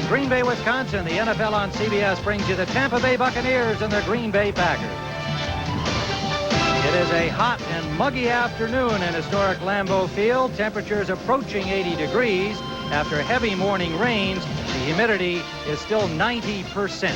In Green Bay, Wisconsin, the NFL on CBS brings you the Tampa Bay Buccaneers and the Green Bay Packers. It is a hot and muggy afternoon in historic Lambeau Field. Temperatures approaching 80 degrees. After heavy morning rains, the humidity is still 90%.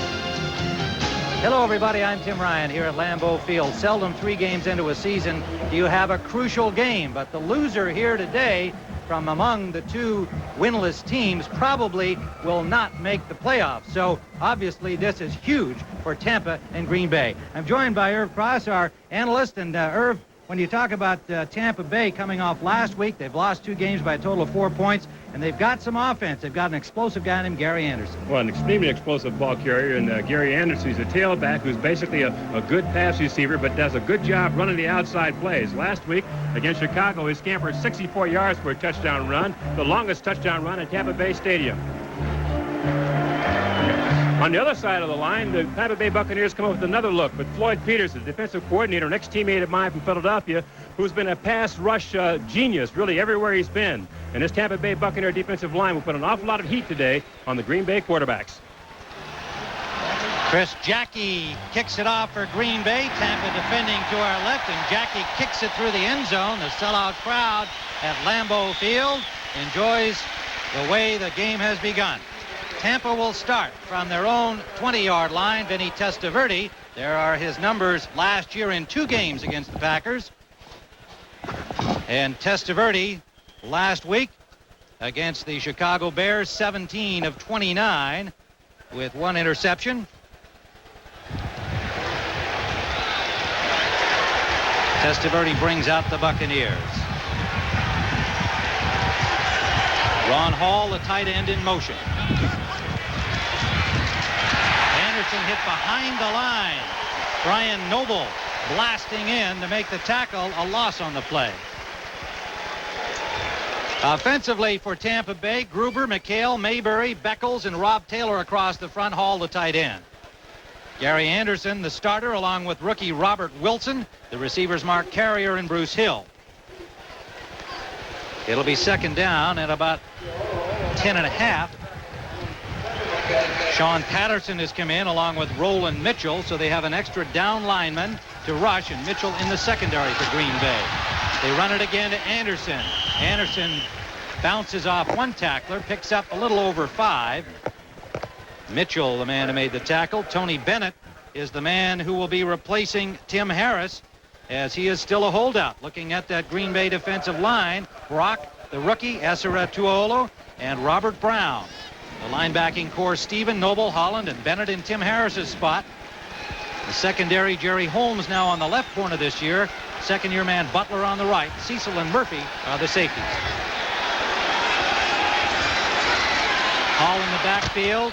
Hello, everybody. I'm Tim Ryan here at Lambeau Field. Seldom 3 games into a season do you have a crucial game, but the loser here today from among the 2 winless teams probably will not make the playoffs. So obviously this is huge for Tampa and Green Bay. I'm joined by Irv Cross, our analyst. And Irv, when you talk about Tampa Bay coming off last week, they've lost 2 games by a total of 4 points, and they've got some offense. They've got an explosive guy named Gary Anderson. Well, an extremely explosive ball carrier, and Gary Anderson, he's a tailback who's basically a good pass receiver, but does a good job running the outside plays. Last week against Chicago, he scampered 64 yards for a touchdown run, the longest touchdown run at Tampa Bay Stadium. On the other side of the line, the Tampa Bay Buccaneers come up with another look with Floyd Peters, the defensive coordinator, an ex-teammate of mine from Philadelphia, who's been a pass rush genius really everywhere he's been. And this Tampa Bay Buccaneer defensive line will put an awful lot of heat today on the Green Bay quarterbacks. Chris Jackie kicks it off for Green Bay. Tampa defending to our left, and Jackie kicks it through the end zone. The sellout crowd at Lambeau Field enjoys the way the game has begun. Tampa will start from their own 20-yard line. Vinny Testaverde, there are his numbers last year in 2 games against the Packers. And Testaverde last week against the Chicago Bears, 17 of 29 with 1 interception. Testaverde brings out the Buccaneers. Ron Hall, the tight end, in motion. Anderson hit behind the line. Brian Noble blasting in to make the tackle, a loss on the play. Offensively for Tampa Bay, Gruber, McHale, Mayberry, Beckles, and Rob Taylor across the front. Hall, the tight end. Gary Anderson, the starter, along with rookie Robert Wilson. The receivers Mark Carrier and Bruce Hill. It'll be second down at about 10.5. Sean Patterson has come in along with Roland Mitchell, so they have an extra down lineman to rush, and Mitchell in the secondary for Green Bay. They run it again to Anderson. Anderson bounces off 1 tackler, picks up a little over 5. Mitchell, the man who made the tackle. Tony Bennett is the man who will be replacing Tim Harris, as he is still a holdout. Looking at that Green Bay defensive line, Brock, the rookie, Esera Tuolo, and Robert Brown. The linebacking core, Stephen, Noble, Holland, and Bennett in Tim Harris's spot. The secondary, Jerry Holmes now on the left corner this year. Second-year man Butler on the right. Cecil and Murphy are the safeties. Hall in the backfield.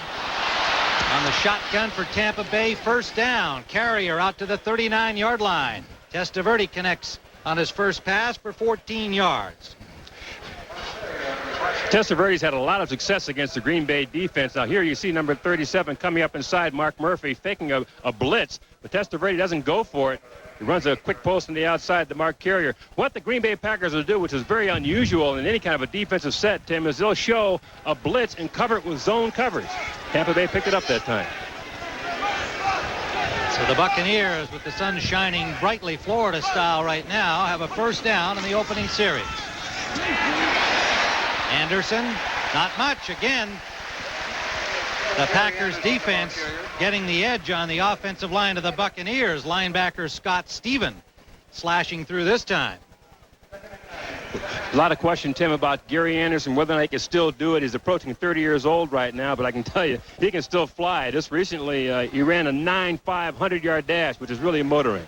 On the shotgun for Tampa Bay, first down. Carrier out to the 39-yard line. Testaverde connects on his first pass for 14 yards. Testaverde's had a lot of success against the Green Bay defense. Now here you see number 37 coming up inside Mark Murphy, faking a blitz, but Testaverde doesn't go for it. He runs a quick post on the outside to Mark Carrier. What the Green Bay Packers will do, which is very unusual in any kind of a defensive set, Tim, is they'll show a blitz and cover it with zone coverage. Tampa Bay picked it up that time. So the Buccaneers, with the sun shining brightly Florida style right now, have a first down in the opening series. Anderson, not much. Again, the Packers defense getting the edge on the offensive line of the Buccaneers. Linebacker Scott Stephen slashing through this time. A lot of question, Tim, about Gary Anderson, whether or not he can still do it. He's approaching 30 years old right now, but I can tell you, he can still fly. Just recently, he ran a 9.5 100-yard dash, which is really motoring.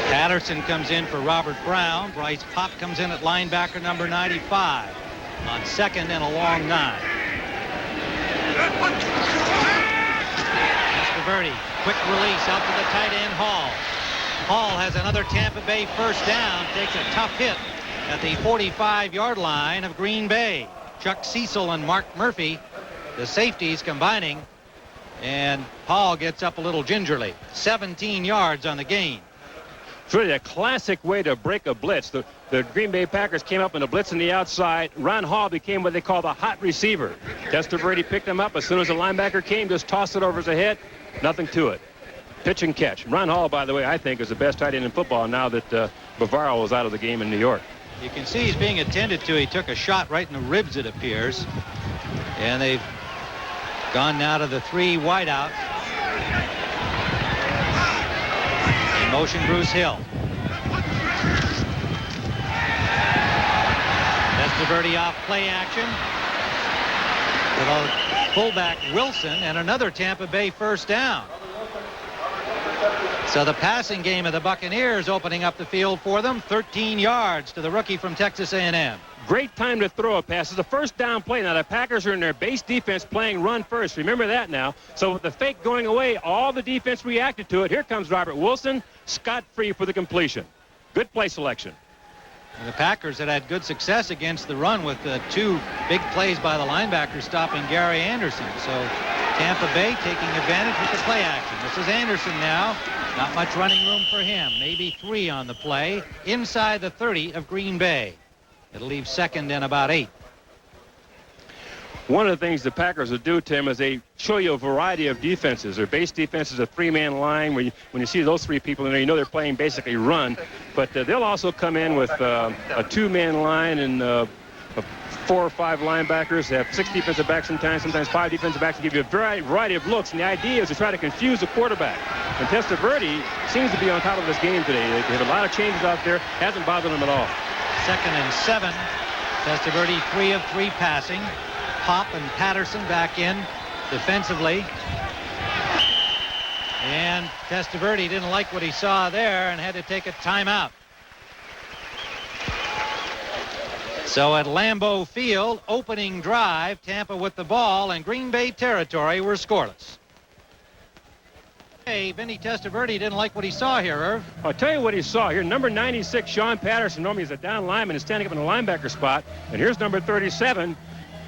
Patterson comes in for Robert Brown. Bryce Paup comes in at linebacker number 95 on second and a long 9. Testaverde, quick release out to the tight end Hall. Hall has another Tampa Bay first down, takes a tough hit at the 45-yard line of Green Bay. Chuck Cecil and Mark Murphy, the safeties, combining, and Hall gets up a little gingerly. 17 yards on the gain. It's really a classic way to break a blitz. The Green Bay Packers came up in a blitz on the outside. Ron Hall became what they call the hot receiver. Testaverde picked him up. As soon as the linebacker came, just tossed it over his head. Nothing to it. Pitch and catch. Ron Hall, by the way, I think is the best tight end in football now that Bavaro was out of the game in New York. You can see he's being attended to. He took a shot right in the ribs, it appears. And they've gone now to the 3 wideout. In motion, Bruce Hill. Testaverde off play action. Little fullback Wilson, and another Tampa Bay first down. So the passing game of the Buccaneers opening up the field for them. 13 yards to the rookie from Texas A&M. Great time to throw a pass. It's a first down play. Now the Packers are in their base defense playing run first. Remember that now. So with the fake going away, all the defense reacted to it. Here comes Robert Wilson, scot-free for the completion. Good play selection. And the Packers had good success against the run with 2 big plays by the linebackers stopping Gary Anderson. So Tampa Bay taking advantage with the play action. This is Anderson now. Not much running room for him. Maybe 3 on the play. Inside the 30 of Green Bay. It'll leave second and about 8. One of the things the Packers will do, Tim, is they show you a variety of defenses. Their base defense is a 3-man line. When you see those 3 people in there, you know they're playing basically run. But they'll also come in with a 2-man line and 4 or 5 linebackers. They have 6 defensive backs sometimes 5 defensive backs to give you a variety of looks. And the idea is to try to confuse the quarterback. And Testaverde seems to be on top of this game today. They have a lot of changes out there. Hasn't bothered them at all. 2nd and 7. Testaverde 3 of 3 passing. Paup and Patterson back in defensively. And Testaverde didn't like what he saw there and had to take a timeout. So at Lambeau Field, opening drive, Tampa with the ball, and Green Bay territory were scoreless. Hey, Vinny Testaverde didn't like what he saw here, Irv. I'll tell you what he saw here. Number 96, Sean Patterson, normally he's a down lineman, is standing up in the linebacker spot. And here's number 37,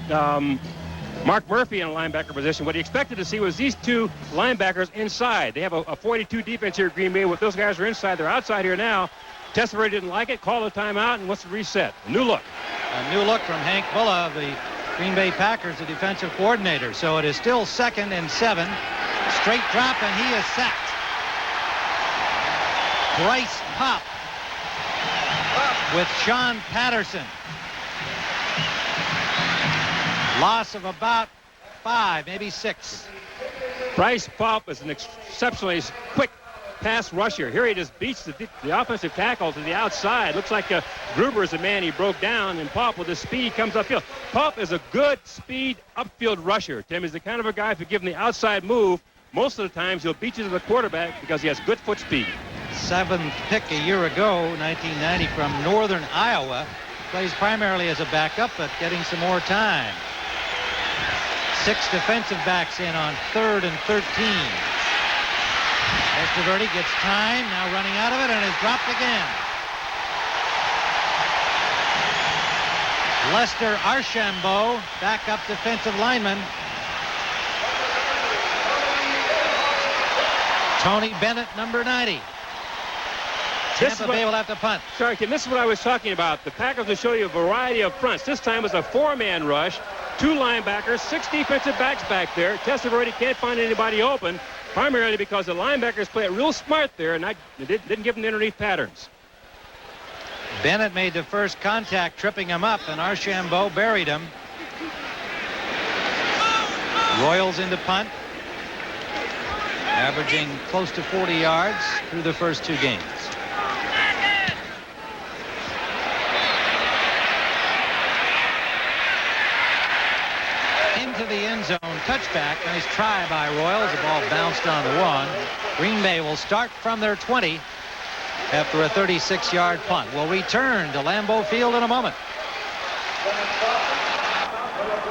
Mark Murphy in a linebacker position. What he expected to see was these 2 linebackers inside. They have a 42 defense here at Green Bay. With those guys are inside, they're outside here now. Testaverde didn't like it, called the timeout, and wants to reset. A new look. A new look from Hank Bulla of the Green Bay Packers, the defensive coordinator. So it is still 2nd and 7. Straight drop, and he is sacked. Bryce Paup with Sean Patterson. Loss of about 5, maybe 6. Bryce Paup is an exceptionally quick pass rusher. Here he just beats the offensive tackle to the outside. Looks like Gruber is the man he broke down, and Paup with his speed comes upfield. Paup is a good speed upfield rusher. Tim is the kind of a guy, if you give him the outside move, most of the times he'll beat you to the quarterback because he has good foot speed. 7th pick a year ago, 1990, from Northern Iowa. Plays primarily as a backup, but getting some more time. 6 defensive backs in on 3rd and 13. Testaverde gets time, now running out of it, and is dropped again. Lester Archambault, backup defensive lineman. Tony Bennett, number 90. Tampa Bay will have to punt. Sorry, Kim, this is what I was talking about. The Packers will show you a variety of fronts. This time it's a 4-man rush, 2 linebackers, 6 defensive backs back there. Testaverde can't find anybody open, primarily because the linebackers play it real smart there and didn't give them the underneath patterns. Bennett made the first contact, tripping him up, and Archambault buried him. Royals into punt, averaging close to 40 yards through the first 2 games. Into the end zone, touchback. Nice try by Royals. The ball bounced on the 1. Green Bay will start from their 20 after a 36-yard punt. We'll return to Lambeau Field in a moment.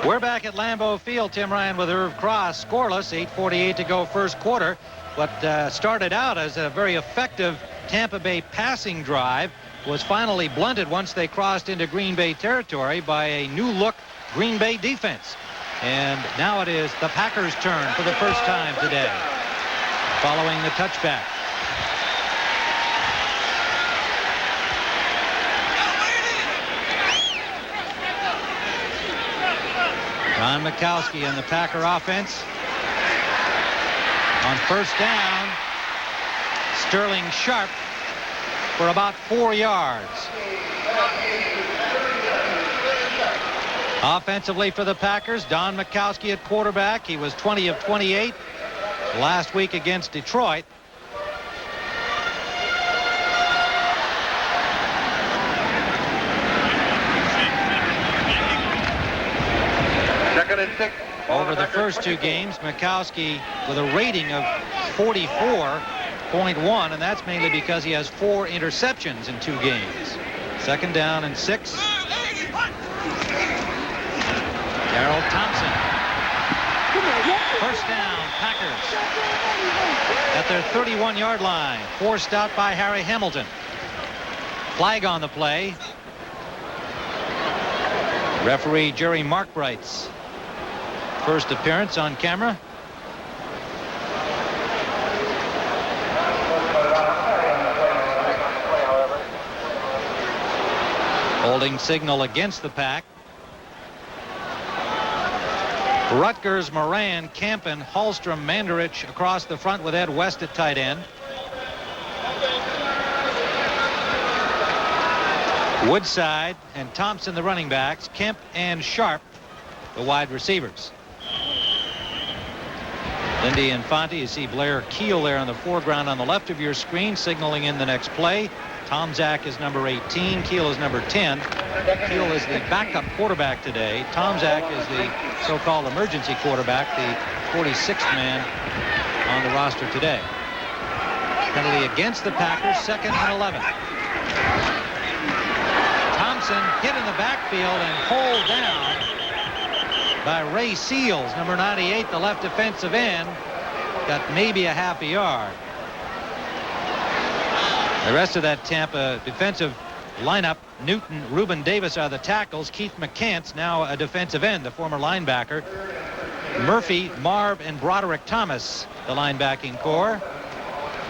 We're back at Lambeau Field. Tim Ryan with Irv Cross, scoreless, 8:48 to go first quarter. What started out as a very effective Tampa Bay passing drive was finally blunted once they crossed into Green Bay territory by a new-look Green Bay defense. And now it is the Packers' turn for the first time today, following the touchback. John Majkowski and the Packer offense. On first down, Sterling Sharp for about 4 yards. Offensively for the Packers, Don Majkowski at quarterback. He was 20 of 28 last week against Detroit. Second and 6. Over the first 2 games, Majkowski with a rating of 44.1, and that's mainly because he has 4 interceptions in 2 games. Second down and 6. Darrell Thompson. First down, Packers. At their 31-yard line. Forced out by Harry Hamilton. Flag on the play. Referee Jerry Markbright's first appearance on camera. Holding signal against the Pack. Rutgers, Moran, Campen, Hallstrom, Mandarich across the front with Ed West at tight end. Woodside and Thompson the running backs. Kemp and Sharp the wide receivers. Lindy Infante, you see Blair Keel there in the foreground on the left of your screen, signaling in the next play. Tom Zach is number 18. Keel is number 10. Keel is the backup quarterback today. Tom Zach is the so-called emergency quarterback, the 46th man on the roster today. Penalty against the Packers, 2nd and 11. Thompson hit in the backfield and pulled down by Ray Seals, number 98, the left defensive end. Got maybe a half a yard. The rest of that Tampa defensive lineup, Newton, Reuben Davis are the tackles. Keith McCants, now a defensive end, the former linebacker. Murphy, Marv, and Broderick Thomas, the linebacking core.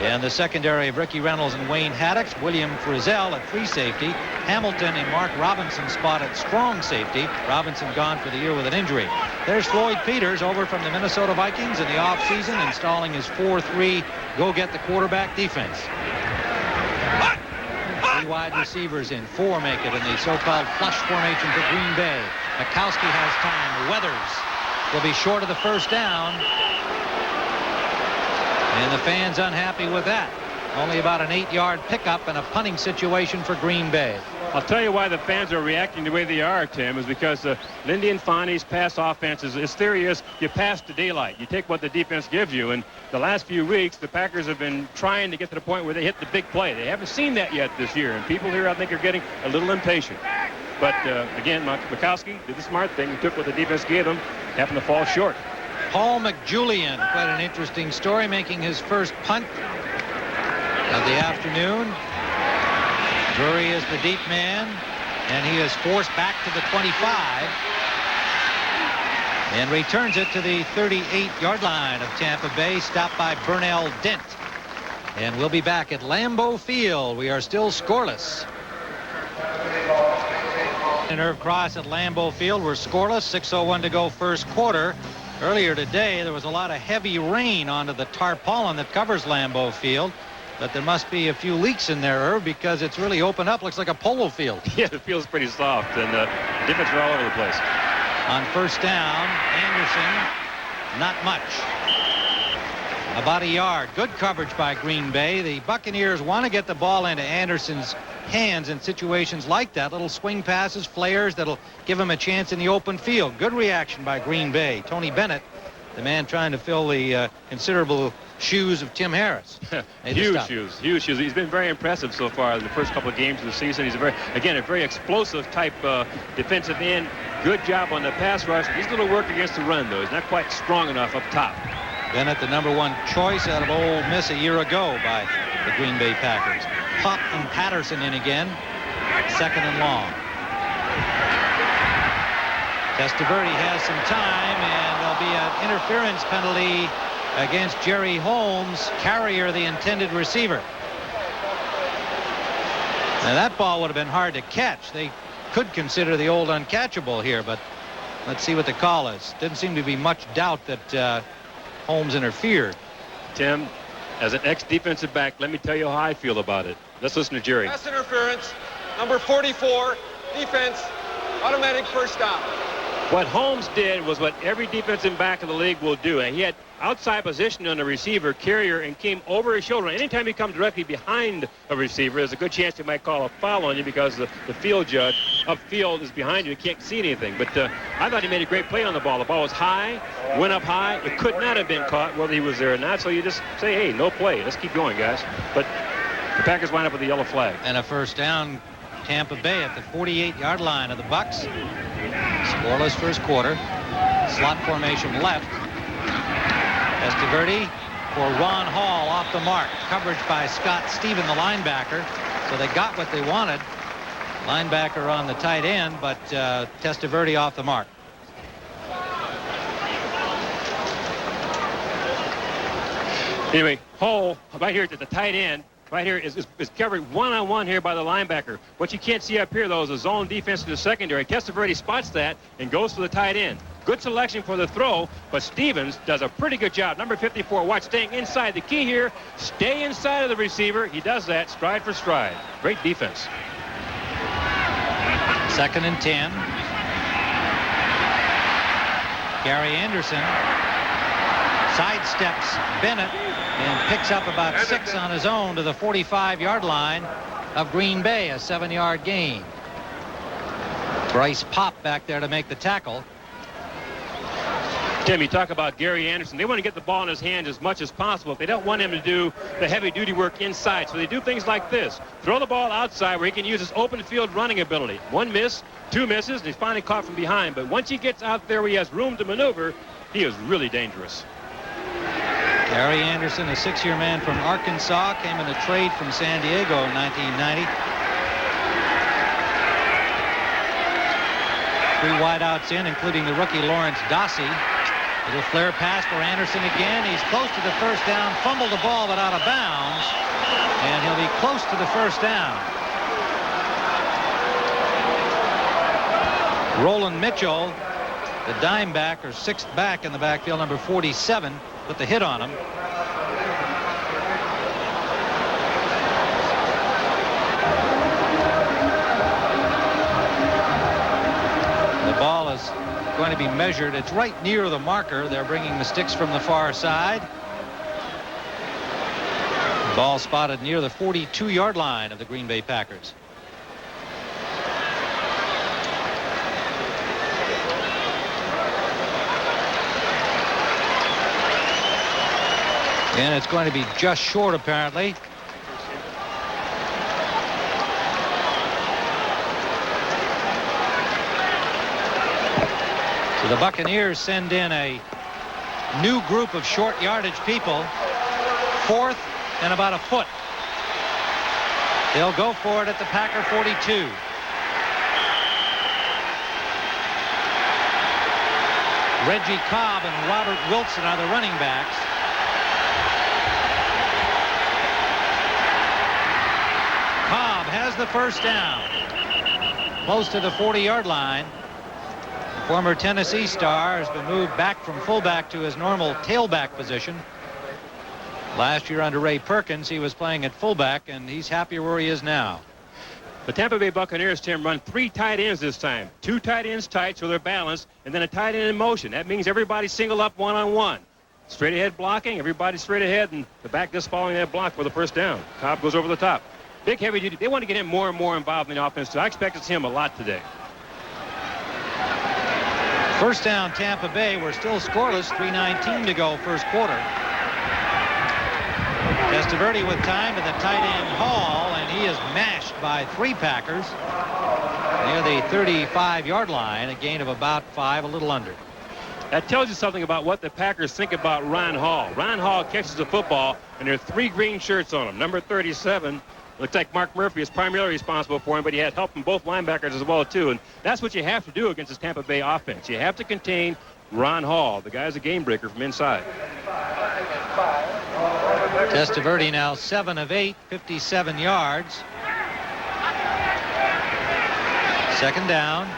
And the secondary of Ricky Reynolds and Wayne Haddix. William Frizzell at free safety. Hamilton and Mark Robinson spot at strong safety. Robinson gone for the year with an injury. There's Floyd Peters over from the Minnesota Vikings in the offseason, installing his 4-3 go-get-the-quarterback defense. 3 wide receivers in, 4 make it in the so-called flush formation for Green Bay. Majkowski has time. Weathers will be short of the first down. And the fans unhappy with that. Only about an 8-yard pickup and a punting situation for Green Bay. I'll tell you why the fans are reacting the way they are, Tim, is because Lindy Infante's pass offense his theory is you pass to daylight. You take what the defense gives you. And the last few weeks, the Packers have been trying to get to the point where they hit the big play. They haven't seen that yet this year. And people here, I think, are getting a little impatient. But, again, Majkowski did the smart thing. He took what the defense gave him, happened to fall short. Paul McJulian, quite an interesting story, making his first punt of the afternoon. Drury is the deep man, and he is forced back to the 25 and returns it to the 38-yard line of Tampa Bay, stopped by Burnell Dent. And we'll be back at Lambeau Field. We are still scoreless. And Irv Cross at Lambeau Field. We're scoreless, 6:01 to go first quarter. Earlier today, there was a lot of heavy rain onto the tarpaulin that covers Lambeau Field. But there must be a few leaks in there, Irv, because it's really opened up. Looks like a polo field. Yeah, the field's pretty soft, and defense are all over the place. On first down, Anderson, not much. About a yard. Good coverage by Green Bay. The Buccaneers want to get the ball into Anderson's hands in situations like that. Little swing passes, flares that'll give him a chance in the open field. Good reaction by Green Bay. Tony Bennett, the man trying to fill the considerable shoes of Tim Harris. Huge shoes. He's been very impressive so far in the first couple of games of the season. He's a very explosive type defensive end. Good job on the pass rush. He's a little work against the run, though. He's not quite strong enough up top. Bennett, the #1 choice out of Ole Miss a year ago by the Green Bay Packers. Paup and Patterson in again. 2nd and long. Testaverde has some time, and there'll be an interference penalty against Jerry Holmes, Carrier, the intended receiver. Now that ball would have been hard to catch. They could consider the old uncatchable here, but Let's see what the call is. Didn't seem to be much doubt that Holmes interfered. Tim, as an ex-defensive back, let me tell you how I feel about it. Let's listen to Jerry. Pass interference, number 44, defense, automatic first down. What Holmes did was what every defensive back in the league will do. And he had outside position on the receiver, carrier, and came over his shoulder. Anytime you come directly behind a receiver, there's a good chance he might call a foul on you because the field judge upfield is behind you. You can't see anything. But I thought he made a great play on the ball. The ball was high, went up high. It could not have been caught whether he was there or not. So you just say, hey, no play. Let's keep going, guys. But the Packers wind up with a yellow flag. And a first down, Tampa Bay at the 48-yard line of the Bucs. Scoreless first quarter. Slot formation left. Testaverde for Ron Hall off the mark. Coverage by Scott Stephen, the linebacker. So they got what they wanted. Linebacker on the tight end, but Testaverde off the mark. Anyway, Hall right here at the tight end. Right here is covered one-on-one here by the linebacker. What you can't see up here, though, is a zone defense in the secondary. Testaverde spots that and goes to the tight end. Good selection for the throw, but Stevens does a pretty good job. Number 54, watch, staying inside. The key here, stay inside of the receiver. He does that stride for stride. Great defense. 2nd and 10. Gary Anderson sidesteps Bennett and picks up about 6 on his own to the 45-yard line of Green Bay, a 7-yard gain. Bryce Paup back there to make the tackle. Tim, you talk about Gary Anderson. They want to get the ball in his hands as much as possible. They don't want him to do the heavy-duty work inside, so they do things like this. Throw the ball outside where he can use his open field running ability. 1 miss, 2 misses, and he's finally caught from behind. But once he gets out there where he has room to maneuver, he is really dangerous. Gary Anderson, a 6-year man from Arkansas, came in a trade from San Diego in 1990. 3 wideouts in, including the rookie Lawrence Dossie. Little flare pass for Anderson again. He's close to the first down. Fumbled the ball, but out of bounds. And he'll be close to the first down. Roland Mitchell, the dime back, or 6th back in the backfield, number 47, put the hit on him. The ball is going to be measured. It's right near the marker. They're bringing the sticks from the far side. The ball spotted near the 42-yard line of the Green Bay Packers. And it's going to be just short, apparently. So the Buccaneers send in a new group of short yardage people. 4th and about a foot. They'll go for it at the Packer 42. Reggie Cobb and Robert Wilson are the running backs. Cobb has the first down. Close to the 40-yard line. The former Tennessee star has been moved back from fullback to his normal tailback position. Last year under Ray Perkins, he was playing at fullback, and he's happier where he is now. The Tampa Bay Buccaneers, Tim, run 3 tight ends this time. 2 tight ends tight, so they're balanced, and then a tight end in motion. That means everybody's single up one-on-one. Straight ahead blocking, everybody straight ahead, and the back just following that block for the first down. Cobb goes over the top. Big heavy duty. They want to get him more and more involved in the offense, so I expect to see him a lot today. First down, Tampa Bay. We're still scoreless. 3:19 to go, first quarter. Testaverde with time to the tight end Hall, and he is mashed by 3 Packers near the 35-yard line, a gain of about 5, a little under. That tells you something about what the Packers think about Ron Hall. Ron Hall catches the football, and there are 3 green shirts on him. Number 37, looks like Mark Murphy is primarily responsible for him, but he had help from both linebackers as well, too. And that's what you have to do against this Tampa Bay offense. You have to contain Ron Hall. The guy's a game breaker from inside. Testaverde now 7 of 8, 57 yards. 2nd down.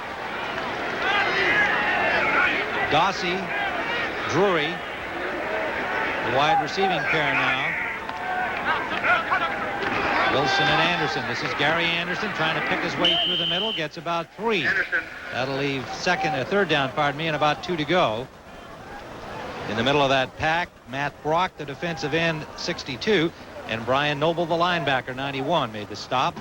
Dossie, Drury, the wide receiving pair now. Wilson and Anderson. This is Gary Anderson trying to pick his way through the middle. Gets about 3. That'll leave third down, and about 2 to go. In the middle of that pack, Matt Brock, the defensive end, 62, and Brian Noble, the linebacker, 91, made the stop.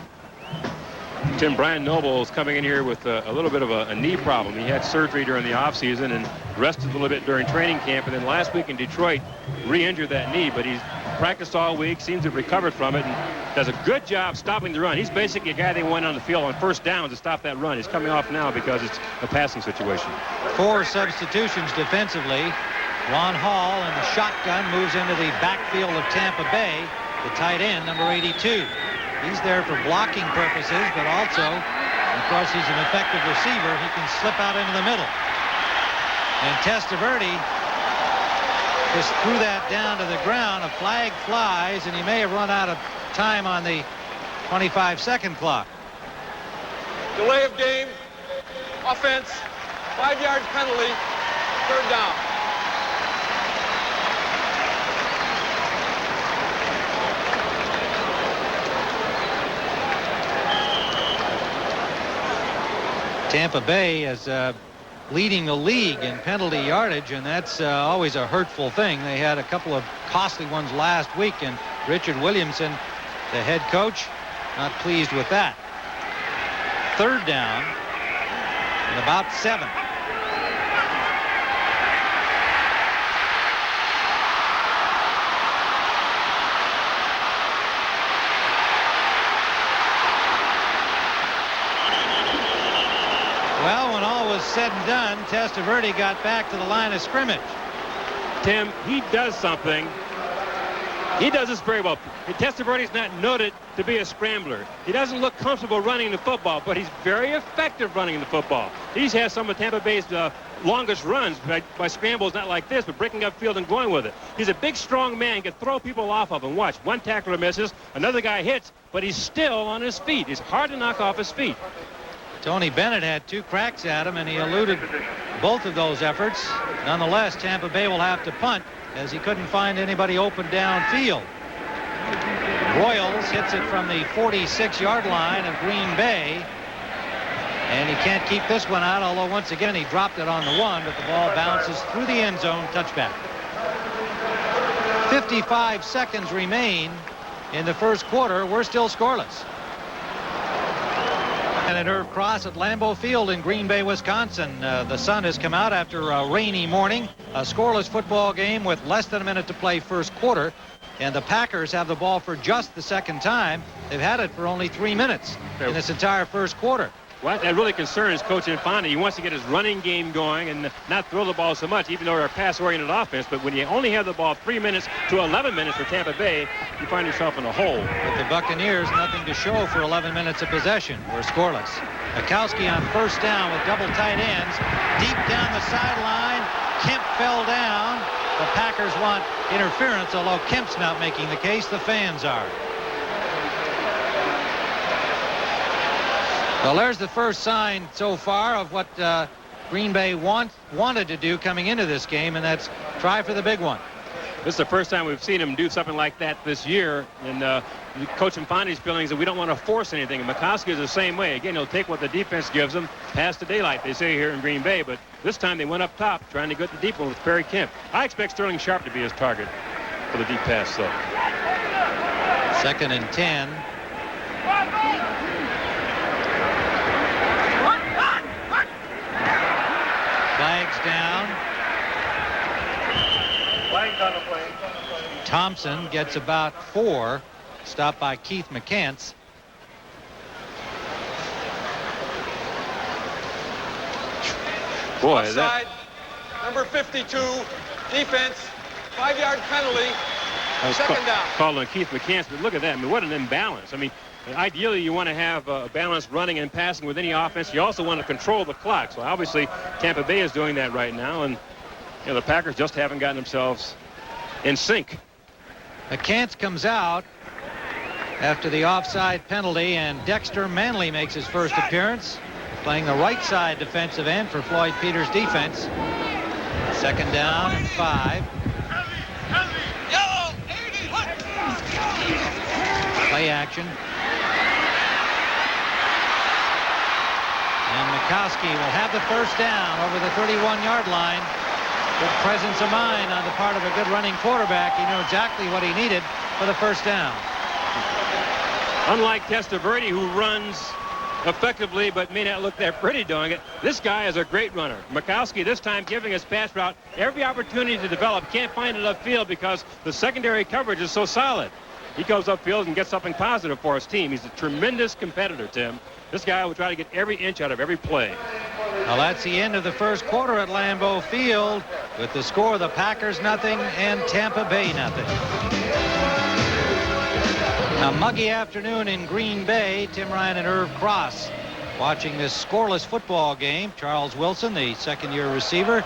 Tim, Brian Noble is coming in here with a little bit of a knee problem. He had surgery during the offseason and rested a little bit during training camp, and then last week in Detroit re-injured that knee, but he's practiced all week, seems to have recovered from it, and does a good job stopping the run. He's basically a guy they went on the field on first down to stop that run. He's coming off now because it's a passing situation. 4 substitutions defensively. Ron Hall in the shotgun moves into the backfield of Tampa Bay, the tight end, number 82. He's there for blocking purposes, but also, because he's an effective receiver, he can slip out into the middle. And Testaverde just threw that down to the ground. A flag flies, and he may have run out of time on the 25-second clock. Delay of game, offense, 5-yard penalty, 3rd down. Tampa Bay is leading the league in penalty yardage, and that's always a hurtful thing. They had a couple of costly ones last week, and Richard Williamson, the head coach, not pleased with that. 3rd down and about 7. Well, when all was said and done, Testaverde got back to the line of scrimmage. Tim, he does something. He does this very well. Testaverde's not noted to be a scrambler. He doesn't look comfortable running the football, but he's very effective running the football. He's had some of Tampa Bay's longest runs by scrambles, not like this, but breaking up field and going with it. He's a big, strong man, can throw people off of him. Watch, one tackler misses, another guy hits, but he's still on his feet. It's hard to knock off his feet. Tony Bennett had 2 cracks at him, and he eluded both of those efforts. Nonetheless, Tampa Bay will have to punt, as he couldn't find anybody open downfield. Royals hits it from the 46-yard line of Green Bay, and he can't keep this one out, although once again he dropped it on the 1, but the ball bounces through the end zone, touchback. 55 seconds remain in the first quarter. We're still scoreless. And at Irv Cross at Lambeau Field in Green Bay, Wisconsin. The sun has come out after a rainy morning. A scoreless football game with less than a minute to play first quarter. And the Packers have the ball for just the second time. They've had it for only 3 minutes in this entire first quarter. Well, that really concerns Coach Infante. He wants to get his running game going and not throw the ball so much, even though they're a pass-oriented offense. But when you only have the ball 3 minutes to 11 minutes for Tampa Bay, you find yourself in a hole. But the Buccaneers, nothing to show for 11 minutes of possession. We're scoreless. Majkowski on first down with double tight ends. Deep down the sideline, Kemp fell down. The Packers want interference, although Kemp's not making the case. The fans are. Well, there's the first sign so far of what Green Bay wanted to do coming into this game, and that's try for the big one. This is the first time we've seen him do something like that this year. And Coach Infante's feeling is that we don't want to force anything. And Majkowski is the same way. Again, he'll take what the defense gives him, pass the daylight, they say here in Green Bay. But this time they went up top, trying to get the deep one with Perry Kemp. I expect Sterling Sharp to be his target for the deep pass, though. 2nd and 10. Flags down. Flags on the play. Thompson gets about 4. Stopped by Keith McCants. Boy, Offside, number 52, defense, 5-yard penalty, 2nd down. Called on Keith McCants, but look at that. I mean, what an imbalance. I mean, ideally, you want to have a balanced running and passing with any offense. You also want to control the clock. So obviously, Tampa Bay is doing that right now, and the Packers just haven't gotten themselves in sync. McCants comes out after the offside penalty, and Dexter Manley makes his first appearance, playing the right side defensive end for Floyd Peters' defense. Second down and 5. Play action. And Majkowski will have the first down over the 31-yard line. Good presence of mind on the part of a good running quarterback. He knew exactly what he needed for the first down. Unlike Testaverde, who runs effectively but may not look that pretty doing it, this guy is a great runner. Majkowski this time giving his pass route every opportunity to develop. Can't find it upfield because the secondary coverage is so solid. He goes upfield and gets something positive for his team. He's a tremendous competitor, Tim. This guy will try to get every inch out of every play. Well, that's the end of the first quarter at Lambeau Field with the score: the Packers nothing and Tampa Bay nothing. A muggy afternoon in Green Bay. Tim Ryan and Irv Cross watching this scoreless football game. Charles Wilson, the second-year receiver,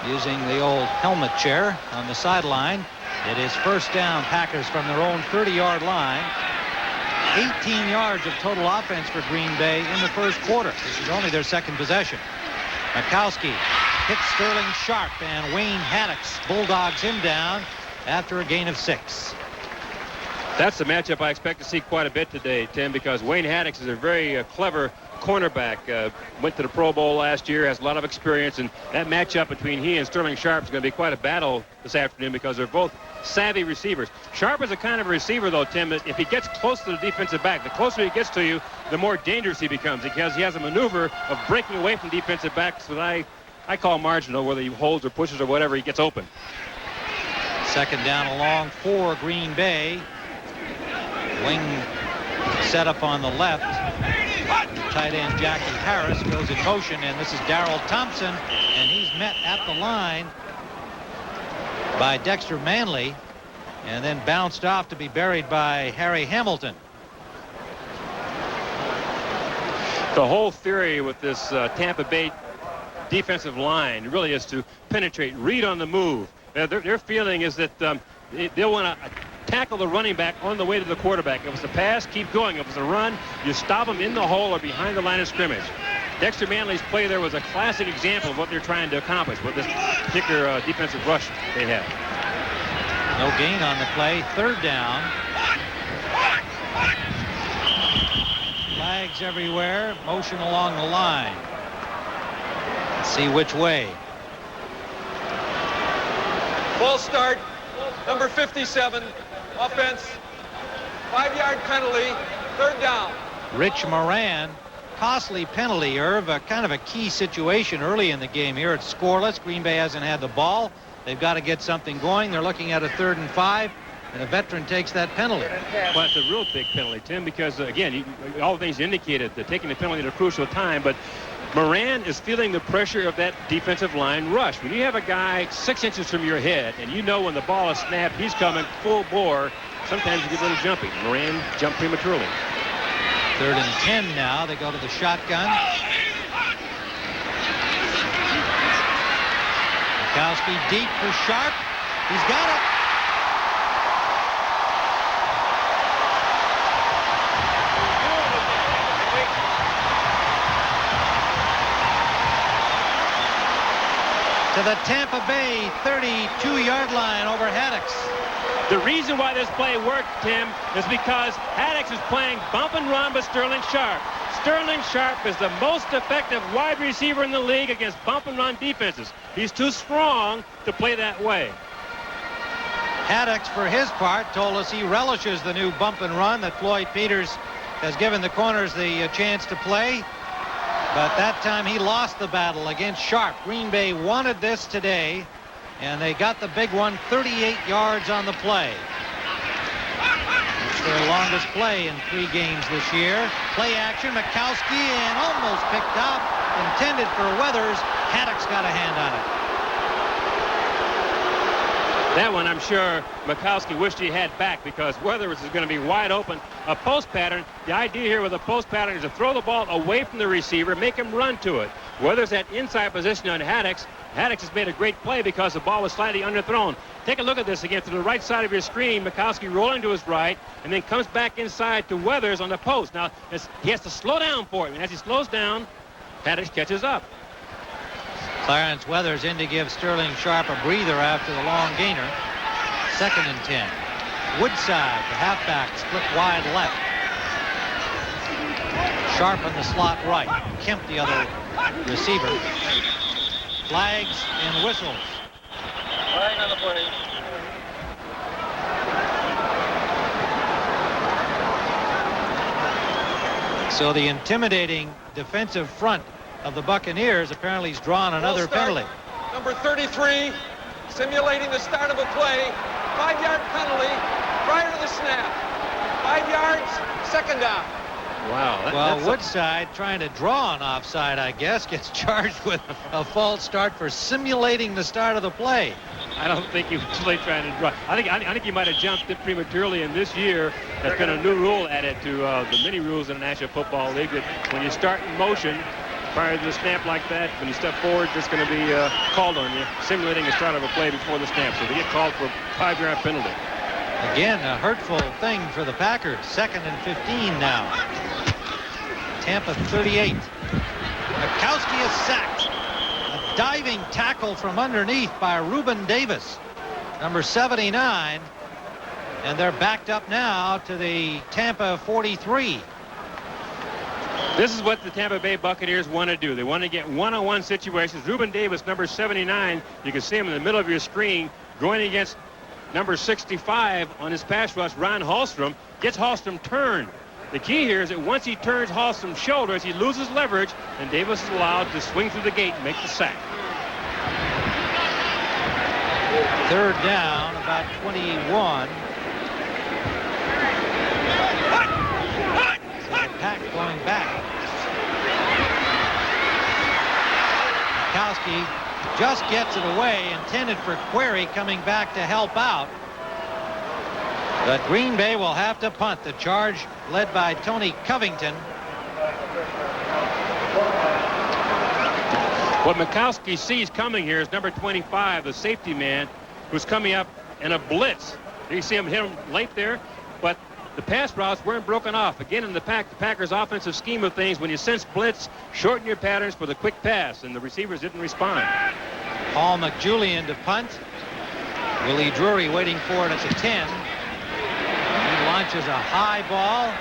using the old helmet chair on the sideline. It is first down, Packers from their own 30-yard line. 18 yards of total offense for Green Bay in the first quarter. This is only their second possession. Majkowski hits Sterling Sharp, and Wayne Haddix bulldogs him down after a gain of 6. That's the matchup I expect to see quite a bit today, Tim, because Wayne Haddix is a very clever cornerback. Went to the Pro Bowl last year, has a lot of experience, and that matchup between he and Sterling Sharp is going to be quite a battle this afternoon because they're both savvy receivers. Sharp is a kind of a receiver, though, Tim, that if he gets close to the defensive back, the closer he gets to you, the more dangerous he becomes, because he has a maneuver of breaking away from defensive backs that I call marginal, whether he holds or pushes or whatever, he gets open. Second down along for Green Bay. Wing set up on the left. Tight end Jackie Harris goes in motion, and this is Darrell Thompson, and he's met at the line by Dexter Manley and then bounced off to be buried by Harry Hamilton. The whole theory with this Tampa Bay defensive line really is to penetrate, read on the move. Their feeling is that they'll want to tackle the running back on the way to the quarterback. If it was a pass, keep going. If it was a run, you stop them in the hole or behind the line of scrimmage. Dexter Manley's play there was a classic example of what they're trying to accomplish with this particular defensive rush they have. No gain on the play. Third down. Flags everywhere. Motion along the line. Let's see which way. False start. Number 57. Offense. 5-yard penalty. Third down. Rich Moran. Costly penalty, Irv. Kind of a key situation early in the game here. It's scoreless. Green Bay hasn't had the ball. They've got to get something going. They're looking at a 3rd and 5, and a veteran takes that penalty. Well, it's a real big penalty, Tim, because, again, all the things indicated, that taking the penalty at a crucial time, but Moran is feeling the pressure of that defensive line rush. When you have a guy 6 inches from your head, and you know when the ball is snapped, he's coming full bore, sometimes you get a little jumpy. Moran jumped prematurely. 3rd and 10 now. They go to the shotgun. Majkowski deep for Sharp. He's got it. To the Tampa Bay 32-yard line over Haddix. The reason why this play worked, Tim, is because Haddix is playing bump and run with Sterling Sharp. Sterling Sharp is the most effective wide receiver in the league against bump and run defenses. He's too strong to play that way. Haddix, for his part, told us he relishes the new bump and run that Floyd Peters has given the corners the chance to play. But that time he lost the battle against Sharp. Green Bay wanted this today, and they got the big one, 38 yards on the play. It's their longest play in 3 games this year. Play action, Majkowski, and almost picked up. Intended for Weathers. Haddix got a hand on it. That one, I'm sure Majkowski wished he had back, because Weathers is going to be wide open. A post pattern. The idea here with a post pattern is to throw the ball away from the receiver, make him run to it. Weathers at inside position on Haddix. Haddix has made a great play because the ball was slightly underthrown. Take a look at this again to the right side of your screen. Majkowski rolling to his right and then comes back inside to Weathers on the post. Now, he has to slow down for it. And as he slows down, Haddix catches up. Clarence Weathers in to give Sterling Sharp a breather after the long gainer. 2nd and 10. Woodside, the halfback, split wide left. Sharp in the slot right. Kemp, the other receiver. Flags and whistles. Flag on the play. So the intimidating defensive front of the Buccaneers apparently has drawn another penalty. Number 33, simulating the start of a play. 5-yard penalty prior to the snap. 5 yards, 2nd down. Wow. Well, Woodside, trying to draw an offside, I guess, gets charged with a false start for simulating the start of the play. I don't think he was really trying to draw. I think he might have jumped it prematurely. And this year, there's been a new rule added to the many rules in the National Football League that when you start in motion prior to the snap like that, when you step forward, it's going to be called on you, simulating the start of a play before the snap. So they get called for a 5-yard penalty. Again, a hurtful thing for the Packers. 2nd and 15 now. Tampa 38. Majkowski is sacked. A diving tackle from underneath by Reuben Davis, number 79. And they're backed up now to the Tampa 43. This is what the Tampa Bay Buccaneers want to do. They want to get one-on-one situations. Reuben Davis, number 79, you can see him in the middle of your screen going against number 65 on his pass rush, Ron Hallstrom. Gets Hallstrom turned. The key here is that once he turns Hallstrom's shoulders, he loses leverage, and Davis is allowed to swing through the gate and make the sack. 3rd down, about 21. So the Pack going back. Majkowski just gets it away, intended for Query coming back to help out. But Green Bay will have to punt. The charge led by Tony Covington. What Majkowski sees coming here is number 25, the safety man, who's coming up in a blitz. You see him hit him late there, but the pass routes weren't broken off. Again, in the Packers' offensive scheme of things, when you sense blitz, shorten your patterns for the quick pass, and the receivers didn't respond. Paul McJulian to punt. Willie Drury waiting for it at the 10. He launches a high ball.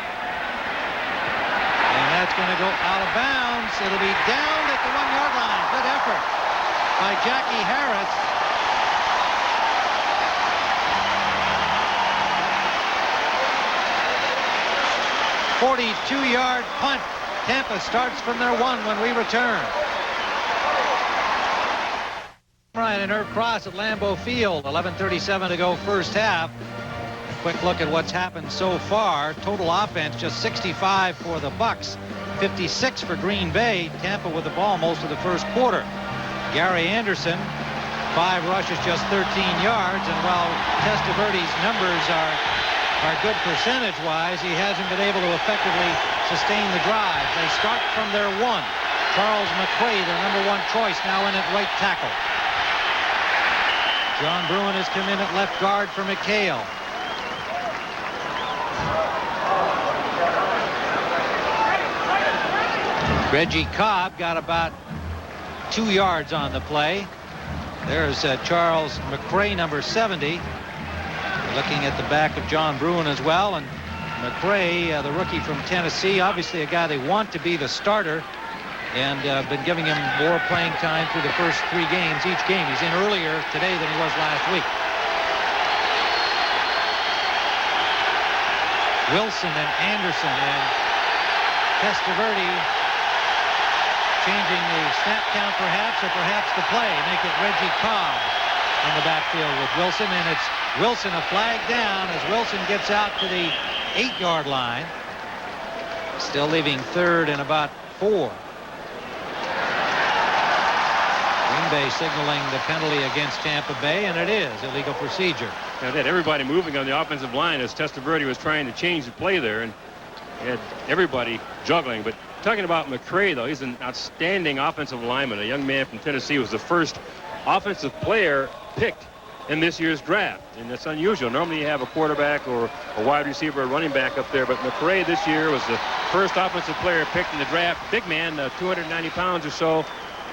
And that's going to go out of bounds. It'll be down at the 1-yard line. Good effort by Jackie Harris. "42-yard punt. Tampa starts from their 1 when we return." Ryan and Herb Cross at Lambeau Field. 11:37 to go first half. A quick look at what's happened so far. Total offense just 65 for the Bucs, 56 for Green Bay. Tampa with the ball most of the first quarter. Gary Anderson, 5 rushes, just 13 yards. And while Testaverde's numbers are good percentage-wise, he hasn't been able to effectively sustain the drive. They start from their 1. Charles McRae, their number 1 choice, now in at right tackle. John Bruin has come in at left guard for McHale. Reggie Cobb got about 2 yards on the play. There's Charles McRae, number 70. Looking at the back of John Bruin as well. And McRae, the rookie from Tennessee, obviously a guy they want to be the starter. And been giving him more playing time through the first 3 games each game. He's in earlier today than he was last week. Wilson and Anderson and Testaverde changing the snap count perhaps, or perhaps the play. Make it Reggie Cobb in the backfield with Wilson, and it's Wilson, a flag down as Wilson gets out to the 8-yard line. Still leaving 3rd and about 4. Green Bay signaling the penalty against Tampa Bay, and it is illegal procedure. Now, they had everybody moving on the offensive line as Testaverde was trying to change the play there, and he had everybody juggling. But talking about McRae, though, he's an outstanding offensive lineman. A young man from Tennessee, was the first offensive player picked in this year's draft, and that's unusual. Normally you have a quarterback or a wide receiver or running back up there, but McRae this year was the first offensive player picked in the draft. Big man, 290 pounds or so,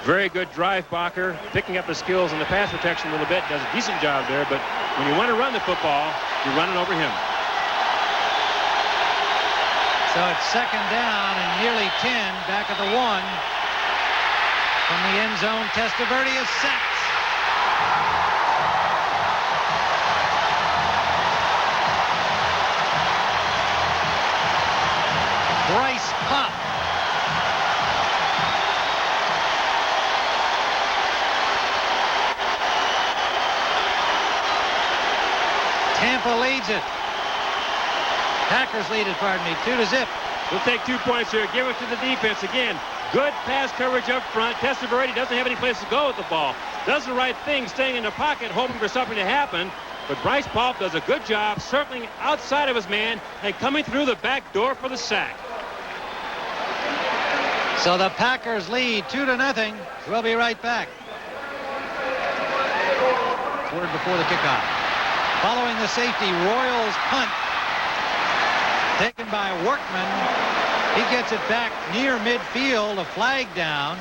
Very good drive blocker, picking up his skills in the pass protection a little bit. Does a decent job there, but when you want to run the football, you're running over him. So it's second down and nearly 10, back at the 1. From the end zone, Testaverde is sacked. Bryce Paup. Tampa leads it. Packers lead it, pardon me, 2-0. We'll take 2 points here. Give it to the defense again. Good pass coverage up front. Testaverde doesn't have any place to go with the ball. Does the right thing, staying in the pocket, hoping for something to happen. But Bryce Paup does a good job circling outside of his man and coming through the back door for the sack. So the Packers lead 2-0. We'll be right back. Word before the kickoff. Following the safety, Royals punt. Taken by Workman. He gets it back near midfield, a flag down.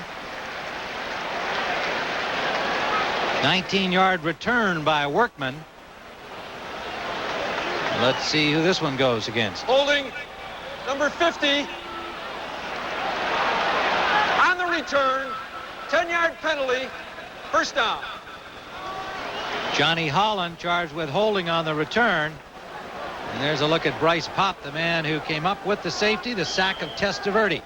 19-yard return by Workman. Let's see who this one goes against. Holding number 50 on the return. 10-yard penalty. First down. Johnny Holland charged with holding on the return. And there's a look at Bryce Paup, the man who came up with the safety, the sack of Testaverde.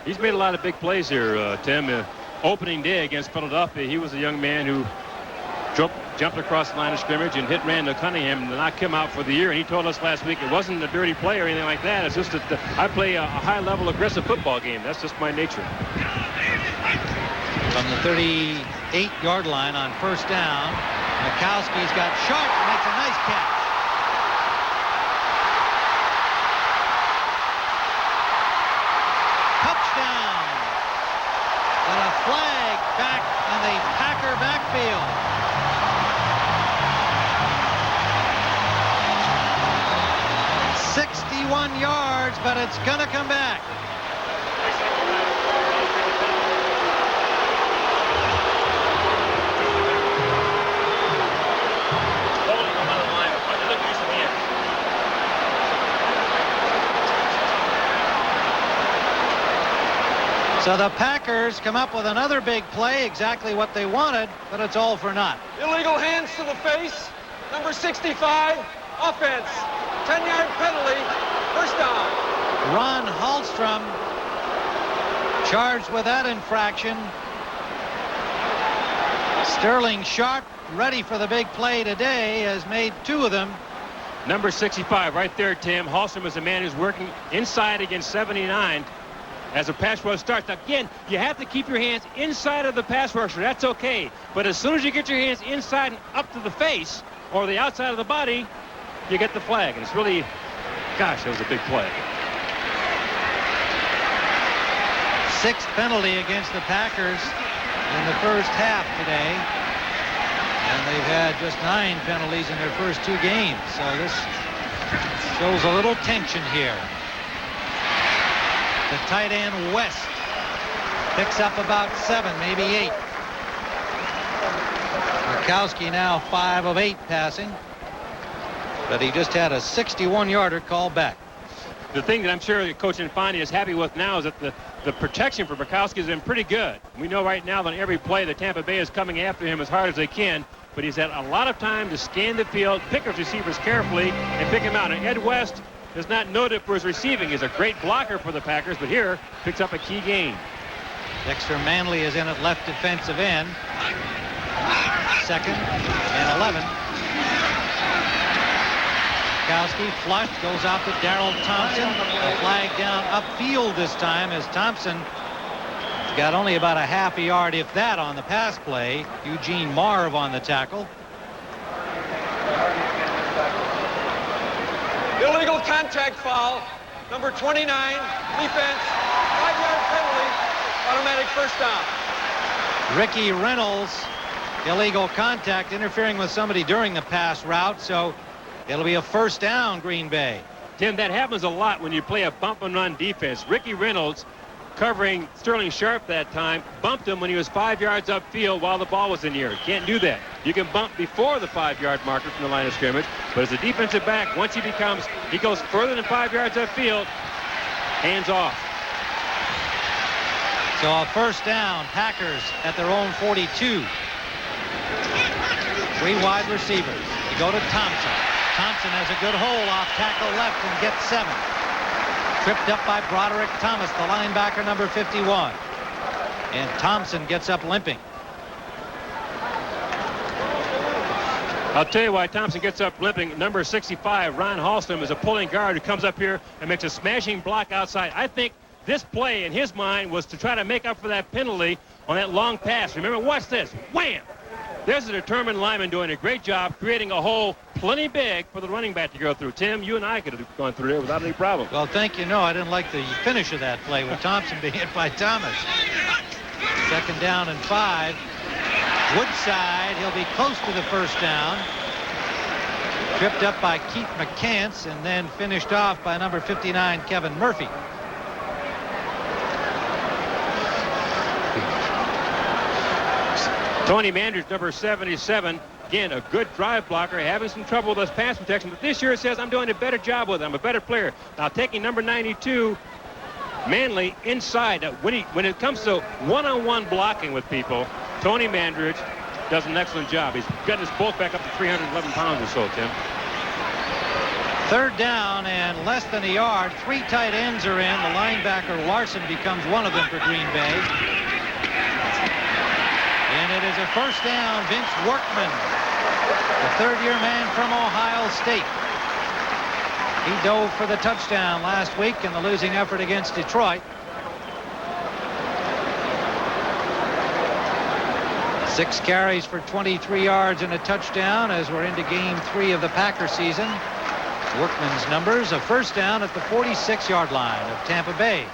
He's made a lot of big plays here, Tim. Opening day against Philadelphia, he was a young man who jumped across the line of scrimmage and hit Randall Cunningham to knock him out for the year. And he told us last week it wasn't a dirty play or anything like that. It's just that I play a high-level aggressive football game. That's just my nature. From the 38-yard line on first down, Majkowski's got Sharp, makes a nice catch. Touchdown. And a flag back in the Packer backfield. "61 yards, but it's gonna come back. So the Packers come up with another big play, exactly what they wanted, but it's all for naught. Illegal hands to the face. Number 65, offense. 10-yard penalty. First down. Ron Hallstrom charged with that infraction. Sterling Sharp, ready for the big play today, has made 2 of them. Number 65 right there, Tim. Hallstrom is a man who's working inside against 79 as a pass rush starts. Again, you have to keep your hands inside of the pass rusher. That's okay. But as soon as you get your hands inside and up to the face or the outside of the body, you get the flag. And it's really, gosh, that was a big play. 6th penalty against the Packers in the first half today. And they've had just 9 penalties in their first 2 games. So this shows a little tension here. The tight end West picks up about 7, maybe 8. Majkowski now 5 of 8 passing. But he just had a 61-yarder called back. The thing that I'm sure Coach Infani is happy with now is that the protection for Majkowski has been pretty good. We know right now that every play that Tampa Bay is coming after him as hard as they can, but he's had a lot of time to scan the field, pick his receivers carefully, and pick him out. And Ed West is not noted for his receiving. He's a great blocker for the Packers, but here picks up a key gain. Dexter Manley is in at left defensive end. 2nd and 11. Majkowski flushed, goes out to Darrell Thompson. A flag down upfield this time as Thompson got only about a half a yard, if that, on the pass play. Eugene Marv on the tackle. Illegal contact foul. Number 29, defense. 5-yard penalty. Automatic first down. Ricky Reynolds, illegal contact, interfering with somebody during the pass route. So it'll be a first down, Green Bay. Tim, that happens a lot when you play a bump and run defense. Ricky Reynolds covering Sterling Sharp that time, bumped him when he was 5 yards upfield while the ball was in the air. You can't do that. You can bump before the 5-yard marker from the line of scrimmage, but as a defensive back, once he goes further than 5 yards upfield, hands off. So a first down, Packers at their own 42. 3 wide receivers. They go to Thompson. Thompson has a good hole off tackle left and gets 7. Tripped up by Broderick Thomas, the linebacker, number 51. And Thompson gets up limping. I'll tell you why Thompson gets up limping. Number 65, Ron Halston, is a pulling guard who comes up here and makes a smashing block outside. I think this play in his mind was to try to make up for that penalty on that long pass. Remember, watch this. Wham! There's a determined lineman doing a great job creating a hole plenty big for the running back to go through. Tim, you and I could have gone through there without any problem. Well, thank you. No, I didn't like the finish of that play with Thompson being hit by Thomas. 2nd down and 5. Woodside, he'll be close to the first down. Tripped up by Keith McCants and then finished off by number 59, Kevin Murphy. Tony Manders, number 77, again, a good drive blocker, having some trouble with his pass protection, but this year it says I'm doing a better job with it. I'm a better player. Now taking number 92, Manley, inside. Now, when it comes to one-on-one blocking with people, Tony Mandridge does an excellent job. He's getting his bulk back up to 311 pounds or so, Tim. 3rd down and less than a yard. 3 tight ends are in. The linebacker Larson becomes one of them for Green Bay. And it is a first down. Vince Workman, the 3rd-year man from Ohio State. He dove for the touchdown last week in the losing effort against Detroit. 6 carries for 23 yards and a touchdown as we're into game 3 of the Packer season. Workman's numbers, a first down at the 46-yard line of Tampa Bay.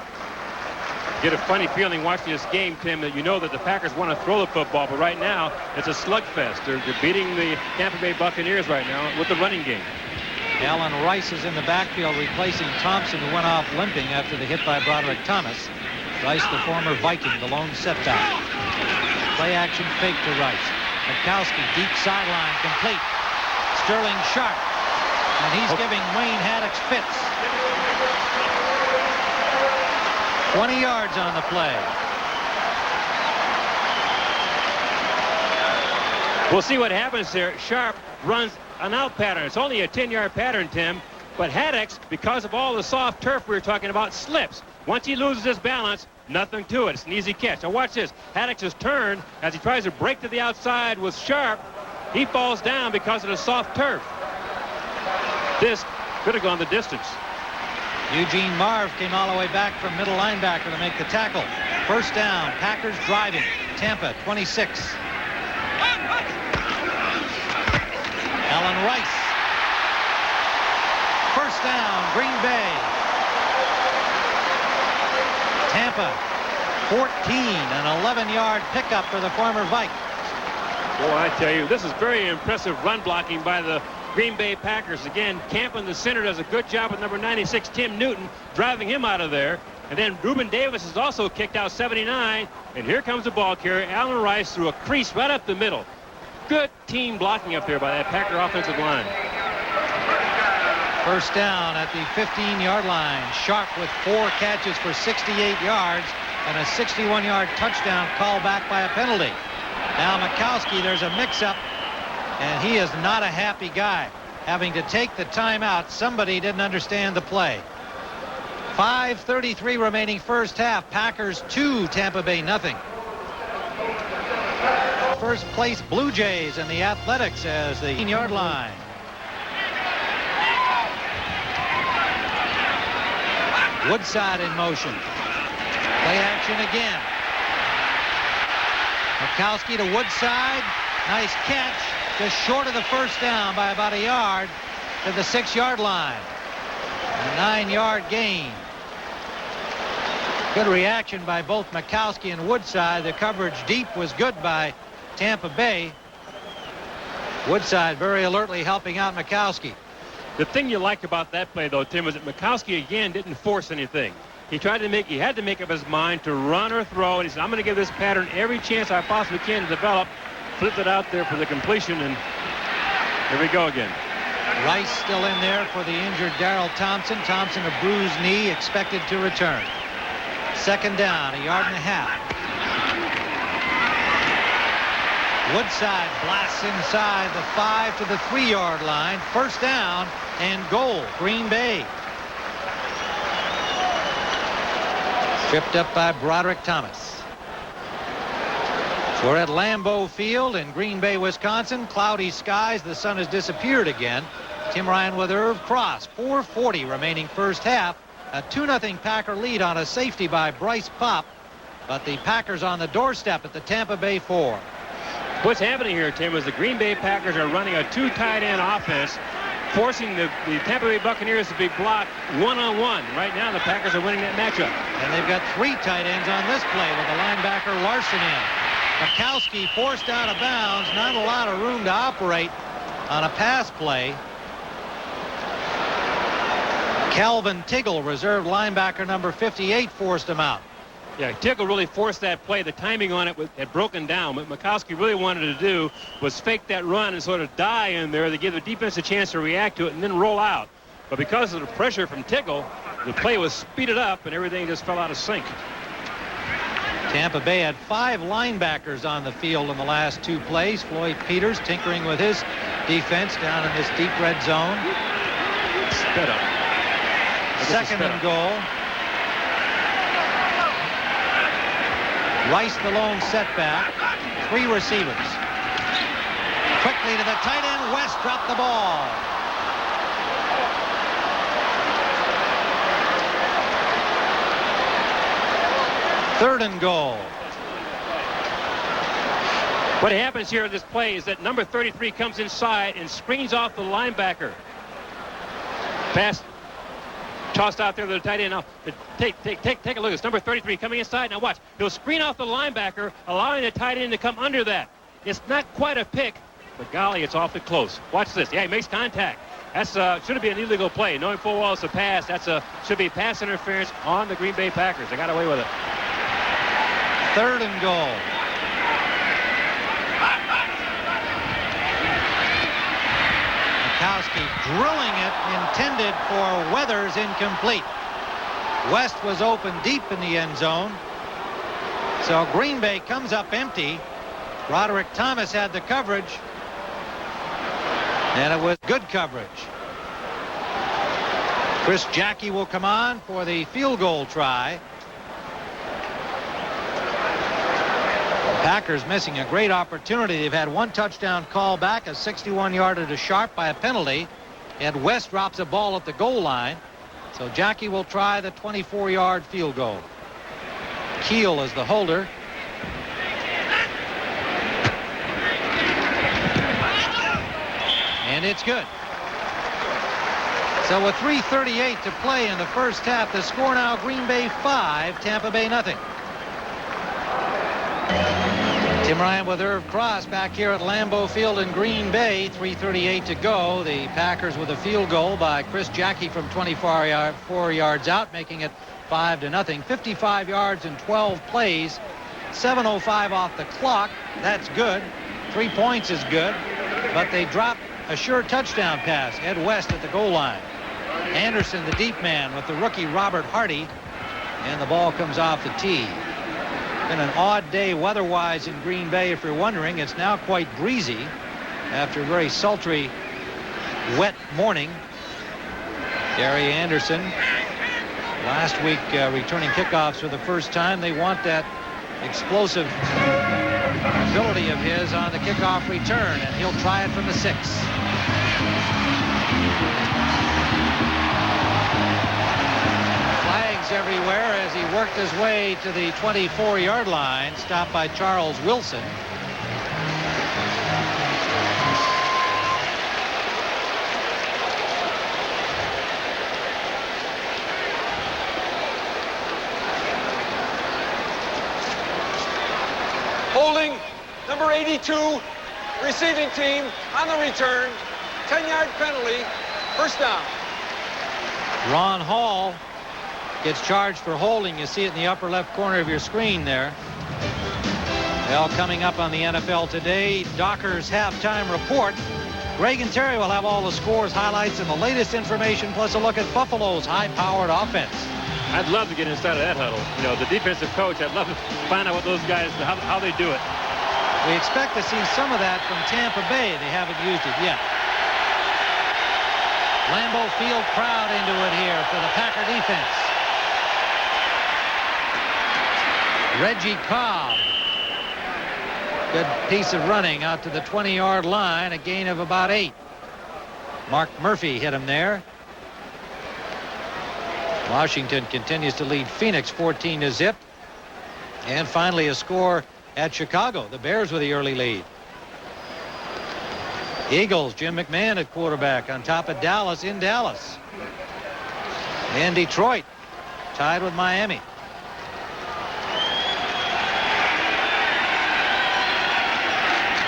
Get a funny feeling watching this game, Tim, that you know that the Packers want to throw the football, but right now it's a slugfest. They're beating the Tampa Bay Buccaneers right now with the running game. Alan Rice is in the backfield replacing Thompson, who went off limping after the hit by Broderick Thomas. Rice, the former Viking, the lone setback. Play action fake to Rice. Majkowski, deep sideline, complete. Sterling Sharp. And he's giving Wayne Haddix fits. 20 yards on the play. We'll see what happens there. Sharp runs an out pattern. It's only a 10-yard pattern, Tim. But Haddix, because of all the soft turf we were talking about, slips. Once he loses his balance, nothing to it. It's an easy catch. Now watch this. Haddix's turn as he tries to break to the outside with Sharp. He falls down because of the soft turf. This could have gone the distance. Eugene Marv came all the way back from middle linebacker to make the tackle. First down, Packers driving. Tampa, 26. Alan Rice. First down, Green Bay. Tampa, 14, an 11-yard pickup for the former Vike. Well, I tell you, this is very impressive run blocking by the Green Bay Packers. Again, Camp in the center does a good job with number 96, Tim Newton, driving him out of there. And then Reuben Davis is also kicked out 79. And here comes the ball carrier, Alan Rice, through a crease right up the middle. Good team blocking up there by that Packer offensive line. First down at the 15-yard line. Sharp with 4 catches for 68 yards and a 61-yard touchdown called back by a penalty. Now Majkowski, there's a mix-up, and he is not a happy guy having to take the timeout. Somebody didn't understand the play. 5:33 remaining first half. Packers 2, Tampa Bay nothing. First place Blue Jays and the Athletics as the 15-yard line. Woodside in motion. Play action again. Majkowski to Woodside. Nice catch. Just short of the first down by about a yard to the 6-yard line. A 9-yard gain. Good reaction by both Majkowski and Woodside. The coverage deep was good by Tampa Bay. Woodside very alertly helping out Majkowski. The thing you like about that play, though, Tim, is that Majkowski, again, didn't force anything. He had to make up his mind to run or throw, and he said, I'm going to give this pattern every chance I possibly can to develop. Flipped it out there for the completion, and here we go again. Rice still in there for the injured Darrell Thompson. Thompson, a bruised knee, expected to return. Second down, 1.5 yards. Woodside blasts inside the 5 to the 3-yard line. First down and goal, Green Bay. Tripped up by Broderick Thomas. We're at Lambeau Field in Green Bay, Wisconsin. Cloudy skies. The sun has disappeared again. Tim Ryan with Irv Cross. 4:40 remaining first half. A 2-0 Packer lead on a safety by Bryce Paup. But the Packers on the doorstep at the Tampa Bay 4. What's happening here, Tim, is the Green Bay Packers are running a 2 tight end offense, forcing the Tampa Bay Buccaneers to be blocked one-on-one. Right now, the Packers are winning that matchup. And they've got 3 tight ends on this play with the linebacker Larson in. Majkowski forced out of bounds. Not a lot of room to operate on a pass play. Calvin Tiggle, reserve linebacker number 58, forced him out. Yeah, Tiggle really forced that play. The timing on it had broken down. What Majkowski really wanted to do was fake that run and sort of die in there to give the defense a chance to react to it and then roll out. But because of the pressure from Tiggle, the play was speeded up and everything just fell out of sync. Tampa Bay had 5 linebackers on the field in the last 2 plays. Floyd Peters tinkering with his defense down in this deep red zone. Sped up. Second and goal. Rice the lone setback. 3 receivers. Quickly to the tight end. West dropped the ball. Third and goal. What happens here in this play is that number 33 comes inside and screens off the linebacker. Pass tossed out there to the tight end. Now, take a look. It's number 33 coming inside. Now watch. He'll screen off the linebacker, allowing the tight end to come under that. It's not quite a pick, but golly, it's awfully close. Watch this. Yeah, he makes contact. That's should be an illegal play. Knowing full well it's a pass, should be pass interference on the Green Bay Packers. They got away with it. Third and goal. Majkowski drilling it, intended for Weathers, incomplete. West was open deep in the end zone. So Green Bay comes up empty. Broderick Thomas had the coverage. And it was good coverage. Chris Jackie will come on for the field goal try. Packers missing a great opportunity. They've had 1 touchdown call back, a 61-yarder to Sharp by a penalty, and West drops a ball at the goal line. So Jackie will try the 24-yard field goal. Keel is the holder. And it's good. So with 3:38 to play in the first half, the score now Green Bay 5, Tampa Bay nothing. Tim Ryan with Irv Cross back here at Lambeau Field in Green Bay. 3:38 to go. The Packers with a field goal by Chris Jackie from 4 yards out, making it 5-0. 55 yards in 12 plays. 7:05 off the clock. That's good. 3 points is good. But they dropped a sure touchdown pass. Ed West at the goal line. Anderson, the deep man, with the rookie Robert Hardy. And the ball comes off the tee. Been an odd day weather-wise in Green Bay, if you're wondering. It's now quite breezy after a very sultry, wet morning. Gary Anderson, last week returning kickoffs for the first time. They want that explosive ability of his on the kickoff return, and he'll try it from the 6. Everywhere as he worked his way to the 24-yard line, stopped by Charles Wilson. Holding number 82, receiving team on the return, 10-yard penalty, first down. Ron Hall gets charged for holding. You see it in the upper left corner of your screen there. Well, coming up on the NFL Today, Dockers halftime report. Greg and Terry will have all the scores, highlights, and the latest information, plus a look at Buffalo's high-powered offense. I'd love to get inside of that huddle. You know, the defensive coach, I'd love to find out what those guys, how they do it. We expect to see some of that from Tampa Bay. They haven't used it yet. Lambeau Field crowd into it here for the Packer defense. Reggie Cobb. Good piece of running out to the 20-yard line, a gain of about 8. Mark Murphy hit him there. Washington continues to lead Phoenix 14-0. And finally a score at Chicago. The Bears with the early lead. Eagles, Jim McMahon at quarterback on top of Dallas in Dallas. And Detroit tied with Miami.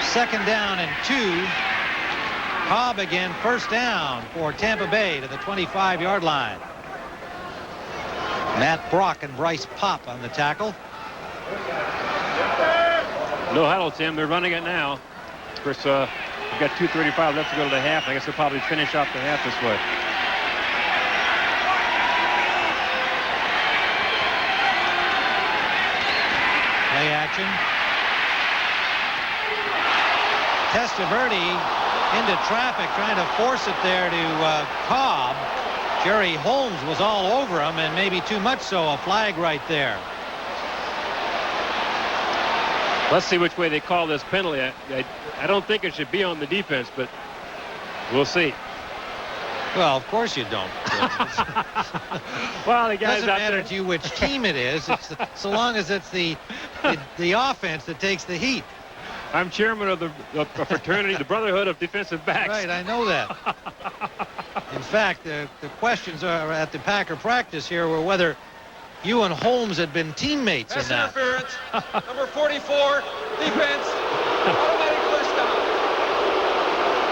Second down and 2. Cobb again, first down for Tampa Bay to the 25-yard line. Matt Brock and Bryce Paup on the tackle. No huddle, Tim. They're running it now. Of course, we've got 2:35 left to go to the half. I guess they'll probably finish off the half this way. Play action. Testaverde into traffic, trying to force it there to Cobb. Jerry Holmes was all over him, and maybe too much so. A flag right there. Let's see which way they call this penalty. I don't think it should be on the defense, but we'll see. Well, of course you don't. Well, the guys doesn't matter to you which team it is, so long as it's the offense that takes the heat. I'm chairman of the fraternity, the Brotherhood of Defensive Backs. Right, I know that. In fact, the questions are at the Packer practice here were whether you and Holmes had been teammates or not. Interference. Number 44, defense. Automatic first down.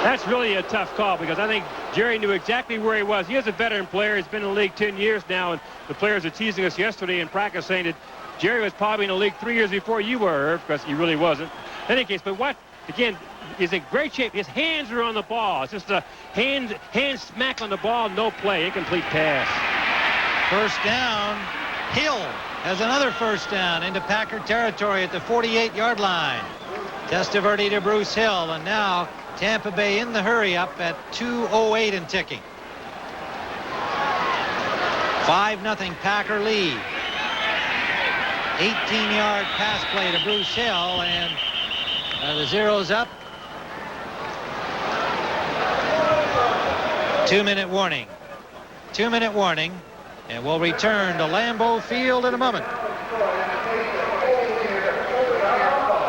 That's really a tough call because I think Jerry knew exactly where he was. He is a veteran player. He's been in the league 10 years now, and the players are teasing us yesterday in practice saying that Jerry was probably in the league 3 years before you were, Irv, because he really wasn't. In any case, but what, again, is in great shape. His hands are on the ball. It's just a hand smack on the ball, no play, incomplete pass. First down. Hill has another first down into Packer territory at the 48-yard line. Testaverde to Bruce Hill, and now Tampa Bay in the hurry up at 2:08 and ticking. 5-0 Packer lead. 18-yard pass play to Bruce Hill, and the zero's up. 2-minute warning. 2-minute warning. And we'll return to Lambeau Field in a moment.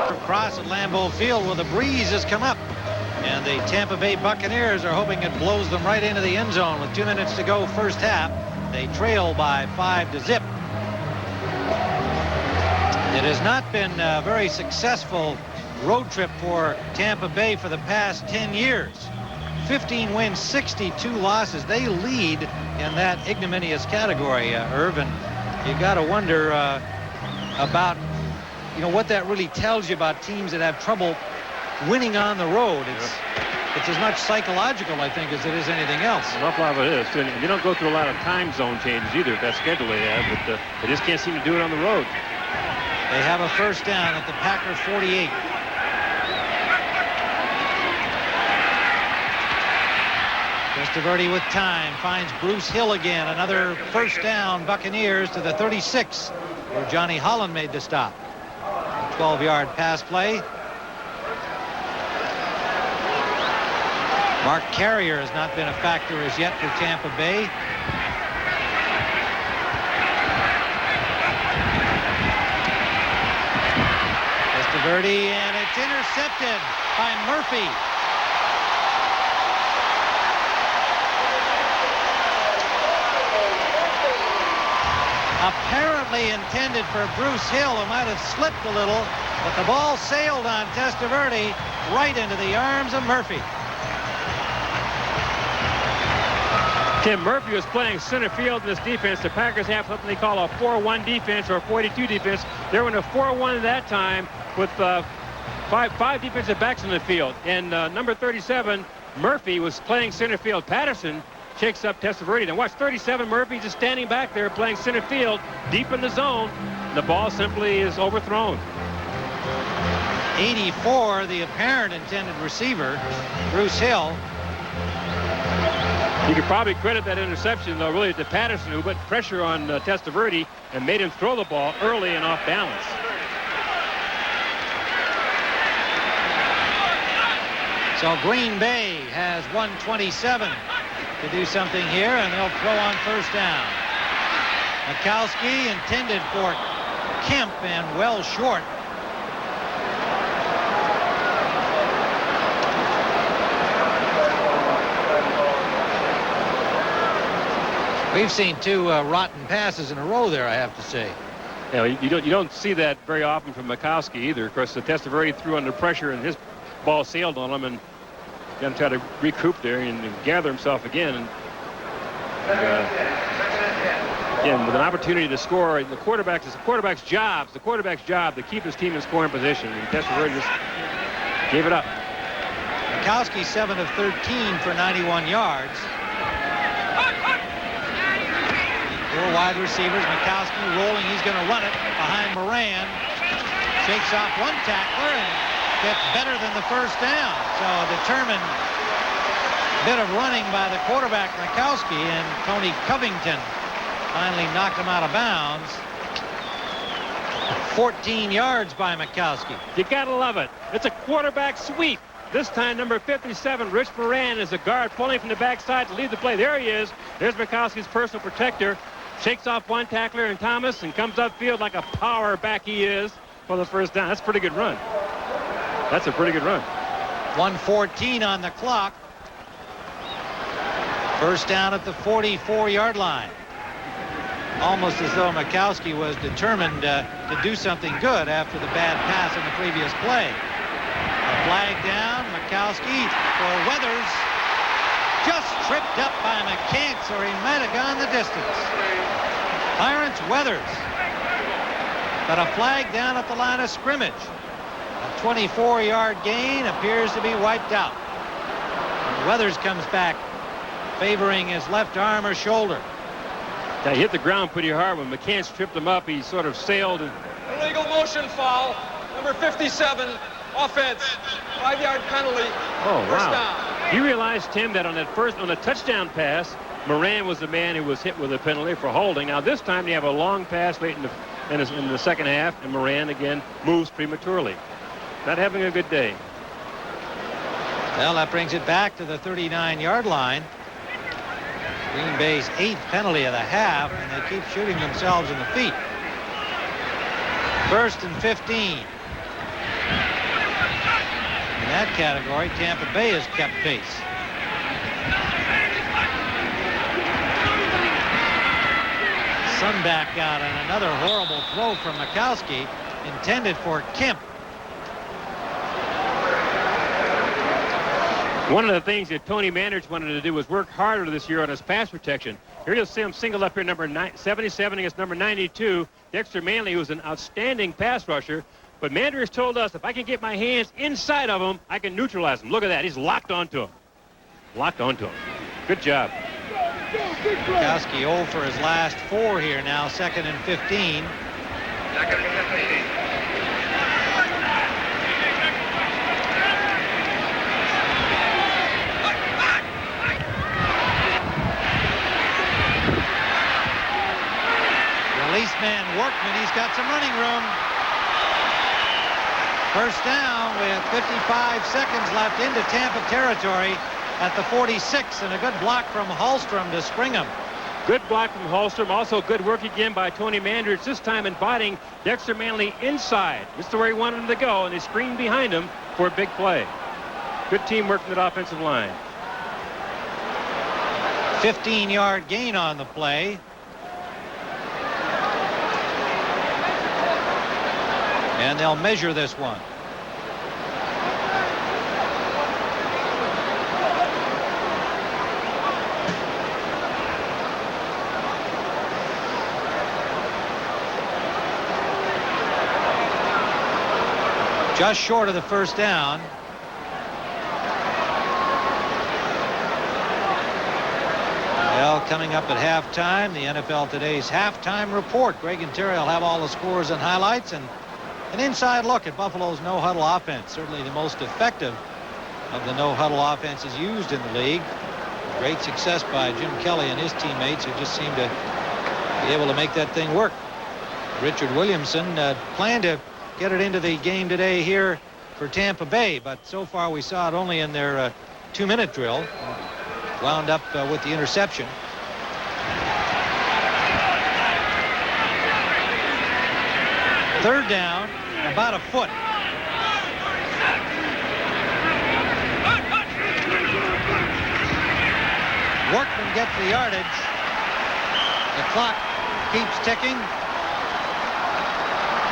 Across at Lambeau Field where the breeze has come up. And the Tampa Bay Buccaneers are hoping it blows them right into the end zone with 2 minutes to go first half. They trail by 5-0. It has not been a very successful road trip for Tampa Bay for the past 10 years. 15 wins, 62 losses. They lead in that ignominious category, Irvin. You got to wonder about, what that really tells you about teams that have trouble winning on the road. It's as much psychological, I think, as it is anything else. An awful lot of it is. And you don't go through a lot of time zone changes either, if that schedule they have, but they just can't seem to do it on the road. They have a first down at the Packer 48. Testaverde with time finds Bruce Hill again. Another first down, Buccaneers to the 36, where Johnny Holland made the stop. 12-yard pass play. Mark Carrier has not been a factor as yet for Tampa Bay. Testaverde, and it's intercepted by Murphy. Apparently intended for Bruce Hill, who might have slipped a little, but the ball sailed on Testaverde right into the arms of Murphy. Tim Murphy was playing center field in this defense. The Packers have something they call a 4-1 defense or a 42 defense. They were in a 4-1 at that time with five defensive backs in the field. And number 37, Murphy, was playing center field. Patterson shakes up Testaverde. And watch 37, Murphy just standing back there playing center field deep in the zone. The ball simply is overthrown. 84, the apparent intended receiver, Bruce Hill. You could probably credit that interception, though, really to Patterson, who put pressure on Testaverde and made him throw the ball early and off balance. So Green Bay has 127 to do something here, and they'll throw on first down. Majkowski intended for Kemp and well short. We've seen two rotten passes in a row there, I have to say. You know, you don't see that very often from Majkowski either. Of course, the Testaverde threw under pressure and his ball sailed on him, and got to try to recoup there and gather himself again. And again, with an opportunity to score, the quarterback's job to keep his team in scoring position. And Testaverde just gave it up. Majkowski 7 of 13 for 91 yards. Four wide receivers. Majkowski rolling. He's going to run it behind Moran. Shakes off one tackler and gets better than the first down. So a determined bit of running by the quarterback Majkowski, and Tony Covington finally knocked him out of bounds. 14 yards by Majkowski. You gotta love it. It's a quarterback sweep. This time, number 57, Rich Moran, is the guard pulling from the backside to lead the play. There he is. There's Majkowski's personal protector. Shakes off one tackler and Thomas and comes upfield like a power back he is for the first down. That's a pretty good run. That's a pretty good run. 1:14 on the clock. First down at the 44-yard line. Almost as though Majkowski was determined to do something good after the bad pass in the previous play. A flag down. Majkowski for Weathers. Just tripped up by McCants, or he might have gone the distance. Clarence Weathers. But a flag down at the line of scrimmage. A 24-yard gain appears to be wiped out. And Weathers comes back, favoring his left arm or shoulder. Now, he hit the ground pretty hard. When McCants tripped him up, he sort of sailed. Illegal motion foul. Number 57, offense. 5-yard penalty. Oh, First wow. down. You realize, Tim, that on the touchdown pass, Moran was the man who was hit with a penalty for holding. Now, this time they have a long pass late in the second half, and Moran again moves prematurely. Not having a good day. Well, that brings it back to the 39-yard line. Green Bay's 8th penalty of the half, and they keep shooting themselves in the feet. First and 15. In that category, Tampa Bay has kept pace. Sunback out, and another horrible throw from Majkowski, intended for Kemp. One of the things that Tony Manders wanted to do was work harder this year on his pass protection. Here you'll see him singled up here, number 77 against number 92. Dexter Manley, who's an outstanding pass rusher. But Manders told us if I can get my hands inside of him, I can neutralize him. Look at that. He's locked onto him. Locked onto him. Good job. Majkowski 0 for his last 4 here now, 2nd and 15. 2nd and 15. Release man Workman, he's got some running room. First down with 55 seconds left into Tampa territory at the 46, and a good block from Hallstrom to spring him. Good block from Hallstrom. Also good work again by Tony Manders, this time inviting Dexter Manley inside. This is where he wanted him to go, and they screened behind him for a big play. Good teamwork from that offensive line. 15-yard gain on the play. And they'll measure this one. Just short of the first down. Well, coming up at halftime, the NFL Today's halftime report. Greg and Terry will have all the scores and highlights and an inside look at Buffalo's no-huddle offense. Certainly the most effective of the no-huddle offenses used in the league. Great success by Jim Kelly and his teammates, who just seem to be able to make that thing work. Richard Williamson planned to get it into the game today here for Tampa Bay, but so far we saw it only in their 2-minute drill. Wound up with the interception. Third down, about a foot. Workman gets the yardage. The clock keeps ticking.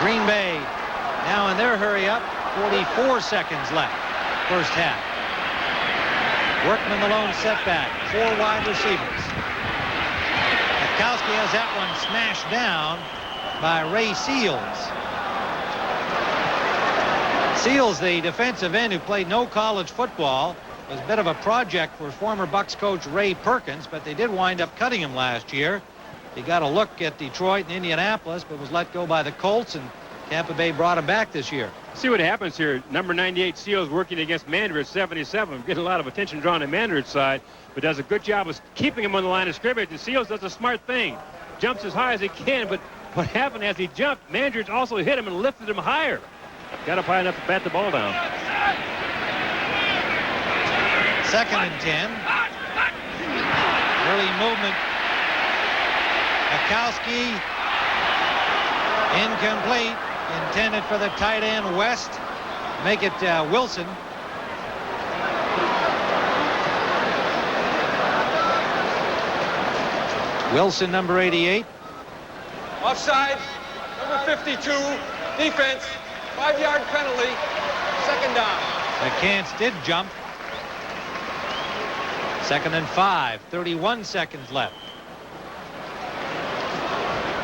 Green Bay now in their hurry up. 44 seconds left. First half. Workman the lone setback. 4 wide receivers. Majkowski has that one smashed down by Ray Seals. Seals, the defensive end who played no college football, was a bit of a project for former Bucs coach Ray Perkins, but they did wind up cutting him last year. He got a look at Detroit and Indianapolis, but was let go by the Colts, and Tampa Bay brought him back this year. See what happens here. Number 98 Seals working against Mander at 77. Getting a lot of attention drawn to Mander's side, but does a good job of keeping him on the line of scrimmage. And Seals does a smart thing. Jumps as high as he can, but what happened as he jumped, Manders also hit him and lifted him higher. Got up high enough to bat the ball down. 2nd and 10. Early movement. Majkowski. Incomplete. Intended for the tight end West. Make it Wilson. Wilson, number 88. Offside, number 52, defense, 5-yard penalty, 2nd down. McCants did jump. 2nd and 5, 31 seconds left.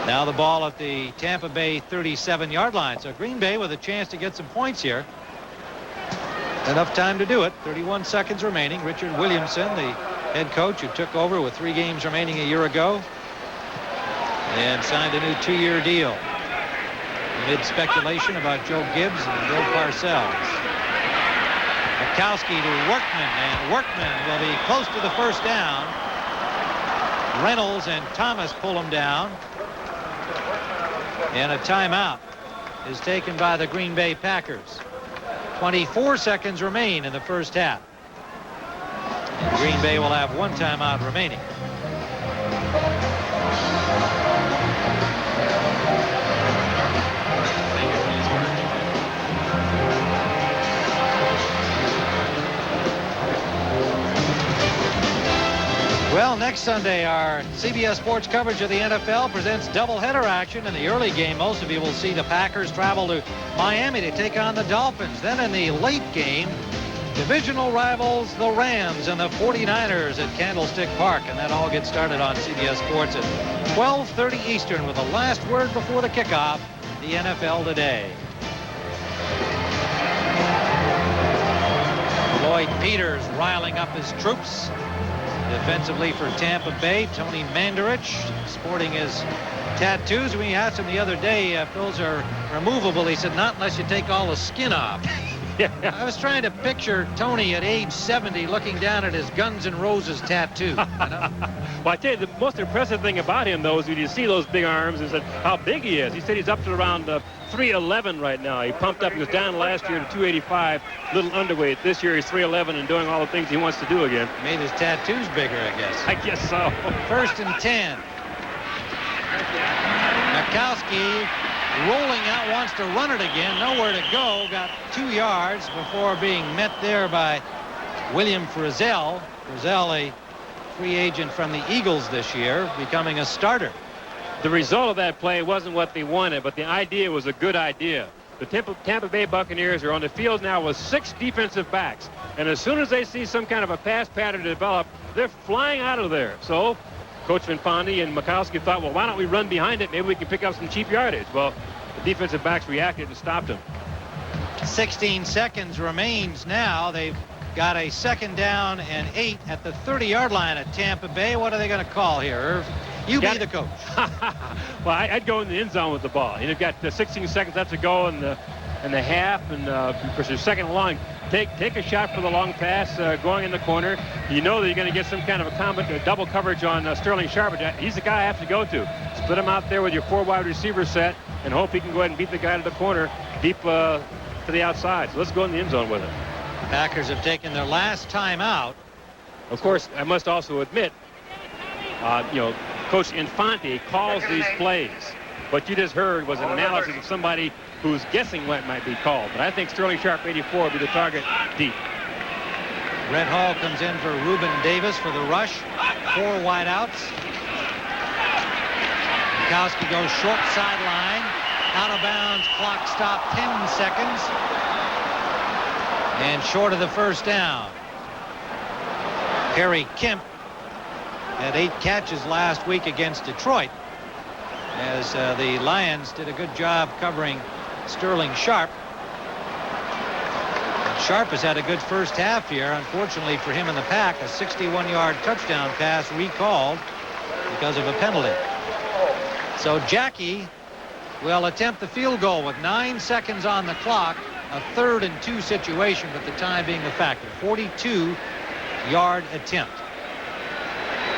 Now the ball at the Tampa Bay 37-yard line. So Green Bay with a chance to get some points here. Enough time to do it. 31 seconds remaining. Richard Williamson, the head coach who took over with 3 games remaining a year ago and signed a new 2-year deal. Amid speculation about Joe Gibbs and Bill Parcells. Majkowski to Workman, and Workman will be close to the first down. Reynolds and Thomas pull him down. And a timeout is taken by the Green Bay Packers. 24 seconds remain in the first half. And Green Bay will have 1 timeout remaining. Well, next Sunday, our CBS Sports coverage of the NFL presents doubleheader action. In the early game, most of you will see the Packers travel to Miami to take on the Dolphins. Then in the late game, divisional rivals, the Rams and the 49ers at Candlestick Park. And that all gets started on CBS Sports at 12:30 Eastern with the last word before the kickoff, the NFL Today. Lloyd Peters riling up his troops. Defensively for Tampa Bay, Tony Mandarich sporting his tattoos. We asked him the other day if those are removable. He said, not unless you take all the skin off. I was trying to picture Tony at age 70 looking down at his Guns N' Roses tattoo. You know? Well, I tell you, the most impressive thing about him, though, is when you see those big arms and how big he is. He said he's up to around 311 right now. He pumped up. He was down last year to 285, little underweight. This year he's 311 and doing all the things he wants to do again. Made his tattoos bigger, I guess. I guess so. 1st and 10. Majkowski rolling out, wants to run it again. Nowhere to go. Got 2 yards before being met there by William Frizzell. Frizzell, a free agent from the Eagles this year, becoming a starter. The result of that play wasn't what they wanted, but the idea was a good idea. The Tampa Bay Buccaneers are on the field now with 6 defensive backs. And as soon as they see some kind of a pass pattern develop, they're flying out of there. So Coach Vinny and Majkowski thought, well, why don't we run behind it? Maybe we can pick up some cheap yardage. Well, the defensive backs reacted and stopped him. 16 seconds remains now. They've got a 2nd down and 8 at the 30-yard line at Tampa Bay. What are they going to call here, Irv? You be the coach. Well, I'd go in the end zone with the ball. You've got 16 seconds left to go in the half, and because you're 2nd and long, take a shot for the long pass going in the corner. You know that you're going to get some kind of a double coverage on Sterling Sharp. He's the guy I have to go to. Split him out there with your 4 wide receiver set and hope he can go ahead and beat the guy to the corner deep to the outside. So let's go in the end zone with it. Packers have taken their last timeout. Of course, I must also admit, Coach Infante calls these plays. What you just heard was an analysis of somebody who's guessing what might be called. But I think Sterling Sharp 84 will be the target deep. Red Hall comes in for Reuben Davis for the rush. 4 wideouts. Majkowski goes short sideline. Out of bounds. Clock stop 10 seconds. And short of the 1st down. Harry Kemp had 8 catches last week against Detroit, as the Lions did a good job covering Sterling Sharp. And Sharp has had a good first half here. Unfortunately for him in the pack, a 61-yard touchdown pass recalled because of a penalty. So Jackie will attempt the field goal with 9 seconds on the clock. A 3rd and 2 situation, but the time being the factor. 42-yard attempt.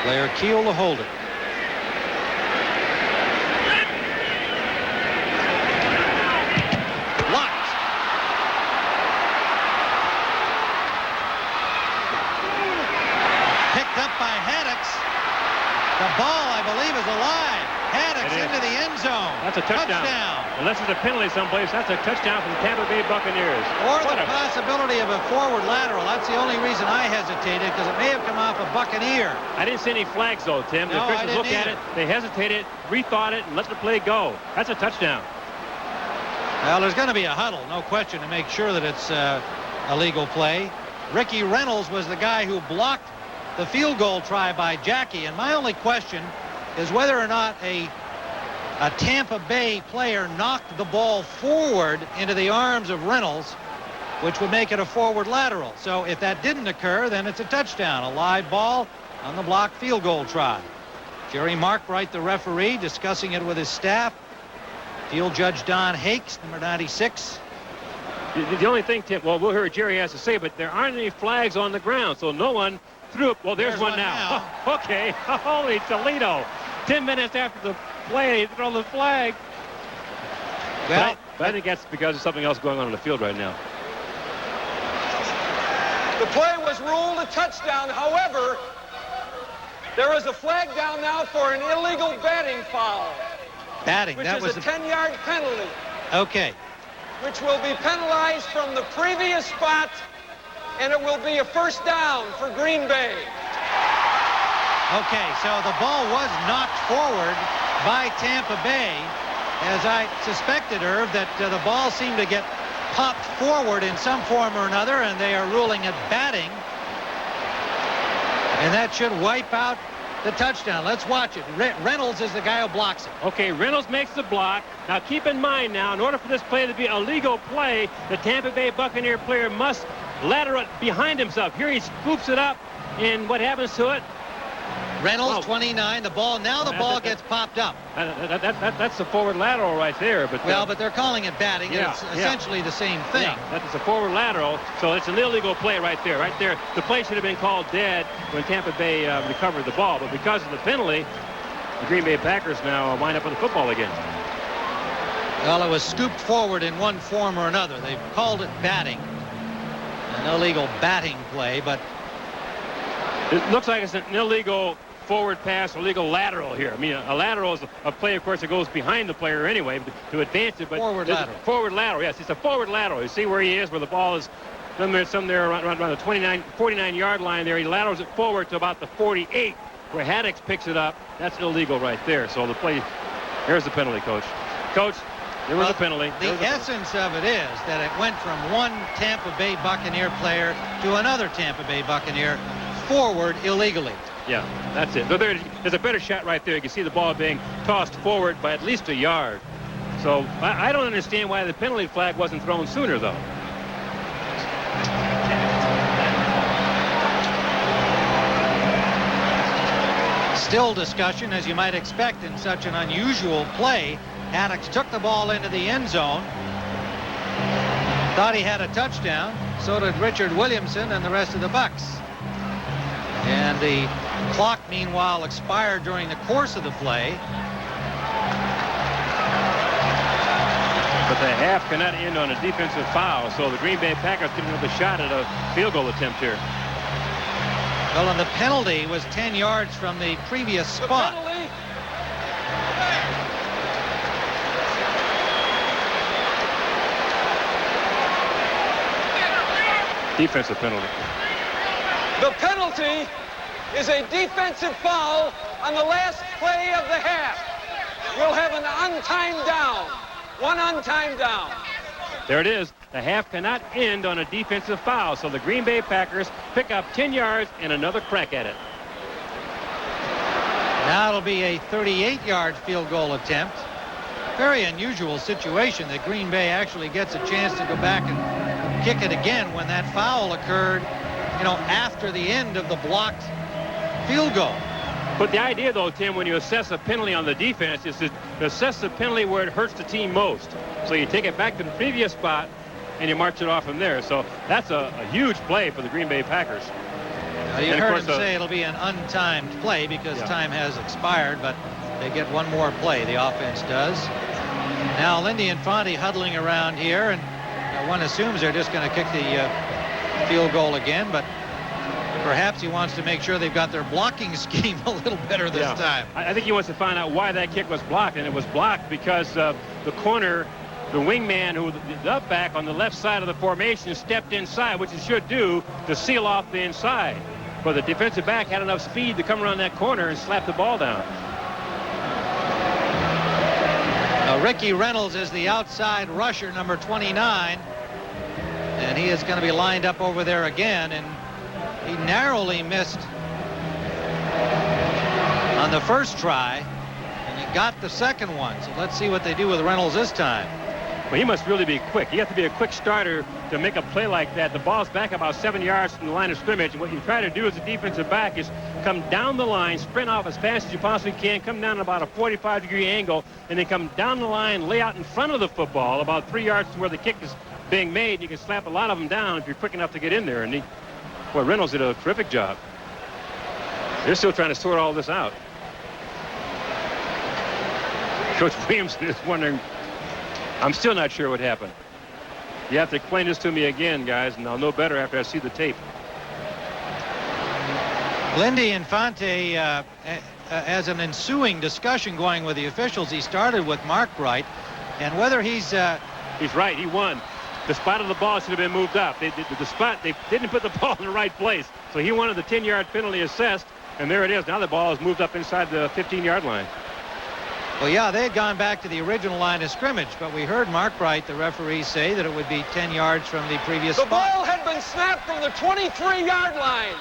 Blair Keel to hold it. Blocked. Picked up by Haddix. The ball, I believe, is alive. Haddix into the end zone. That's a touchdown. Unless it's a penalty someplace, that's a touchdown for the Tampa Bay Buccaneers. Or the possibility of a forward lateral. That's the only reason I hesitated, because it may have come off a Buccaneer. I didn't see any flags, though, Tim. The officials looked at it, they hesitated, rethought it, and let the play go. That's a touchdown. Well, there's going to be a huddle, no question, to make sure that it's a legal play. Ricky Reynolds was the guy who blocked the field goal try by Jackie, and my only question is whether or not a Tampa Bay player knocked the ball forward into the arms of Reynolds, which would make it a forward lateral. So if that didn't occur, then it's a touchdown, a live ball on the blocked field goal try. Jerry Markwright, the referee, discussing it with his staff. Field judge Don Hakes, number 96. The only thing, Tim, well, we'll hear what Jerry has to say, but there aren't any flags on the ground, so no one threw it. Well, there's one now. Oh, okay. Holy Toledo. 10 minutes after the play, throw the flag. Well, but I think that's because of something else going on the field right now. The play was ruled a touchdown. However, there is a flag down now for an illegal batting foul. Batting. Which that is was a 10-yard penalty. Okay. Which will be penalized from the previous spot, and it will be a 1st down for Green Bay. Okay, so the ball was knocked forward by Tampa Bay. As I suspected, Irv, that the ball seemed to get popped forward in some form or another, and they are ruling it batting. And that should wipe out the touchdown. Let's watch it. Reynolds is the guy who blocks it. Okay, Reynolds makes the block. Now keep in mind now, in order for this play to be a legal play, the Tampa Bay Buccaneer player must lateral it behind himself. Here he scoops it up, and what happens to it? Reynolds, 29. The ball gets popped up. That's the forward lateral right there. But but they're calling it batting. Yeah, it's essentially the same thing. Yeah, that's a forward lateral, so it's an illegal play right there. Right there, the play should have been called dead when Tampa Bay recovered the ball. But because of the penalty, the Green Bay Packers now wind up with the football again. Well, it was scooped forward in one form or another. They've called it batting. An illegal batting play, but it looks like it's an illegal forward pass or legal lateral here. I mean, a lateral is a play, of course, that goes behind the player anyway to advance it. But forward lateral. Forward lateral, yes. It's a forward lateral. You see where he is, where the ball is somewhere around the 49-yard line there. He laterals it forward to about the 48, where Haddix picks it up. That's illegal right there. So the play, here's the penalty, Coach. Coach, there was a penalty. The essence of it is that it went from one Tampa Bay Buccaneer player to another Tampa Bay Buccaneer forward illegally. Yeah, that's it. There's a better shot right there. You can see the ball being tossed forward by at least a yard. So I don't understand why the penalty flag wasn't thrown sooner, though. Still discussion, as you might expect in such an unusual play. Haddox took the ball into the end zone. Thought he had a touchdown. So did Richard Williamson and the rest of the Bucks. And the clock, meanwhile, expired during the course of the play. But the half cannot end on a defensive foul, so the Green Bay Packers get another shot at a field goal attempt here. Well, and the penalty was 10 yards from the previous spot. Defensive penalty. The penalty is a defensive foul on the last play of the half. We'll have an untimed down. One untimed down. There it is. The half cannot end on a defensive foul, so the Green Bay Packers pick up 10 yards and another crack at it. Now it'll be a 38-yard field goal attempt. Very unusual situation that Green Bay actually gets a chance to go back and kick it again when that foul occurred, you know, after the end of the blocked field goal. But the idea, though, Tim, when you assess a penalty on the defense is to assess the penalty where it hurts the team most. So you take it back to the previous spot and you march it off from there. So that's a huge play for the Green Bay Packers. You heard him say it'll be an untimed play because time has expired, but they get one more play, the offense does. Now Lindy and Fonte huddling around here, and one assumes they're just going to kick the field goal again, but perhaps he wants to make sure they've got their blocking scheme a little better this time. I think he wants to find out why that kick was blocked, and it was blocked because the corner, the wingman, who the up back on the left side of the formation, stepped inside, which he should do to seal off the inside. But the defensive back had enough speed to come around that corner and slap the ball down. Ricky Reynolds is the outside rusher, number 29, and he is going to be lined up over there again, and he narrowly missed on the first try, and he got the second one. So let's see what they do with Reynolds this time. Well, he must really be quick. You have to be a quick starter to make a play like that. The ball's back about 7 yards from the line of scrimmage, and what you try to do as a defensive back is come down the line, sprint off as fast as you possibly can, come down about a 45-degree angle, and then come down the line, lay out in front of the football about 3 yards from where the kick is being made. You can slap a lot of them down if you're quick enough to get in there. And Reynolds did a terrific job. They're still trying to sort all this out. Coach Williamson is wondering, I'm still not sure what happened. You have to explain this to me again, guys, and I'll know better after I see the tape. Lindy and Fonte, as an ensuing discussion going with the officials, he started with Mark Bright, and whether he's right, he won. The spot of the ball should have been moved up. They didn't put the ball in the right place, so he wanted the 10-yard penalty assessed, and there it is. Now the ball is moved up inside the 15-yard line. Well, yeah, they had gone back to the original line of scrimmage, but we heard Mark Bright, the referee, say that it would be 10 yards from the previous spot. The ball had been snapped from the 23-yard line.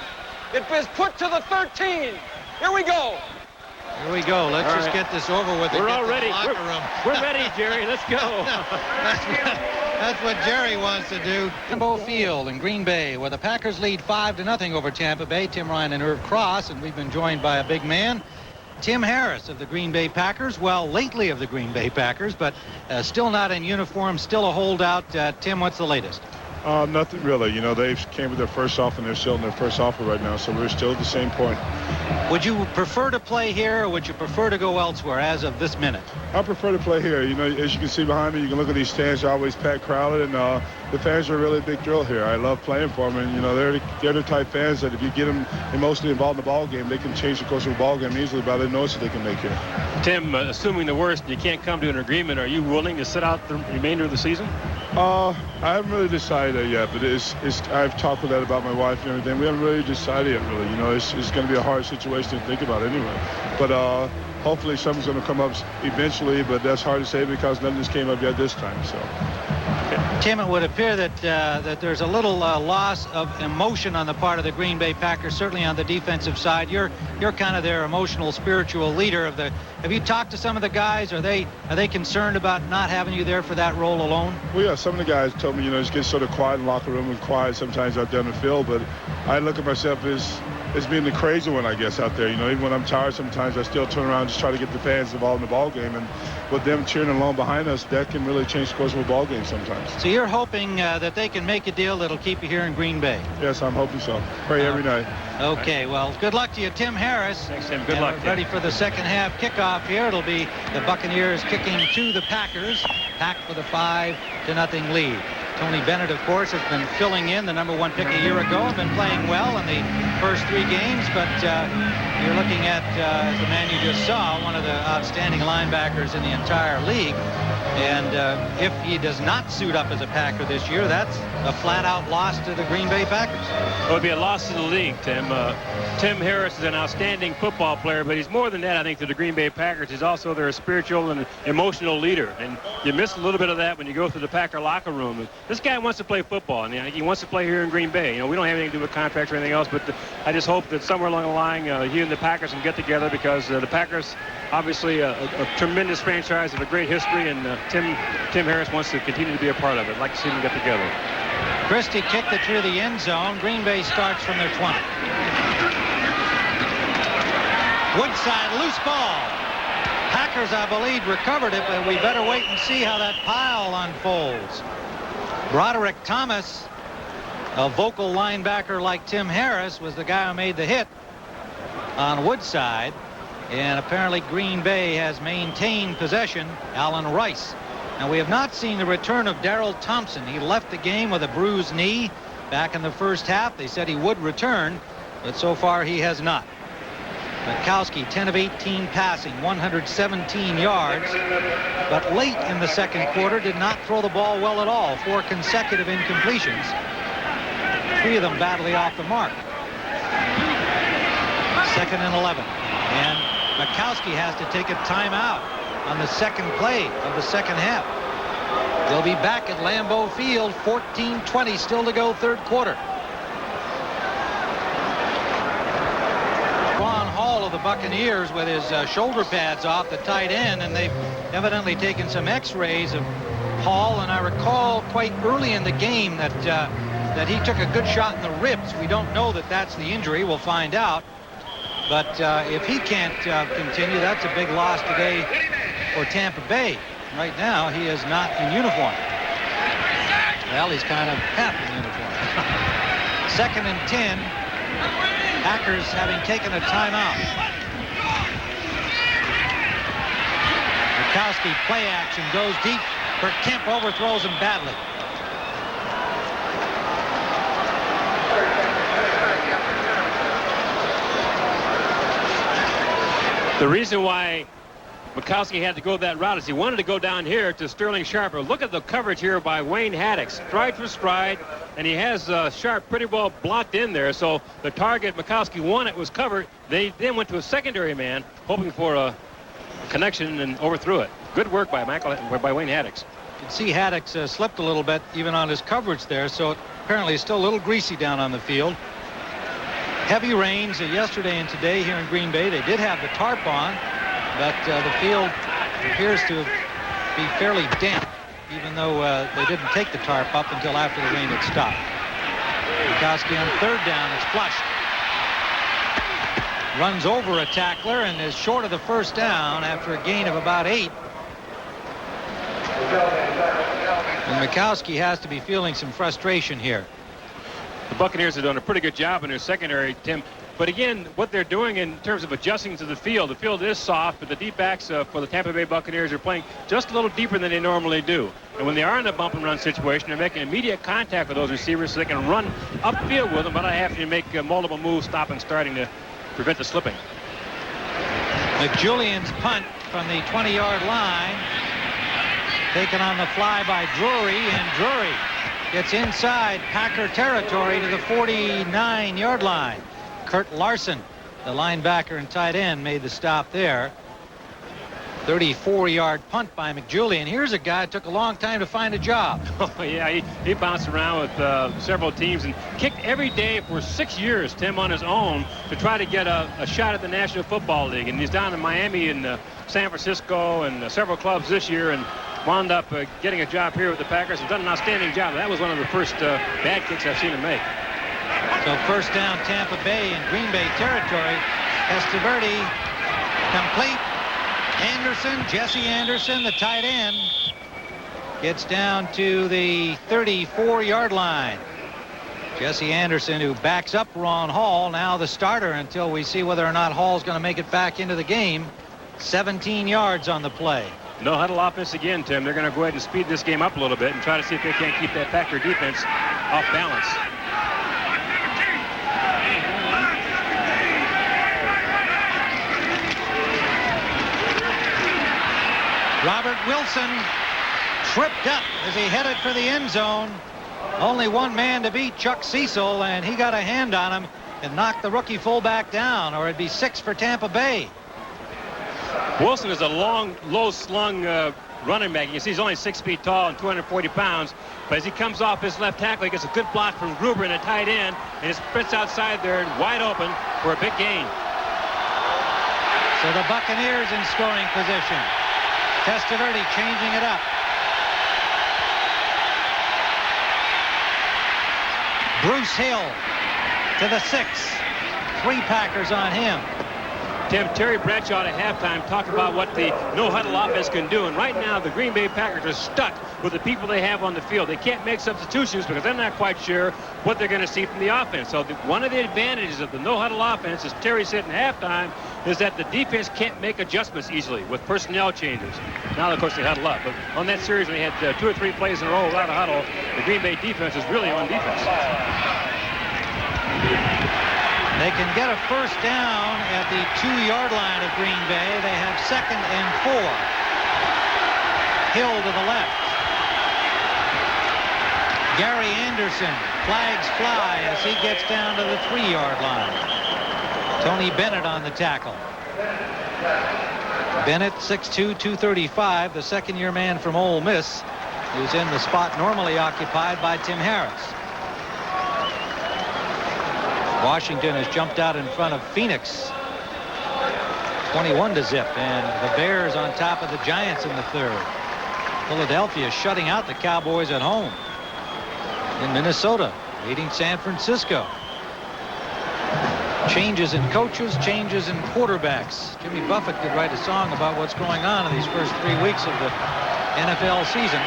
It was put to the 13. Here we go. Here we go. Let's just get this over with. We're all ready. We're ready, Jerry. Let's go. That's what Jerry wants to do. Lambeau Field in Green Bay, where the Packers lead 5-0 over Tampa Bay. Tim Ryan and Irv Cross, and we've been joined by a big man, Tim Harris of the Green Bay Packers. Well, lately of the Green Bay Packers, but still not in uniform, still a holdout. Tim, what's the latest? Nothing really. You know, they came with their first offer, and they're still in their first offer right now, so we're still at the same point. Would you prefer to play here, or would you prefer to go elsewhere as of this minute? I prefer to play here. You know, as you can see behind me, you can look at these stands. They're always packed, crowded, and the fans are a really big drill here. I love playing for them, and, you know, they're the type fans that if you get them emotionally involved in the ball game, they can change the course of the ball game easily by the noise that they can make here. Tim, assuming the worst, you can't come to an agreement, are you willing to sit out the remainder of the season? I haven't really decided that yet, but I've talked with that about my wife and everything. We haven't really decided yet, really. You know, it's going to be a hard situation to think about anyway. But hopefully something's going to come up eventually, but that's hard to say because none of this came up yet this time. So. Okay. Tim, it would appear that that there's a little loss of emotion on the part of the Green Bay Packers, certainly on the defensive side. You're kind of their emotional, spiritual leader of the. Have you talked to some of the guys? Are they concerned about not having you there for that role alone? Well, yeah, some of the guys told me, just get sort of quiet in the locker room and quiet sometimes out there on the field. But I look at myself as being the crazy one, I guess, out there. Even when I'm tired, sometimes I still turn around and just try to get the fans involved in the ball game. And with them cheering along behind us, that can really change the course of a ball game sometimes. So you're hoping that they can make a deal that'll keep you here in Green Bay? Yes, I'm hoping so. Pray every night. Okay, well, good luck to you, Tim Harris. Thanks, Tim. Good luck. Ready for the second half kickoff here. It'll be the Buccaneers kicking to the Packers. Packed with a 5-0 lead. Tony Bennett, of course, has been filling in, the #1 pick a year ago, and been playing well in the first 3 games. But you're looking at, as the man you just saw, one of the outstanding linebackers in the entire league. And if he does not suit up as a Packer this year, that's a flat-out loss to the Green Bay Packers. It would be a loss to the league, Tim. Tim Harris is an outstanding football player, but he's more than that, I think, to the Green Bay Packers. He's also their spiritual and emotional leader. And you miss a little bit of that when you go through the Packer locker room. This guy wants to play football, and he wants to play here in Green Bay. We don't have anything to do with contracts or anything else, but I just hope that somewhere along the line, he and the Packers can get together, because the Packers, obviously a tremendous franchise with a great history, and Tim Harris wants to continue to be a part of it. I'd like to see them get together. Christie kicked it through the end zone. Green Bay starts from their 20. Woodside, loose ball. Packers, I believe, recovered it, but we better wait and see how that pile unfolds. Broderick Thomas, a vocal linebacker like Tim Harris, was the guy who made the hit on Woodside. And apparently Green Bay has maintained possession. Alan Rice. Now, we have not seen the return of Darrell Thompson. He left the game with a bruised knee back in the first half. They said he would return, but so far he has not. Majkowski, 10 of 18 passing, 117 yards, but late in the second quarter did not throw the ball well at all. 4 consecutive incompletions, 3 of them badly off the mark. 2nd and 11, and Majkowski has to take a timeout on the second play of the second half. They'll be back at Lambeau Field, 14-20 still to go, third quarter. Ron Hall of the Buccaneers with his shoulder pads off, the tight end, and they've evidently taken some x-rays of Hall, and I recall quite early in the game that he took a good shot in the ribs. We don't know that that's the injury. We'll find out. But if he can't continue, that's a big loss today for Tampa Bay. Right now, he is not in uniform. Well, he's kind of half in uniform. 2nd and 10. Packers having taken a timeout. Majkowski, play action, goes deep. Bert Kemp overthrows him badly. The reason why Majkowski had to go that route is he wanted to go down here to Sterling Sharp. Look at the coverage here by Wayne Haddock, stride for stride, and he has Sharp pretty well blocked in there. So the target Majkowski wanted was covered. They then went to a secondary man, hoping for a connection, and overthrew it. Good work by Wayne Haddock. You can see Haddock slipped a little bit even on his coverage there, so apparently it's still a little greasy down on the field. Heavy rains yesterday and today here in Green Bay. They did have the tarp on, but the field appears to be fairly damp, even though they didn't take the tarp up until after the rain had stopped. Majkowski on 3rd down is flushed. Runs over a tackler and is short of the first down after a gain of about 8. And Majkowski has to be feeling some frustration here. The Buccaneers have done a pretty good job in their secondary, Tim. But again, what they're doing in terms of adjusting to the field is soft, but the deep backs for the Tampa Bay Buccaneers are playing just a little deeper than they normally do. And when they are in a bump and run situation, they're making immediate contact with those receivers so they can run upfield with them, but I have to make multiple moves, stopping, starting to prevent the slipping. McJulian's punt from the 20-yard line, taken on the fly by Drury, and Drury gets inside Packer territory to the 49-yard line. Kurt Larson, the linebacker and tight end, made the stop there. 34-yard punt by McJulian. Here's a guy who took a long time to find a job. Oh, yeah, he bounced around with several teams and kicked every day for 6 years, Tim, on his own to try to get a shot at the National Football League. And he's down in Miami and San Francisco and several clubs this year, and wound up getting a job here with the Packers and done an outstanding job. That was one of the first bad kicks I've seen him make. So first down, Tampa Bay in Green Bay territory. Testaverde complete. Anderson, Jesse Anderson, the tight end, gets down to the 34-yard line. Jesse Anderson, who backs up Ron Hall, now the starter until we see whether or not Hall's going to make it back into the game. 17 yards on the play. No huddle offense again, Tim. They're going to go ahead and speed this game up a little bit and try to see if they can't keep that Packer defense off balance. Robert Wilson tripped up as he headed for the end zone. Only one man to beat, Chuck Cecil, and he got a hand on him and knocked the rookie fullback down, or it'd be 6 for Tampa Bay. Wilson is a long, low-slung running back. You can see he's only 6 feet tall and 240 pounds. But as he comes off his left tackle, he gets a good block from Gruber in a tight end, and he sprints outside there and wide open for a big gain. So the Buccaneers in scoring position. Testaverde changing it up. Bruce Hill to the 6. 3 Packers on him. Tim, Terry Bradshaw at halftime talked about what the no-huddle offense can do, and right now the Green Bay Packers are stuck with the people they have on the field. They can't make substitutions because they're not quite sure what they're going to see from the offense. So one of the advantages of the no-huddle offense, as Terry said in halftime, is that the defense can't make adjustments easily with personnel changes. Now, of course, they huddle up, but on that series when they had 2 or 3 plays in a row without a huddle, the Green Bay defense is really on defense. They can get a first down at the 2-yard line of Green Bay. They have 2nd and 4. Hill to the left. Gary Anderson, flags fly as he gets down to the 3-yard line. Tony Bennett on the tackle. Bennett, 6'2", 235, the second-year man from Ole Miss, who's in the spot normally occupied by Tim Harris. Washington has jumped out in front of Phoenix 21-0, and the Bears on top of the Giants in the 3rd. Philadelphia shutting out the Cowboys at home. In Minnesota, leading San Francisco. Changes in coaches, changes in quarterbacks. Jimmy Buffett could write a song about what's going on in these first 3 weeks of the NFL season.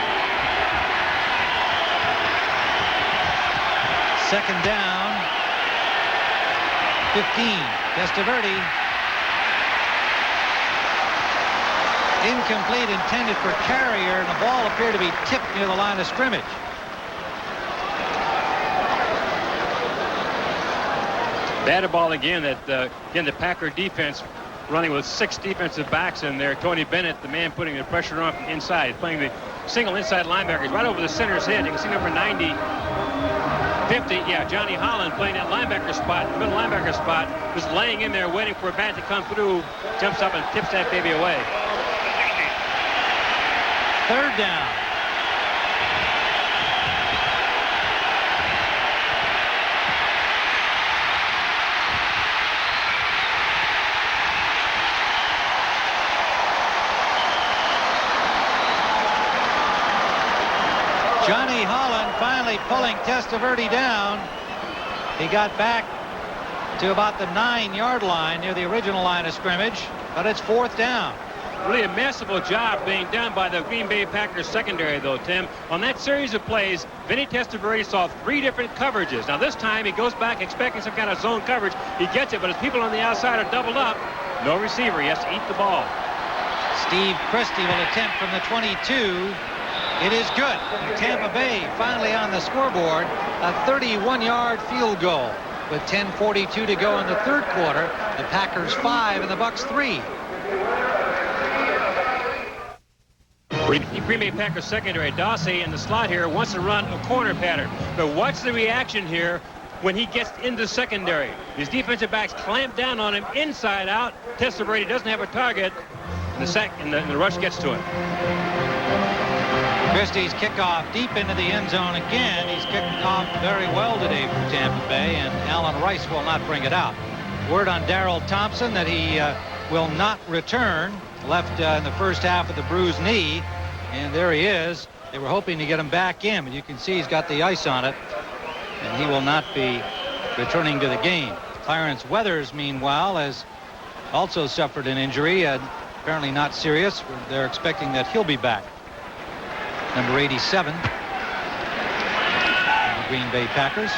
2nd down. 15. Testaverde. Incomplete, intended for Carrier, and the ball appeared to be tipped near the line of scrimmage. Batted ball again. Again, the Packer defense running with 6 defensive backs in there. Tony Bennett, the man putting the pressure on from inside, playing the single inside linebackers right over the center's head. You can see number 90. 50, yeah, Johnny Holland playing that linebacker spot, the middle linebacker spot, just laying in there waiting for a bat to come through, jumps up and tips that baby away. 3rd down. Johnny Holland finally pulling Testaverde down. He got back to about the 9-yard line near the original line of scrimmage, but it's 4th down. Really a masterful job being done by the Green Bay Packers secondary, though, Tim. On that series of plays, Vinny Testaverde saw 3 different coverages. Now, this time he goes back expecting some kind of zone coverage. He gets it, but as people on the outside are doubled up, no receiver. He has to eat the ball. Steve Christie will attempt from the 22. It is good. Tampa Bay finally on the scoreboard. A 31-yard field goal with 10:42 to go in the 3rd quarter. The Packers 5 and the Bucs 3. Green Bay Packers secondary, Dawsey in the slot here wants to run a corner pattern. But what's the reaction here when he gets into secondary? These defensive backs clamp down on him inside out. Testaverde doesn't have a target. and the rush gets to him. Christie's kickoff deep into the end zone again. He's kicked off very well today for Tampa Bay, and Alan Rice will not bring it out. Word on Darrell Thompson that he will not return. Left in the first half with a bruised knee, and there he is. They were hoping to get him back in, but you can see he's got the ice on it, and he will not be returning to the game. Clarence Weathers, meanwhile, has also suffered an injury, apparently not serious. They're expecting that he'll be back. Number 87, the Green Bay Packers.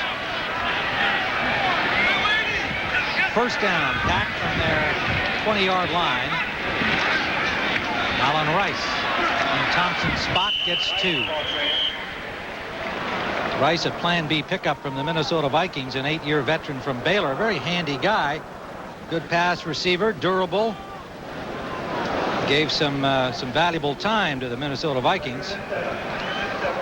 First down, back from their 20-yard line. Alan Rice in Thompson's spot gets 2. Rice, a Plan B pickup from the Minnesota Vikings, an 8-year veteran from Baylor, a very handy guy, good pass receiver, durable. Gave some valuable time to the Minnesota Vikings.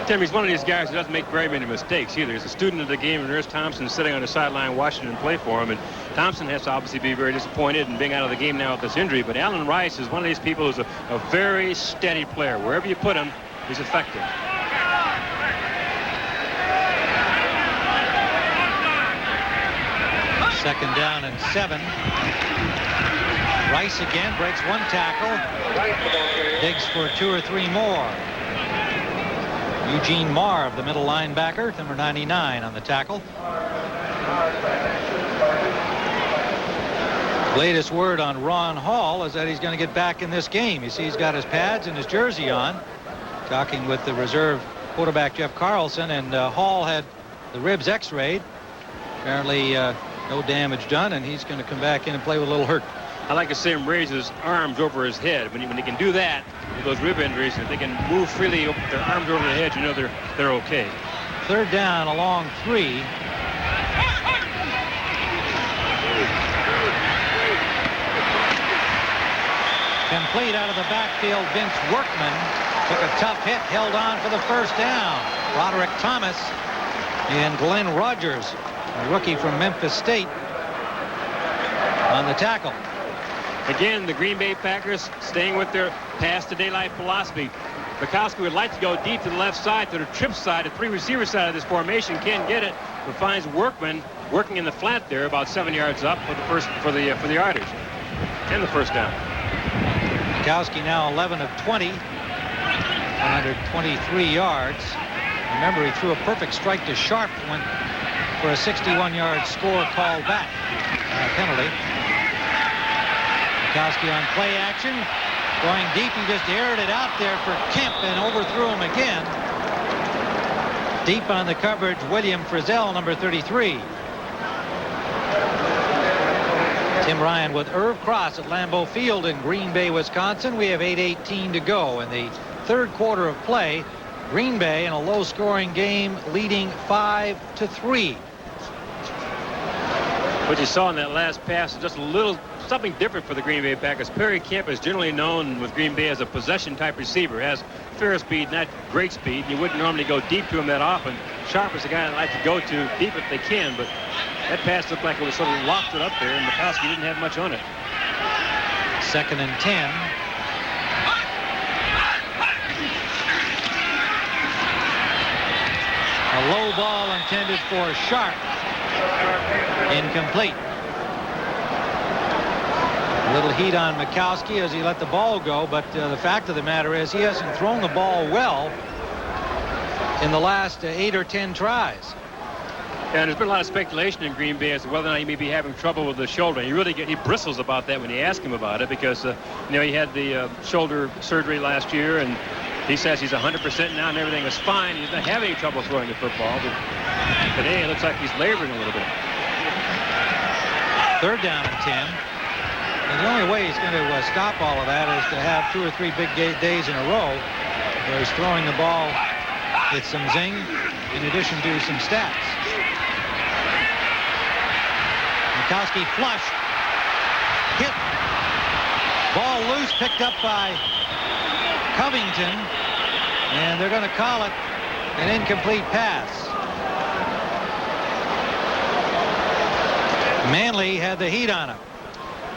Tim, he's one of these guys who doesn't make very many mistakes either. He's a student of the game, and there's Thompson sitting on the sideline watching him play for him. And Thompson has to obviously be very disappointed in being out of the game now with this injury. But Alan Rice is one of these people who's a very steady player. Wherever you put him, he's effective. Second down and 7. Rice again breaks one tackle. Digs for 2 or 3 more. Eugene Marr, the middle linebacker, number 99 on the tackle. Latest word on Ron Hall is that he's going to get back in this game. You see he's got his pads and his jersey on. Talking with the reserve quarterback Jeff Carlson, and Hall had the ribs x-rayed. Apparently no damage done, and he's going to come back in and play with a little hurt. I like to see him raise his arms over his head. When he can do that with those rib injuries, if they can move freely with their arms over their head, you know they're okay. Third down along 3. Complete out of the backfield. Vince Workman took a tough hit, held on for the first down. Roderick Thomas and Glenn Rogers, a rookie from Memphis State, on the tackle. Again, the Green Bay Packers staying with their pass to daylight philosophy. Majkowski would like to go deep to the left side, to the trip side, the 3-receiver side of this formation. Can't get it, but finds Workman working in the flat there, about 7 yards up for the yardage and the first down. Majkowski now 11 of 20, 123 yards. Remember, he threw a perfect strike to Sharp, went for a 61-yard score called back. Penalty. Majkowski on play action. Going deep, he just aired it out there for Kemp and overthrew him again. Deep on the coverage, William Frizzell, number 33. Tim Ryan with Irv Cross at Lambeau Field in Green Bay, Wisconsin. We have 8:18 to go in the third quarter of play. Green Bay in a low-scoring game, leading 5-3. What you saw in that last pass is just something different for the Green Bay Packers. Perry Kemp is generally known with Green Bay as a possession-type receiver. Has fair speed, not great speed. You wouldn't normally go deep to him that often. Sharp is a guy that likes to go to deep if they can, but that pass looked like it was sort of lofted up there, and Majkowski didn't have much on it. Second and 10. A low ball intended for Sharp. Incomplete. A little heat on Majkowski as he let the ball go, but the fact of the matter is he hasn't thrown the ball well in the last 8 or 10 tries. And there's been a lot of speculation in Green Bay as to whether or not he may be having trouble with the shoulder. He bristles about that when you ask him about it, because he had the shoulder surgery last year, and he says he's 100% now and everything is fine. He's not having any trouble throwing the football, but today it looks like he's laboring a little bit. Third down and 10. And the only way he's going to stop all of that is to have 2 or 3 big days in a row where he's throwing the ball with some zing in addition to some stats. Majkowski flush. Hit. Ball loose, picked up by Covington. And they're going to call it an incomplete pass. Manley had the heat on him.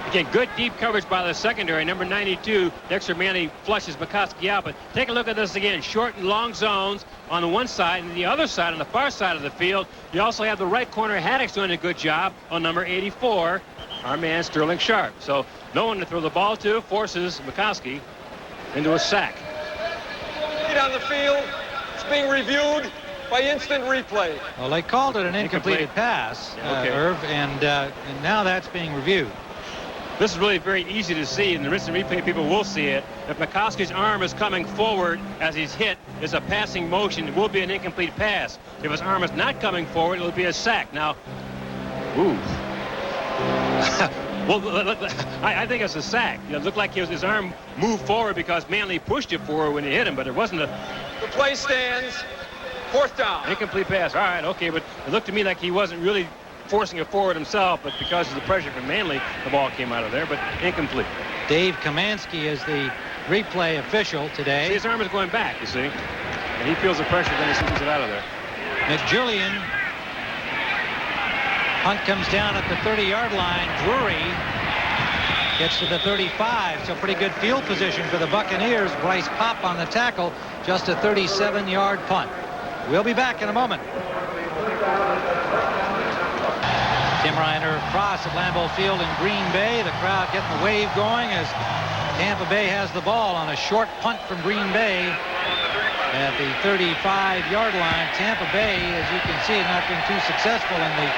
Again, good deep coverage by the secondary. Number 92, Dexter Manley flushes Majkowski out. But take a look at this again. Short and long zones on the one side, and the other side, on the far side of the field, you also have the right corner. Haddock's doing a good job on number 84, our man Sterling Sharp. So no one to throw the ball to, forces Majkowski into a sack. On the field, it's being reviewed by instant replay. Well, they called it an incompleted pass, Irv, and now that's being reviewed. This is really very easy to see, and the instant replay people will see it. If Majkowski's arm is coming forward as he's hit, it's a passing motion. It will be an incomplete pass. If his arm is not coming forward, it'll be a sack. Now, ooh. Well, I think it's a sack. It looked like his arm moved forward because Manley pushed it forward when he hit him, but it wasn't a... The play stands. 4th down. Incomplete pass. All right, okay, but it looked to me like he wasn't really forcing it forward himself, but because of the pressure from Manley, the ball came out of there, but incomplete. Dave Kamansky is the replay official today. See, his arm is going back, you see, and he feels the pressure, then he sends it out of there. McJulian. Hunt comes down at the 30-yard line. Drury gets to the 35, so pretty good field position for the Buccaneers. Bryce Paup on the tackle, just a 37-yard punt. We'll be back in a moment. Tim Reiner across at Lambeau Field in Green Bay. The crowd getting the wave going as Tampa Bay has the ball on a short punt from Green Bay at the 35-yard line. Tampa Bay, as you can see, not been too successful in the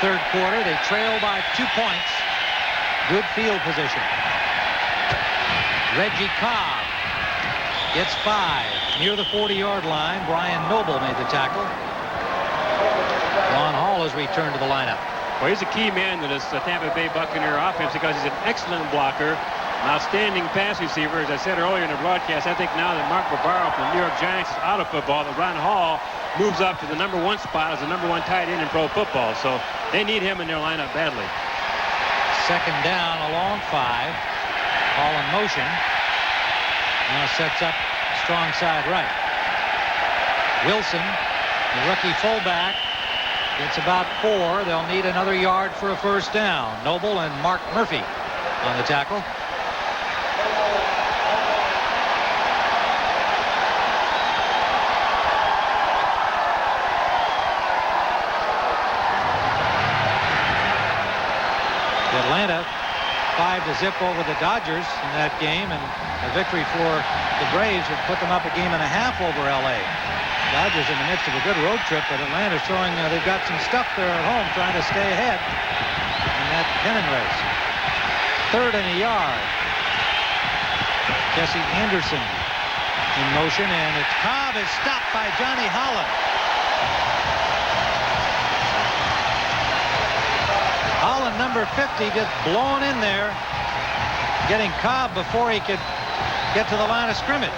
third quarter. They trail by 2 points. Good field position. Reggie Cobb gets 5 near the 40-yard line. Brian Noble made the tackle. Ron Hall has returned to the lineup. Well, he's a key man to this Tampa Bay Buccaneer offense because he's an excellent blocker, an outstanding pass receiver. As I said earlier in the broadcast, I think now that Mark Barbaro from the New York Giants is out of football, that Ron Hall moves up to the number 1 spot as the number 1 tight end in pro football. So they need him in their lineup badly. 2nd down, a long 5. Hall in motion. Now sets up strong side right. Wilson, the rookie fullback, gets about 4. They'll need another yard for a 1st down. Noble and Mark Murphy on the tackle. Atlanta 5-0 over the Dodgers in that game, and a victory for the Braves would put them up a game and a half over L.A. Dodgers in the midst of a good road trip, but Atlanta's showing they've got some stuff there at home trying to stay ahead in that pennant race. 3rd and a yard. Jesse Anderson in motion, and it's Cobb is stopped by Johnny Holland. Holland, number 50, gets blown in there, getting Cobb before he could get to the line of scrimmage.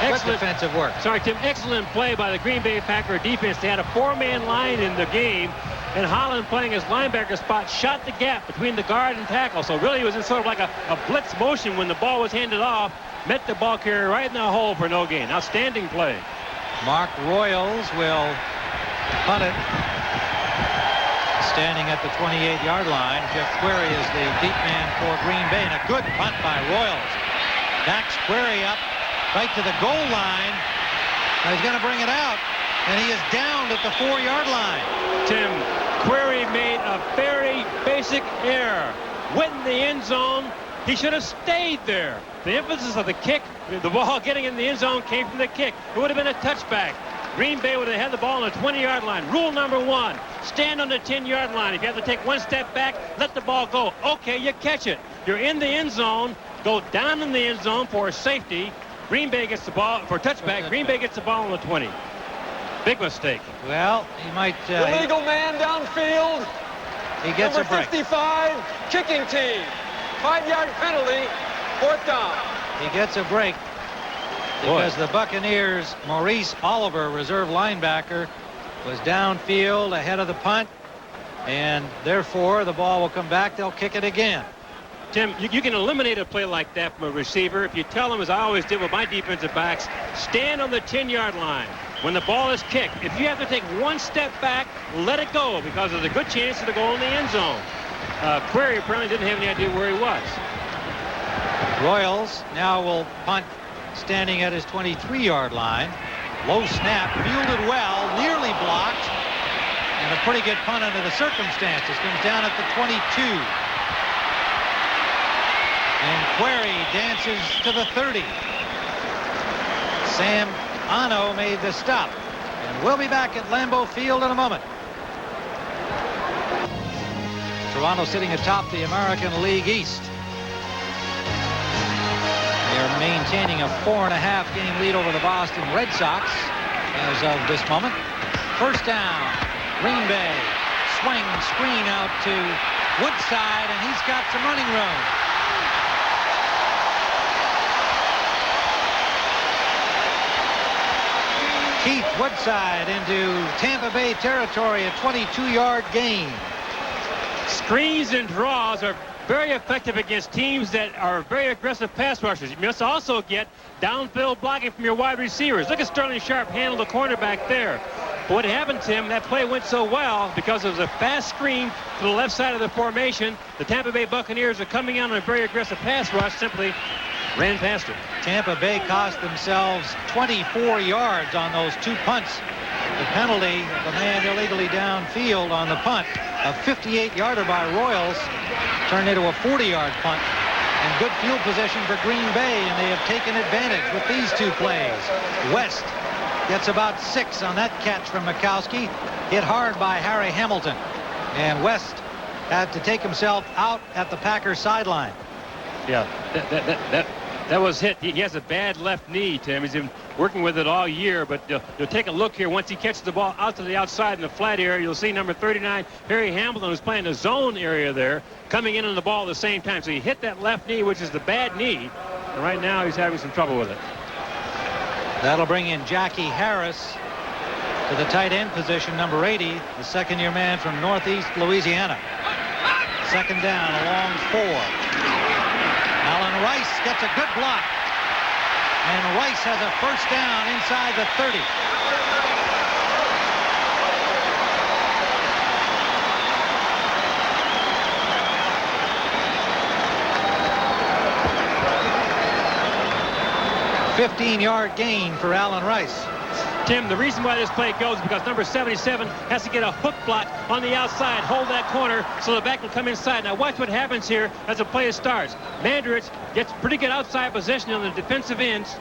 Excellent defensive work. Sorry, Tim. Excellent play by the Green Bay Packer defense. They had a 4-man line in the game, and Holland, playing his linebacker spot, shot the gap between the guard and tackle. So really, it was in sort of like a blitz motion when the ball was handed off. Met the ball carrier right in the hole for no gain. Outstanding play. Mark Royals will punt it. Standing at the 28-yard line, Jeff Query is the deep man for Green Bay, and a good punt by Royals. Backs Query up right to the goal line. He's going to bring it out, and he is downed at the 4-yard line. Tim, Query made a very basic error. Went in the end zone. He should have stayed there. The emphasis of the kick, the ball getting in the end zone, came from the kick. It would have been a touchback. Green Bay would have had the ball on the 20-yard line. Rule number 1, stand on the 10-yard line. If you have to take 1 step back, let the ball go. Okay, you catch it. You're in the end zone. Go down in the end zone for a safety. Green Bay gets the ball for a touchback. Green Bay gets the ball on the 20. Big mistake. Well, he might... Illegal man downfield. He gets number a break. 55, kicking team. 5-yard penalty, 4th down. He gets a break. Because the Buccaneers, Maurice Oliver, reserve linebacker, was downfield ahead of the punt, and therefore the ball will come back. They'll kick it again. Tim, you can eliminate a play like that from a receiver if you tell them, as I always did with my defensive backs, stand on the 10-yard line. When the ball is kicked, if you have to take 1 step back, let it go, because there's a good chance it'll go in the end zone. Query apparently didn't have any idea where he was. Royals now will punt standing at his 23-yard line. Low snap, fielded well, nearly blocked, and a pretty good punt under the circumstances. Comes down at the 22. And Query dances to the 30. Sam Ano made the stop. And we'll be back at Lambeau Field in a moment. Toronto sitting atop the American League East. They are maintaining a 4.5 game lead over the Boston Red Sox as of this moment. First down, Green Bay. Swing, screen out to Woodside, and he's got some running room. Keith Woodside into Tampa Bay territory, a 22-yard gain. Screens and draws are very effective against teams that are very aggressive pass rushers. You must also get downfield blocking from your wide receivers. Look at Sterling Sharp handle the cornerback there. But what happened to him, that play went so well because it was a fast screen to the left side of the formation. The Tampa Bay Buccaneers are coming out on a very aggressive pass rush, simply ran past it. Tampa Bay cost themselves 24 yards on those two punts. The penalty of the man illegally downfield on the punt, a 58-yarder by Royals, turned into a 40-yard punt. And good field position for Green Bay, and they have taken advantage with these two plays. West gets about 6 on that catch from Majkowski, hit hard by Harry Hamilton. And West had to take himself out at the Packers sideline. Yeah, that was hit. He has a bad left knee, Tim. He's been working with it all year, but you'll take a look here. Once he catches the ball out to the outside in the flat area, you'll see number 39, Harry Hamilton, who's playing the zone area there, coming in on the ball at the same time. So he hit that left knee, which is the bad knee, and right now he's having some trouble with it. That'll bring in Jackie Harris to the tight end position, number 80, the second-year man from Northeast Louisiana. Second down, a long 4. Alan Rice gets a good block. And Rice has a first down inside the 30. $15-yard gain for Alan Rice. Tim, the reason why this play goes is because number 77 has to get a hook block on the outside, hold that corner so the back will come inside. Now watch what happens here as the play starts. Mandarich gets pretty good outside position on the defensive ends.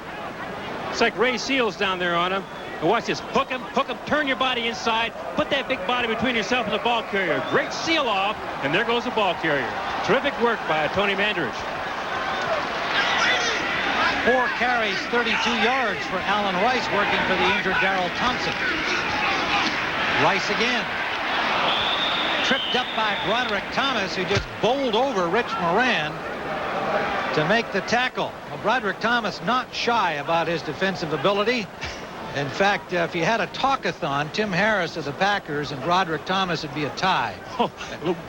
It's like Ray Seals down there on him. And watch this. Hook him, turn your body inside, put that big body between yourself and the ball carrier. Great seal off, and there goes the ball carrier. Terrific work by Tony Mandarich. 4 carries, 32 yards for Alan Rice, working for the injured Darrell Thompson. Rice again. Tripped up by Broderick Thomas, who just bowled over Rich Moran to make the tackle. Well, Broderick Thomas not shy about his defensive ability. In fact, if you had a talkathon, Tim Harris of the Packers and Broderick Thomas would be a tie. Oh,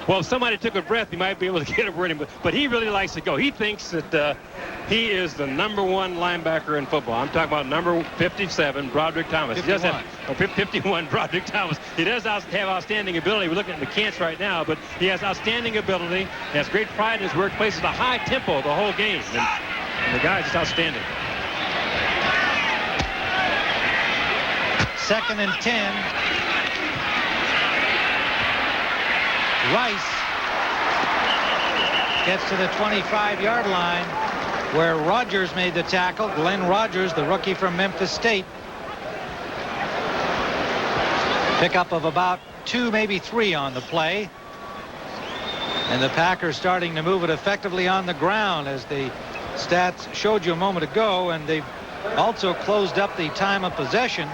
well, if somebody took a breath, he might be able to get a word in, but he really likes to go. He thinks that he is the number 1 linebacker in football. I'm talking about number 57, Broderick Thomas. 51. He does have 51, Broderick Thomas. He does have outstanding ability. We're looking at the McCants right now, but he has outstanding ability. He has great pride in his work, plays at a high tempo the whole game, and the guy is just outstanding. 2nd and 10. Rice gets to the 25-yard line where Rogers made the tackle. Glenn Rogers, the rookie from Memphis State. Pickup of about 2, maybe 3 on the play. And the Packers starting to move it effectively on the ground, as the stats showed you a moment ago, and they've also closed up the time of possession.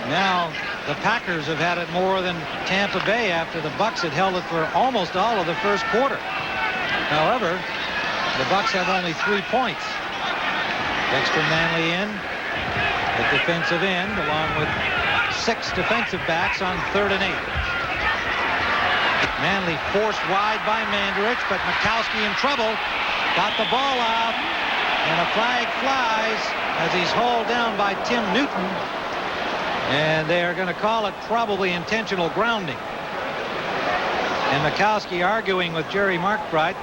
Now the Packers have had it more than Tampa Bay after the Bucs had held it for almost all of the first quarter. However, the Bucs have only 3 points. Dexter Manley in at defensive end, along with 6 defensive backs on 3rd and 8. Manley forced wide by Mandarich, but Majkowski in trouble. Got the ball out, and a flag flies as he's hauled down by Tim Newton. And they are going to call it probably intentional grounding. And Majkowski arguing with Jerry Markbright.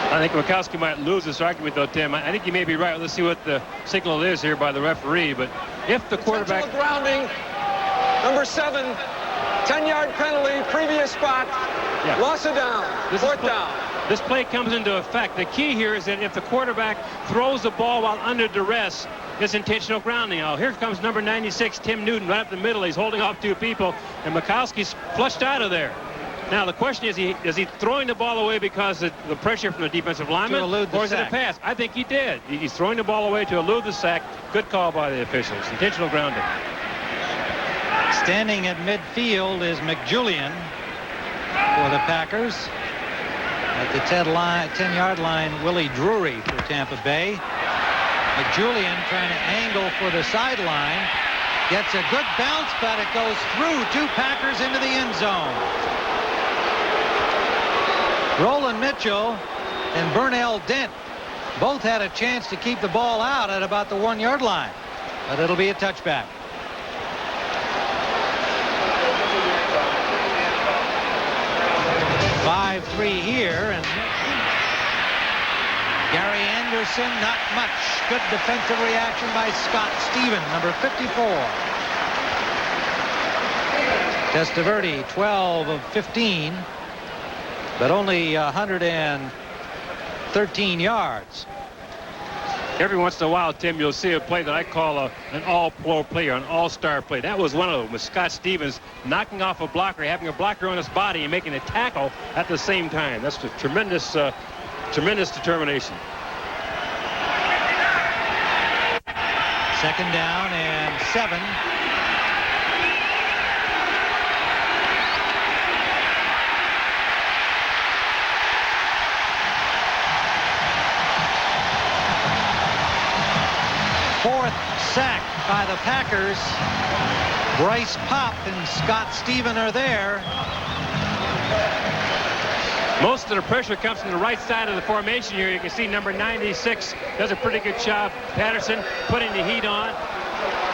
I think Majkowski might lose this argument, though, Tim. I think you may be right. Let's see what the signal is here by the referee. But if the quarterback... grounding, number 7, 10-yard penalty, previous spot, loss of down, fourth down. This play comes into effect. The key here is that if the quarterback throws the ball while under duress, it's intentional grounding. Now, here comes number 96, Tim Newton, right up the middle. He's holding off 2 people, and Majkowski's flushed out of there. Now, the question is he throwing the ball away because of the pressure from the defensive lineman, or is it a pass? I think he did. He's throwing the ball away to elude the sack. Good call by the officials. Intentional grounding. Standing at midfield is McJulian for the Packers. At the 10-yard line, Willie Drury for Tampa Bay. McJulian trying to angle for the sideline. Gets a good bounce, but it goes through 2 Packers into the end zone. Roland Mitchell and Burnell Dent both had a chance to keep the ball out at about the 1-yard line, but it'll be a touchback. .53 here, and Gary Anderson, not much. Good defensive reaction by Scott Stephen, number 54. Testaverde, 12 of 15, but only 113 yards. Every once in a while, Tim, you'll see a play that I call an all-pro play or an all-star play. That was one of them with Scott Stevens knocking off a blocker, having a blocker on his body and making a tackle at the same time. That's a tremendous determination. 2nd down and 7. Fourth sack by the Packers. Bryce Paup and Scott Stephen are there. Most of the pressure comes from the right side of the formation here. You can see number 96 does a pretty good job. Patterson putting the heat on.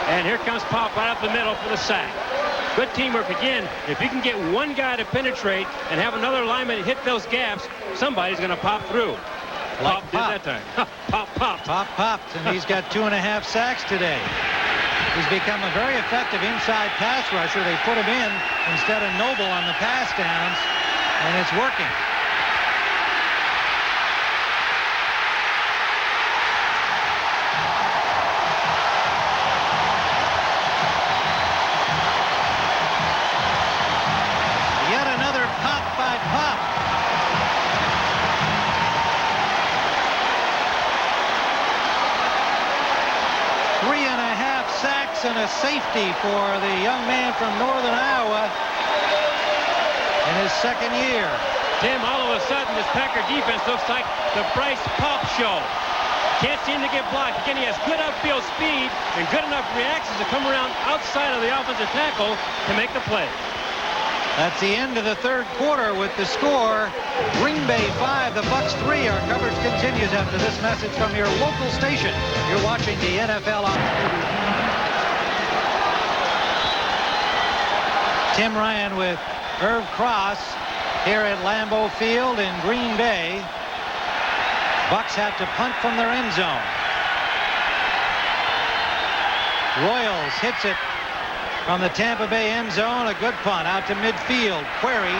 And here comes Paup right up the middle for the sack. Good teamwork again. If you can get one guy to penetrate and have another lineman hit those gaps, somebody's going to pop through. Like Paup did that time. Paup popped. Paup popped, and he's got 2.5 sacks today. He's become a very effective inside pass rusher. They put him in instead of Noble on the pass downs, and it's working. Yet another pop by Paup. And a safety for the young man from Northern Iowa in his 2nd year. Tim, all of a sudden, this Packer defense looks like the Bryce Paup show. Can't seem to get blocked. Again, he has good upfield speed and good enough reactions to come around outside of the offensive tackle to make the play. That's the end of the 3rd quarter with the score. Green Bay 5, the Bucs 3. Our coverage continues after this message from your local station. You're watching the NFL on Tim Ryan with Irv Cross here at Lambeau Field in Green Bay. Bucs have to punt from their end zone. Royals hits it from the Tampa Bay end zone. A good punt out to midfield. Query.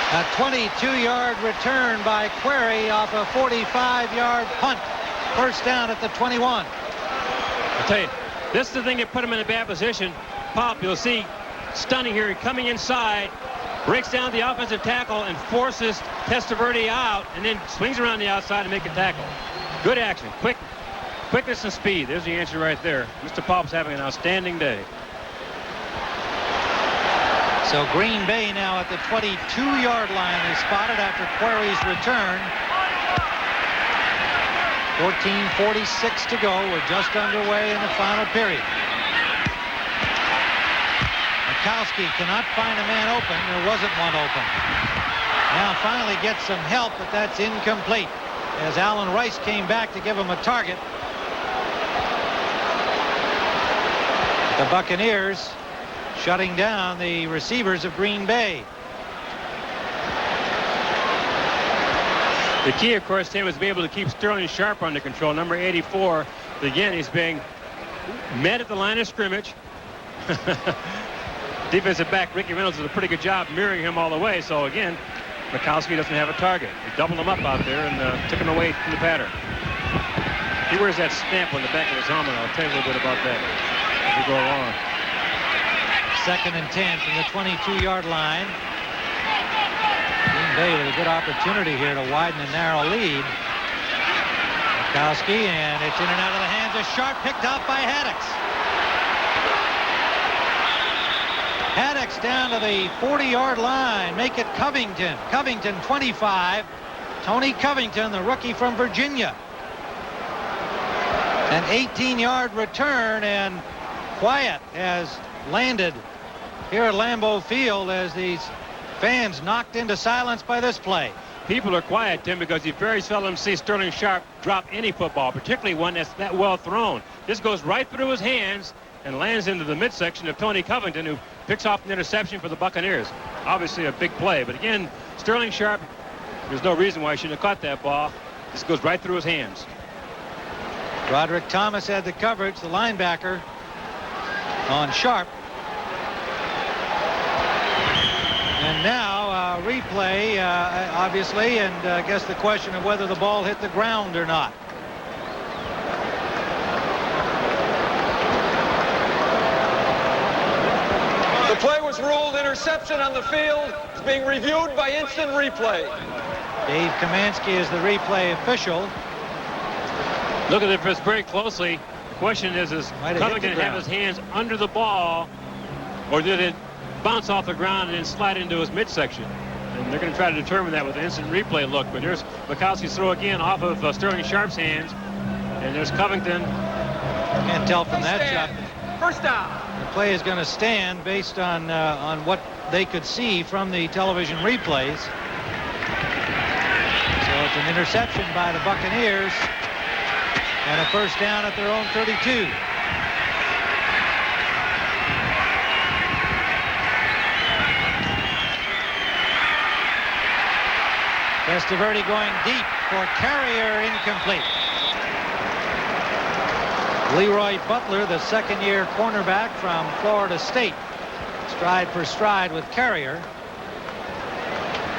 A 22-yard return by Query off a 45-yard punt. First down at the 21. I'll tell you, this is the thing that put him in a bad position. Paup, you'll see, stunning here, coming inside, breaks down the offensive tackle and forces Testaverde out, and then swings around the outside to make a tackle. Good action, quickness and speed. There's the answer right there. Mr. Paup's having an outstanding day. So Green Bay now at the 22-yard line is spotted after Query's return. 14:46 to go. We're just underway in the final period. Majkowski cannot find a man open. There wasn't one open. Now finally gets some help, but that's incomplete as Alan Rice came back to give him a target. The Buccaneers shutting down the receivers of Green Bay. The key, of course, Tim, is to be able to keep Sterling Sharp under control, number 84. Again, he's being met at the line of scrimmage. Defensive back Ricky Reynolds does a pretty good job mirroring him all the way. So again, Majkowski doesn't have a target. He doubled him up out there and took him away from the pattern. He wears that stamp on the back of his helmet. I'll tell you a little bit about that as we go along. 2nd and 10 from the 22-yard line. Green Bay with a good opportunity here to widen a narrow lead. Majkowski, and it's in and out of the hands of Sharp, picked up by Haddix. Haddix down to the 40-yard line. Make it Covington. Covington 25. Tony Covington, the rookie from Virginia. An 18-yard return, and quiet has landed here at Lambeau Field as these fans knocked into silence by this play. People are quiet, Tim, because you very seldom see Sterling Sharp drop any football, particularly one that's that well thrown. This goes right through his hands and lands into the midsection of Tony Covington, who picks off an interception for the Buccaneers. Obviously a big play, but again, Sterling Sharp, there's no reason why he shouldn't have caught that ball. This goes right through his hands. Roderick Thomas had the coverage, the linebacker, on Sharp. And now replay, obviously, and I guess the question of whether the ball hit the ground or not. The play was ruled interception on the field. It's being reviewed by instant replay. Dave Kamansky is the replay official. Look at this very closely. The question is Covington have his hands under the ball, or did it bounce off the ground and then slide into his midsection? And they're going to try to determine that with an instant replay look. But here's Majkowski's throw again off of Sterling Sharp's hands. And there's Covington. Can't tell from that shot. First down. The play is going to stand based on what they could see from the television replays. So it's an interception by the Buccaneers and a first down at their own 32. Testaverde going deep for Carrier, incomplete. Leroy Butler, the second-year cornerback from Florida State, stride for stride with Carrier.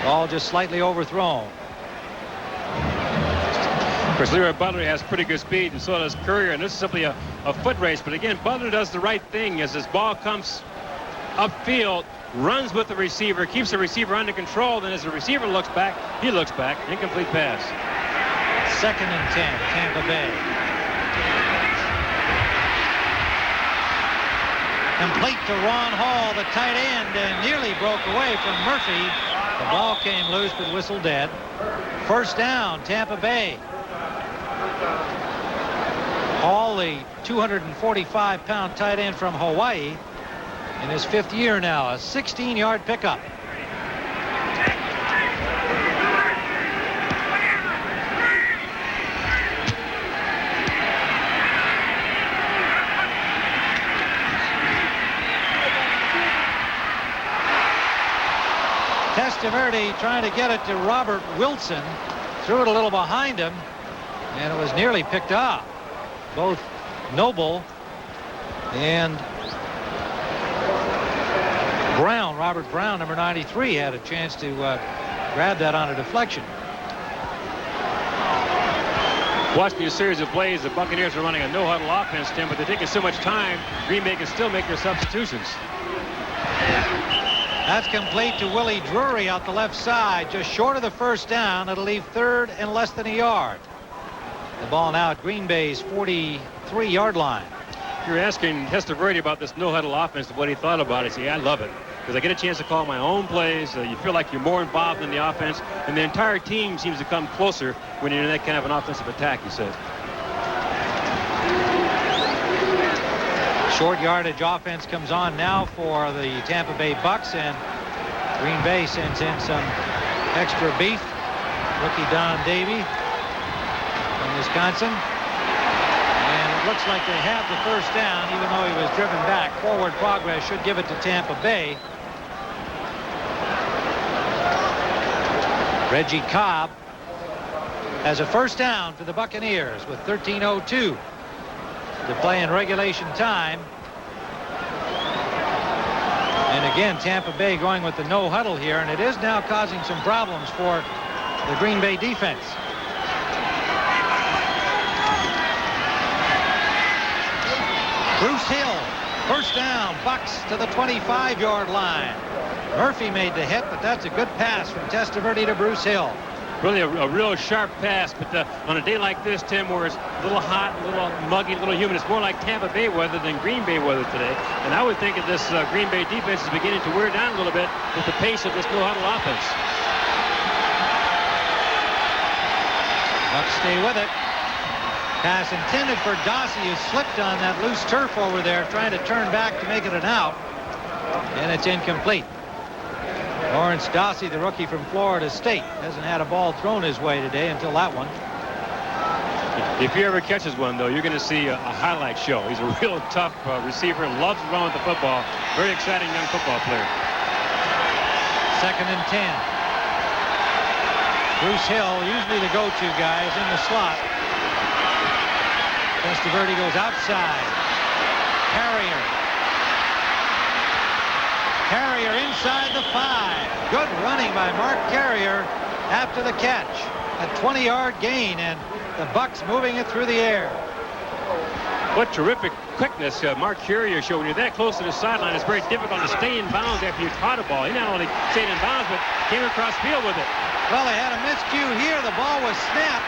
Ball just slightly overthrown. Of course, Leroy Butler has pretty good speed, and so does Courier, and this is simply a foot race. But again, Butler does the right thing as this ball comes upfield, runs with the receiver, keeps the receiver under control, then as the receiver looks back, he looks back. Incomplete pass. 2nd and 10, Tampa Bay. Complete to Ron Hall, the tight end, and nearly broke away from Murphy. The ball came loose, but whistled dead. First down, Tampa Bay. Hall, the 245-pound tight end from Hawaii, in his 5th year now, a 16-yard pickup. Testaverde trying to get it to Robert Wilson, threw it a little behind him, and it was nearly picked up. Both Noble and Brown, Robert Brown, number 93, had a chance to grab that on a deflection. Watching a series of plays, the Buccaneers are running a no-huddle offense, Tim, but they're taking so much time, Green Bay can still make their substitutions. That's complete to Willie Drury out the left side, just short of the first down. It'll leave 3rd and less than a yard. The ball now at Green Bay's 43-yard line. You're asking Testaverde about this no-huddle offense, what he thought about it. See, I love it, because I get a chance to call my own plays. You feel like you're more involved in the offense, and the entire team seems to come closer when you're in that kind of an offensive attack, he said. Short yardage offense comes on now for the Tampa Bay Bucks, and Green Bay sends in some extra beef. Rookie Don Davey from Wisconsin. And it looks like they have the first down, even though he was driven back. Forward progress should give it to Tampa Bay. Reggie Cobb has a first down for the Buccaneers with 13:02 to play in regulation time. And again, Tampa Bay going with the no huddle here, and it is now causing some problems for the Green Bay defense. Bruce Hill, first down, Bucks to the 25-yard line. Murphy made the hit, but that's a good pass from Testaverde to Bruce Hill. Really a real sharp pass, but on a day like this, Tim, where it's a little hot, a little muggy, a little humid, it's more like Tampa Bay weather than Green Bay weather today. And I would think that this Green Bay defense is beginning to wear down a little bit with the pace of this no-huddle offense. Bucks stay with it. Pass intended for Dossie, who slipped on that loose turf over there, trying to turn back to make it an out. And it's incomplete. Lawrence Dossie, the rookie from Florida State, hasn't had a ball thrown his way today until that one. If he ever catches one, though, you're going to see a highlight show. He's a real tough receiver, loves to run with the football. Very exciting young football player. 2nd and 10. Bruce Hill, usually the go-to guy, is in the slot. Testaverde goes outside. Carrier inside the 5. Good running by Mark Carrier after the catch. A 20-yard gain, and the Bucks moving it through the air. What terrific quickness Mark Carrier showed. When you're that close to the sideline, it's very difficult to stay in bounds after you caught a ball. He not only stayed in bounds, but came across field with it. Well, they had a miscue here. The ball was snapped,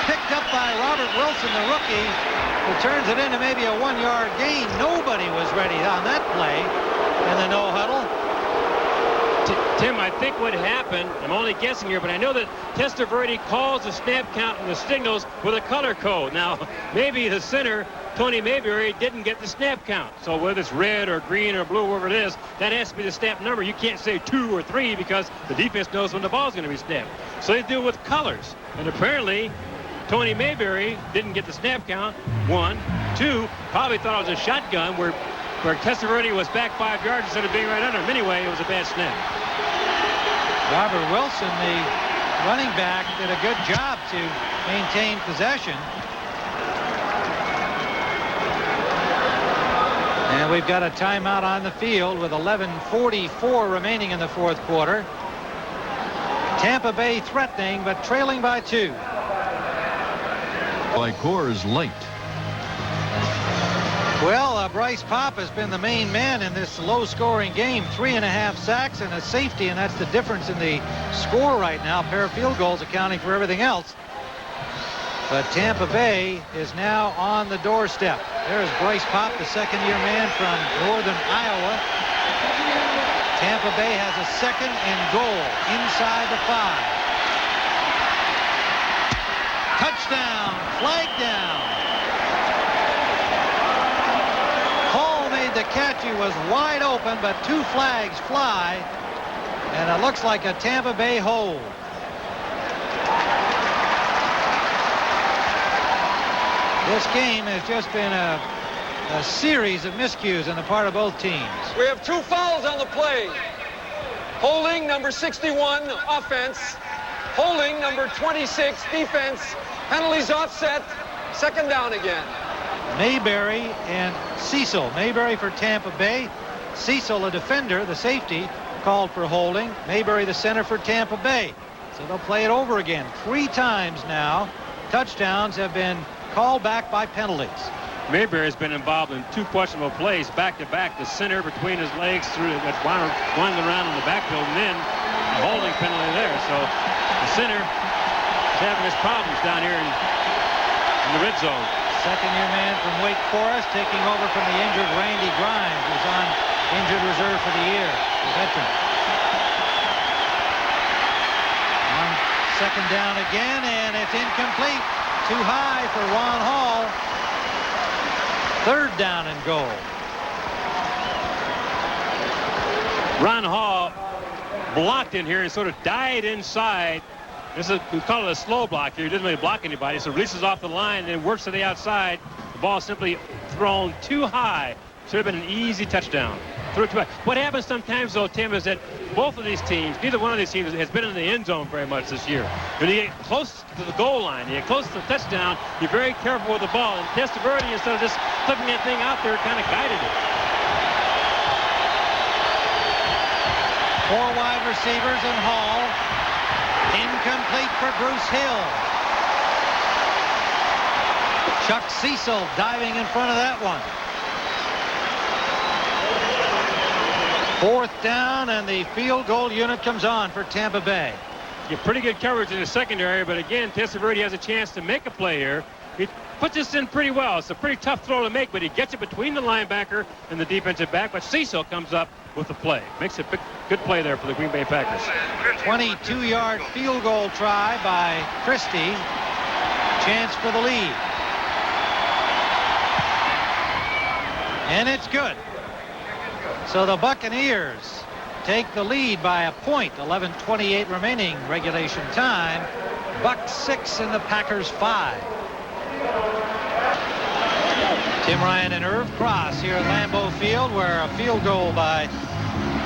picked up by Robert Wilson, the rookie, who turns it into maybe a 1-yard gain. Nobody was ready on that play in the no huddle. Tim, I think what happened, I'm only guessing here, but I know that Testaverde calls the snap count and the signals with a color code. Now, maybe the center, Tony Mayberry, didn't get the snap count. So whether it's red or green or blue, whatever it is, that has to be the snap number. You can't say 2 or 3 because the defense knows when the ball's going to be snapped. So they do it with colors. And apparently, Tony Mayberry didn't get the snap count. 1, 2, probably thought it was a shotgun where Testaverde was back 5 yards instead of being right under him. Anyway, it was a bad snap. Robert Wilson, the running back, did a good job to maintain possession. And we've got a timeout on the field with 11:44 remaining in the fourth quarter. Tampa Bay threatening, but trailing by 2. By Coors Light. Well, Bryce Paup has been the main man in this low-scoring game. 3.5 sacks and a safety, and that's the difference in the score right now. A pair of field goals accounting for everything else. But Tampa Bay is now on the doorstep. There's Bryce Paup, the second-year man from northern Iowa. Tampa Bay has a 2nd and goal inside the 5. Touchdown, flag down. The catch, he was wide open, but 2 flags fly, and it looks like a Tampa Bay hold. This game has just been a series of miscues on the part of both teams. We have 2 fouls on the play. Holding number 61, offense. Holding number 26, defense. Penalties offset. 2nd down again. Mayberry and Cecil. Mayberry for Tampa Bay. Cecil, a defender, the safety, called for holding. Mayberry, the center for Tampa Bay. So they'll play it over again. 3 times now. Touchdowns have been called back by penalties. Mayberry's been involved in 2 questionable plays back-to-back. The center between his legs through winding around in the backfield, and then a holding penalty there. So the center is having his problems down here in the red zone. Second-year man from Wake Forest taking over from the injured Randy Grimes, who's on injured reserve for the year, the veteran. On 2nd down again, and it's incomplete. Too high for Ron Hall. 3rd down and goal. Ron Hall blocked in here and sort of died inside. We call it a slow block here. He doesn't really block anybody, so releases off the line and then works to the outside. The ball simply thrown too high. Should have been an easy touchdown. Threw it too high. What happens sometimes, though, Tim, is that both of these teams, neither one of these teams has been in the end zone very much this year. When you get close to the goal line, you get close to the touchdown, you're very careful with the ball. And Testaverde, instead of just flipping that thing out there, kind of guided it. 4 wide receivers and Hall. Incomplete for Bruce Hill. Chuck Cecil diving in front of that one. 4th down, and the field goal unit comes on for Tampa Bay. Get pretty good coverage in the secondary, but again, Testaverde has a chance to make a play here. He puts this in pretty well. It's a pretty tough throw to make, but he gets it between the linebacker and the defensive back. But Cecil comes up with the play. Makes a good play there for the Green Bay Packers. 22-yard field goal try by Christie. Chance for the lead. And it's good. So the Buccaneers take the lead by a point. 11:28 remaining regulation time. Bucks 6 and the Packers 5. Tim Ryan and Irv Cross here at Lambeau Field, where a field goal by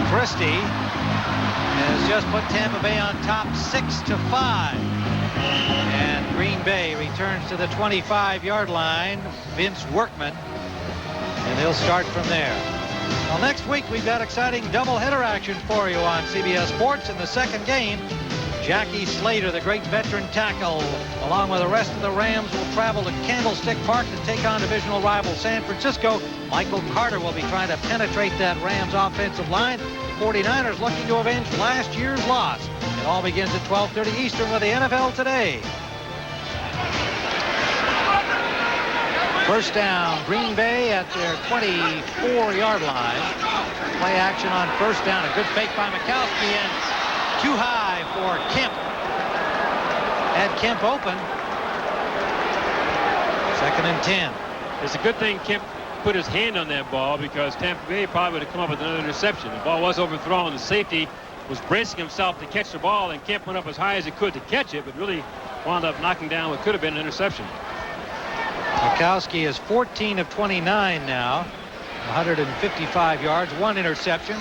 Christie has just put Tampa Bay on top 6-5. And Green Bay returns to the 25-yard line. Vince Workman. And they'll start from there. Well, next week we've got exciting doubleheader action for you on CBS Sports. In the second game, Jackie Slater, the great veteran tackle, along with the rest of the Rams, will travel to Candlestick Park to take on divisional rival San Francisco. Michael Carter will be trying to penetrate that Rams offensive line. 49ers looking to avenge last year's loss. It all begins at 12:30 Eastern with the NFL Today. First down, Green Bay at their 24-yard line. Play action on first down. A good fake by Majkowski, and too high for Kemp. Had Kemp open. 2nd and 10. It's a good thing Kemp put his hand on that ball, because Tampa Bay probably would have come up with another interception. The ball was overthrown. The safety was bracing himself to catch the ball, and Kemp went up as high as he could to catch it, but really wound up knocking down what could have been an interception. Majkowski is 14 of 29 now. 155 yards, 1 interception.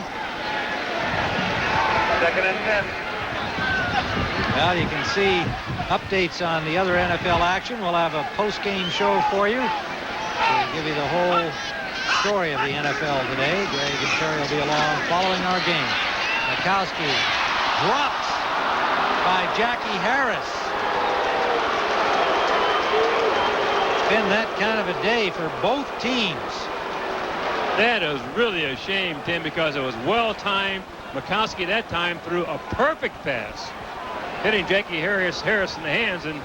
2nd and 10. Well, you can see updates on the other NFL action. We'll have a post-game show for you to give you the whole story of the NFL today. Greg and Terry will be along following our game. Majkowski drops by Jackie Harris. Been that kind of a day for both teams. That is really a shame, Tim, because it was well-timed. Majkowski that time threw a perfect pass, hitting Jackie Harris in the hands, and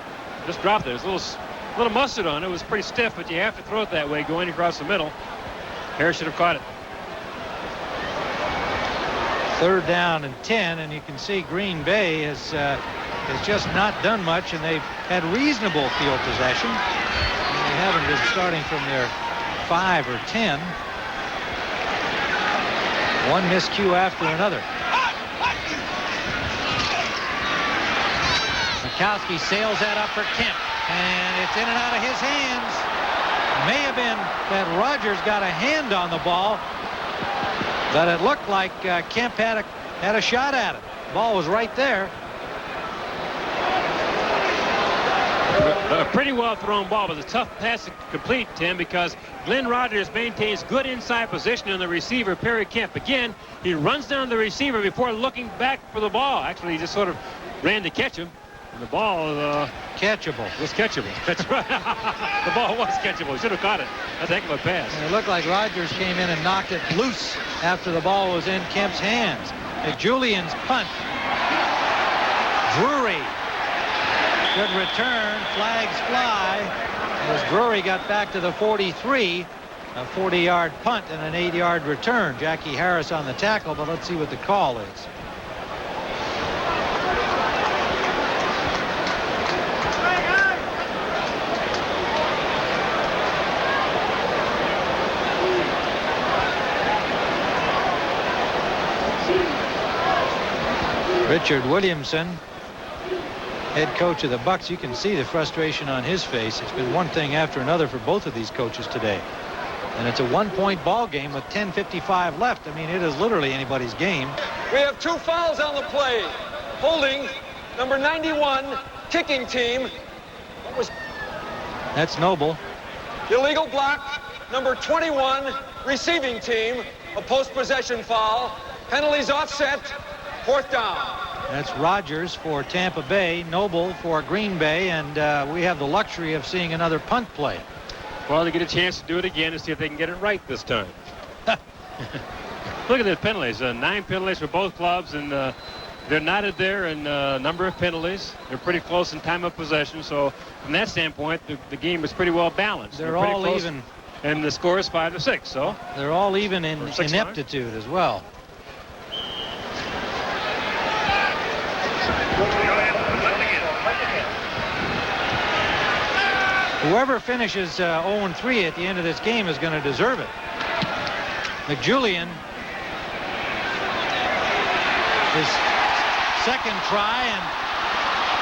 just dropped it. It was a little mustard on it. It was pretty stiff, but you have to throw it that way going across the middle. Harris should have caught it. 3rd down and 10, and you can see Green Bay has just not done much, and they've had reasonable field possession. They haven't been starting from their 5 or 10. One miscue after another. Majkowski sails that up for Kemp, and it's in and out of his hands. May have been that Rodgers got a hand on the ball, but it looked like Kemp had a shot at it. The ball was right there. A pretty well thrown ball, but a tough pass to complete, Tim, because Glenn Rodgers maintains good inside position on the receiver, Perry Kemp. Again, he runs down the receiver before looking back for the ball. Actually, he just sort of ran to catch him. And the ball Catchable. was catchable. That's right. The ball was catchable. He should have caught it. That's a heck of a pass. And it looked like Rodgers came in and knocked it loose after the ball was in Kemp's hands. Julian's punt. Drury. Good return. Flags fly. As Drury got back to the 43. A 40-yard punt and an 8-yard return. Jackie Harris on the tackle, but let's see what the call is. Richard Williamson, head coach of the Bucs. You can see the frustration on his face. It's been one thing after another for both of these coaches today. And it's a one-point ball game with 10:55 left. I mean, it is literally anybody's game. We have 2 fouls on the play. Holding number 91, kicking team. That's Noble. Illegal block, number 21, receiving team. A post-possession foul. Penalties offset. 4th down. That's Rogers for Tampa Bay, Noble for Green Bay, and we have the luxury of seeing another punt play. Well, they get a chance to do it again and see if they can get it right this time. Look at the penalties. 9 penalties for both clubs, and they're knotted there in a number of penalties. They're pretty close in time of possession, so from that standpoint, the game is pretty well balanced. They're all even. And the score is 5-6, so. They're all even in ineptitude as well. Whoever finishes 0-3 at the end of this game is going to deserve it. McJulian, his second try, and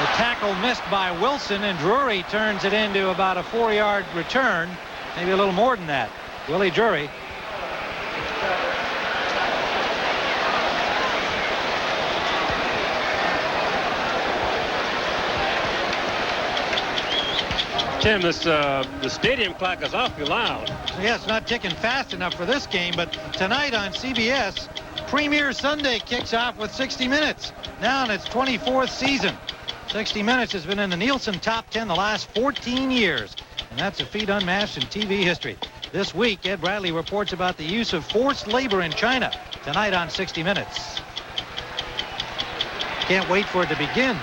the tackle missed by Wilson, and Drury turns it into about a 4-yard return, maybe a little more than that. Willie Drury. Tim, the stadium clock is awfully loud. Yeah, it's not ticking fast enough for this game, but tonight on CBS, Premier Sunday kicks off with 60 Minutes. Now in its 24th season. 60 Minutes has been in the Nielsen top 10 the last 14 years, and that's a feat unmatched in TV history. This week, Ed Bradley reports about the use of forced labor in China tonight on 60 Minutes. Can't wait for it to begin.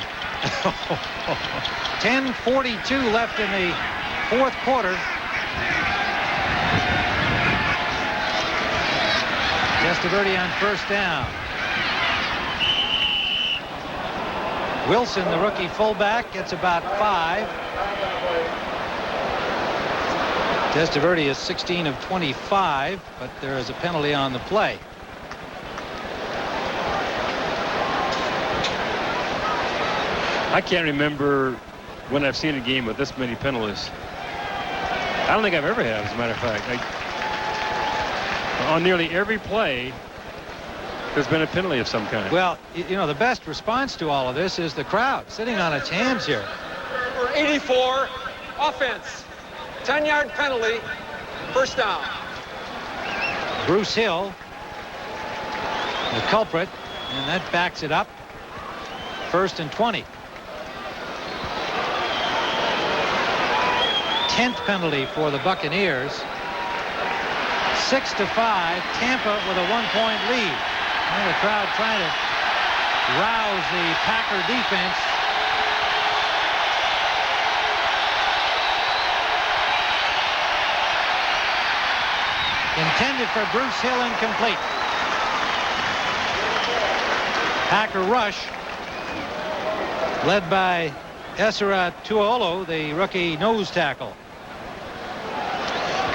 10:42 left in the 4th quarter. Testaverde on 1st down. Wilson, the rookie fullback, gets about 5. Testaverde is 16 of 25, but there is a penalty on the play. I can't remember when I've seen a game with this many penalties. I don't think I've ever had, as a matter of fact. On nearly every play, there's been a penalty of some kind. Well, you know, the best response to all of this is the crowd sitting on its hands here. 84, offense. 10-yard penalty, 1st down. Bruce Hill, the culprit, and that backs it up. 1st and 20. 10th penalty for the Buccaneers. 6-5, Tampa with a 1-point lead. And the crowd trying to rouse the Packer defense. Intended for Bruce Hill, incomplete. Packer rush led by Esera Tuolo, the rookie nose tackle.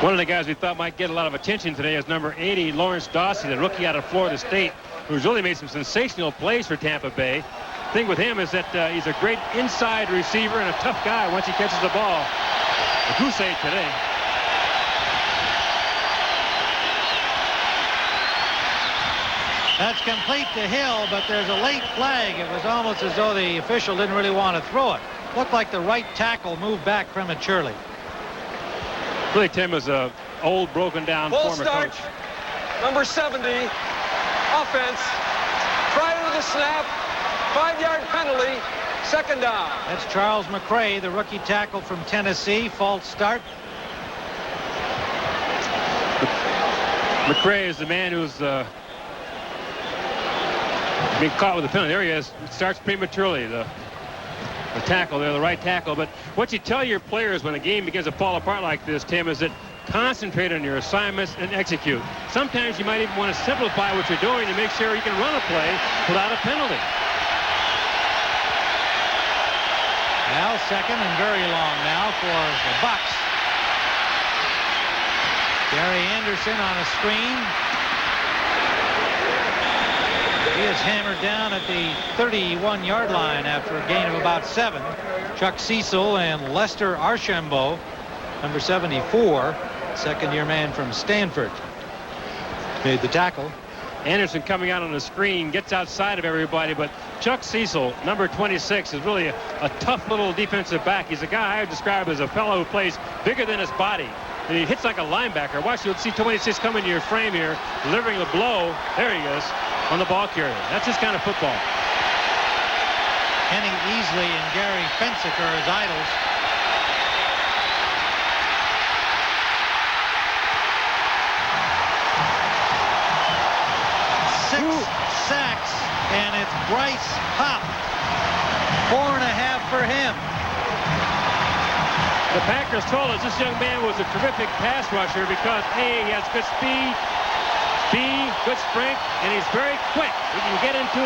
One of the guys we thought might get a lot of attention today is number 80, Lawrence Dawsey, the rookie out of Florida State, who's really made some sensational plays for Tampa Bay. The thing with him is that he's a great inside receiver and a tough guy once he catches the ball. A goose egg today. That's complete to Hill, but there's a late flag. It was almost as though the official didn't really want to throw it. Looked like the right tackle moved back prematurely. Really, Tim is a old, broken-down former start, coach. Number 70, offense. Prior to the snap, 5-yard penalty, 2nd down. That's Charles McCray, the rookie tackle from Tennessee. False start. McCray is the man who's being caught with the penalty. There he is. It starts prematurely. The tackle there, the right tackle. But what you tell your players when a game begins to fall apart like this, Tim, is that concentrate on your assignments and execute. Sometimes you might even want to simplify what you're doing to make sure you can run a play without a penalty. Now 2nd and very long now for the Bucs. Gary Anderson on a screen. He is hammered down at the 31-yard line after a gain of about 7. Chuck Cecil and Lester Archambault, number 74, second-year man from Stanford, made the tackle. Anderson coming out on the screen, gets outside of everybody, but Chuck Cecil, number 26, is really a tough little defensive back. He's a guy I would describe as a fellow who plays bigger than his body. He hits like a linebacker. Watch, you'll see 26 come into your frame here, delivering a blow. There he is on the ball carrier. That's his kind of football. Kenny Easley and Gary Fensick are his idols. Sacks, and it's Bryce Paup. 4.5 for him. The Packers told us this young man was a terrific pass rusher because A, he has good speed, B, good strength, and he's very quick. He can get into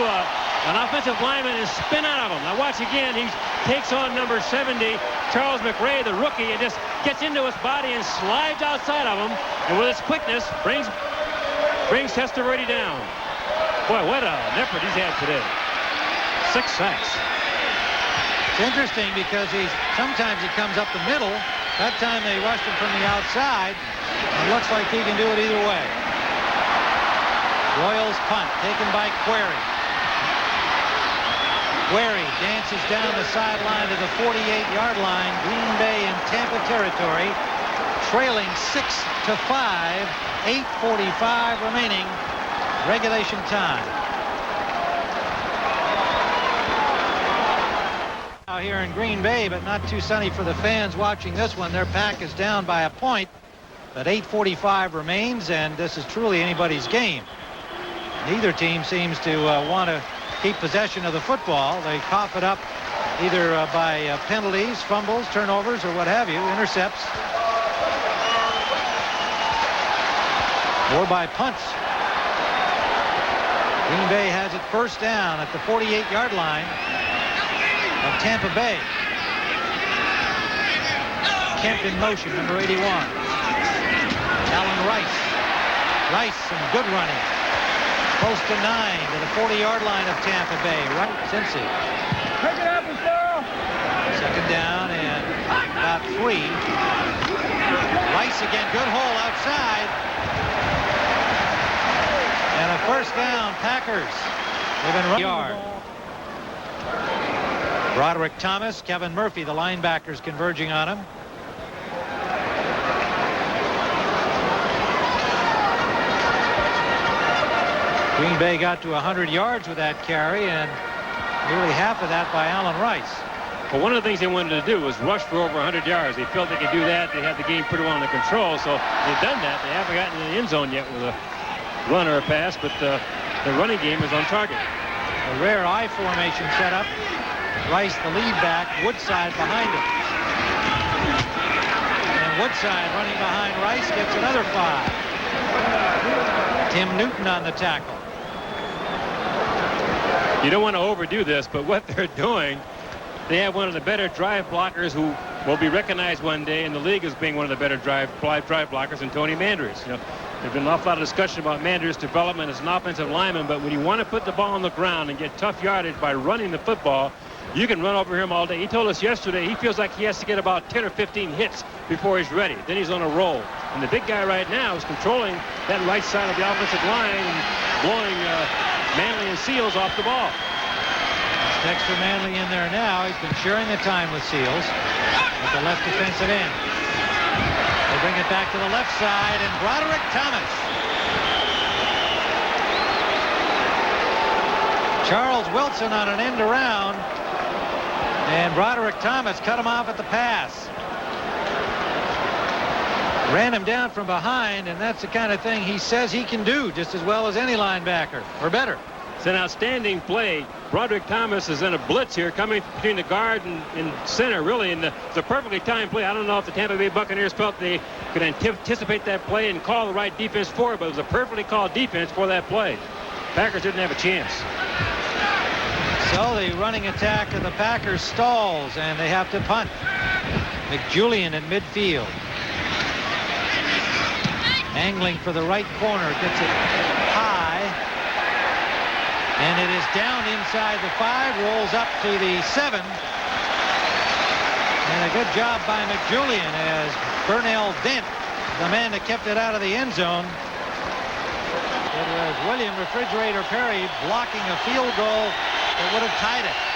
an offensive lineman and spin out of him. Now watch again. He takes on number 70, Charles McRae, the rookie, and just gets into his body and slides outside of him. And with his quickness, brings Testaverde down. Boy, what an effort he's had today. 6 sacks. It's interesting because sometimes he comes up the middle. That time they rushed him from the outside. It looks like he can do it either way. Royals punt taken by Query. Query dances down the sideline to the 48-yard line. Green Bay in Tampa territory, trailing 6-5. 8:45 remaining. Regulation time. Out here in Green Bay, but not too sunny for the fans watching this one. Their Pack is down by a point, but 8:45 remains, and this is truly anybody's game. Neither team seems to want to keep possession of the football. They cough it up either by penalties, fumbles, turnovers, or what have you, intercepts, or by punts. Green Bay has it first down at the 48-yard line of Tampa Bay. Kemp in motion, number 81. Alan Rice. Rice, some good running. Close to 9 to the 40-yard line of Tampa Bay. Right, Cincy. Pick it up and throw. Second down and about 3. Rice again, good hole outside. And a first down, Packers. They've been running yard. Broderick Thomas, Kevin Murphy, the linebackers converging on him. Green Bay got to 100 yards with that carry, and nearly half of that by Alan Rice. Well, one of the things they wanted to do was rush for over 100 yards. They felt they could do that. They had the game pretty well under control, so they've done that. They haven't gotten in the end zone yet with a run or a pass, but the running game is on target. A rare I formation setup. Rice, the lead back, Woodside behind him. And Woodside running behind Rice gets another 5. Tim Newton on the tackle. You don't want to overdo this, but what they're doing, they have one of the better drive blockers who will be recognized one day in the league as being one of the better drive blockers in Tony Manders. You know, there's been an awful lot of discussion about Manders' development as an offensive lineman, but when you want to put the ball on the ground and get tough yardage by running the football, you can run over him all day. He told us yesterday he feels like he has to get about 10 or 15 hits before he's ready. Then he's on a roll. And the big guy right now is controlling that right side of the offensive line and blowing Manley and Seals off the ball. Dexter Manley in there now. He's been sharing the time with Seals at the left defensive end. They bring it back to the left side, and Broderick Thomas. Charles Wilson on an end around, and Broderick Thomas cut him off at the pass. Ran him down from behind, and that's the kind of thing he says he can do just as well as any linebacker, or better. It's an outstanding play. Broderick Thomas is in a blitz here, coming between the guard and center, really, and it's a perfectly timed play. I don't know if the Tampa Bay Buccaneers felt they could anticipate that play and call the right defense for it, but it was a perfectly called defense for that play. Packers didn't have a chance. So the running attack of the Packers stalls, and they have to punt. McJulian at midfield. Angling for the right corner, gets it high. And it is down inside the 5, rolls up to the 7. And a good job by McJulian as Burnell Dent, the man that kept it out of the end zone. It was William Refrigerator Perry blocking a field goal that would have tied it.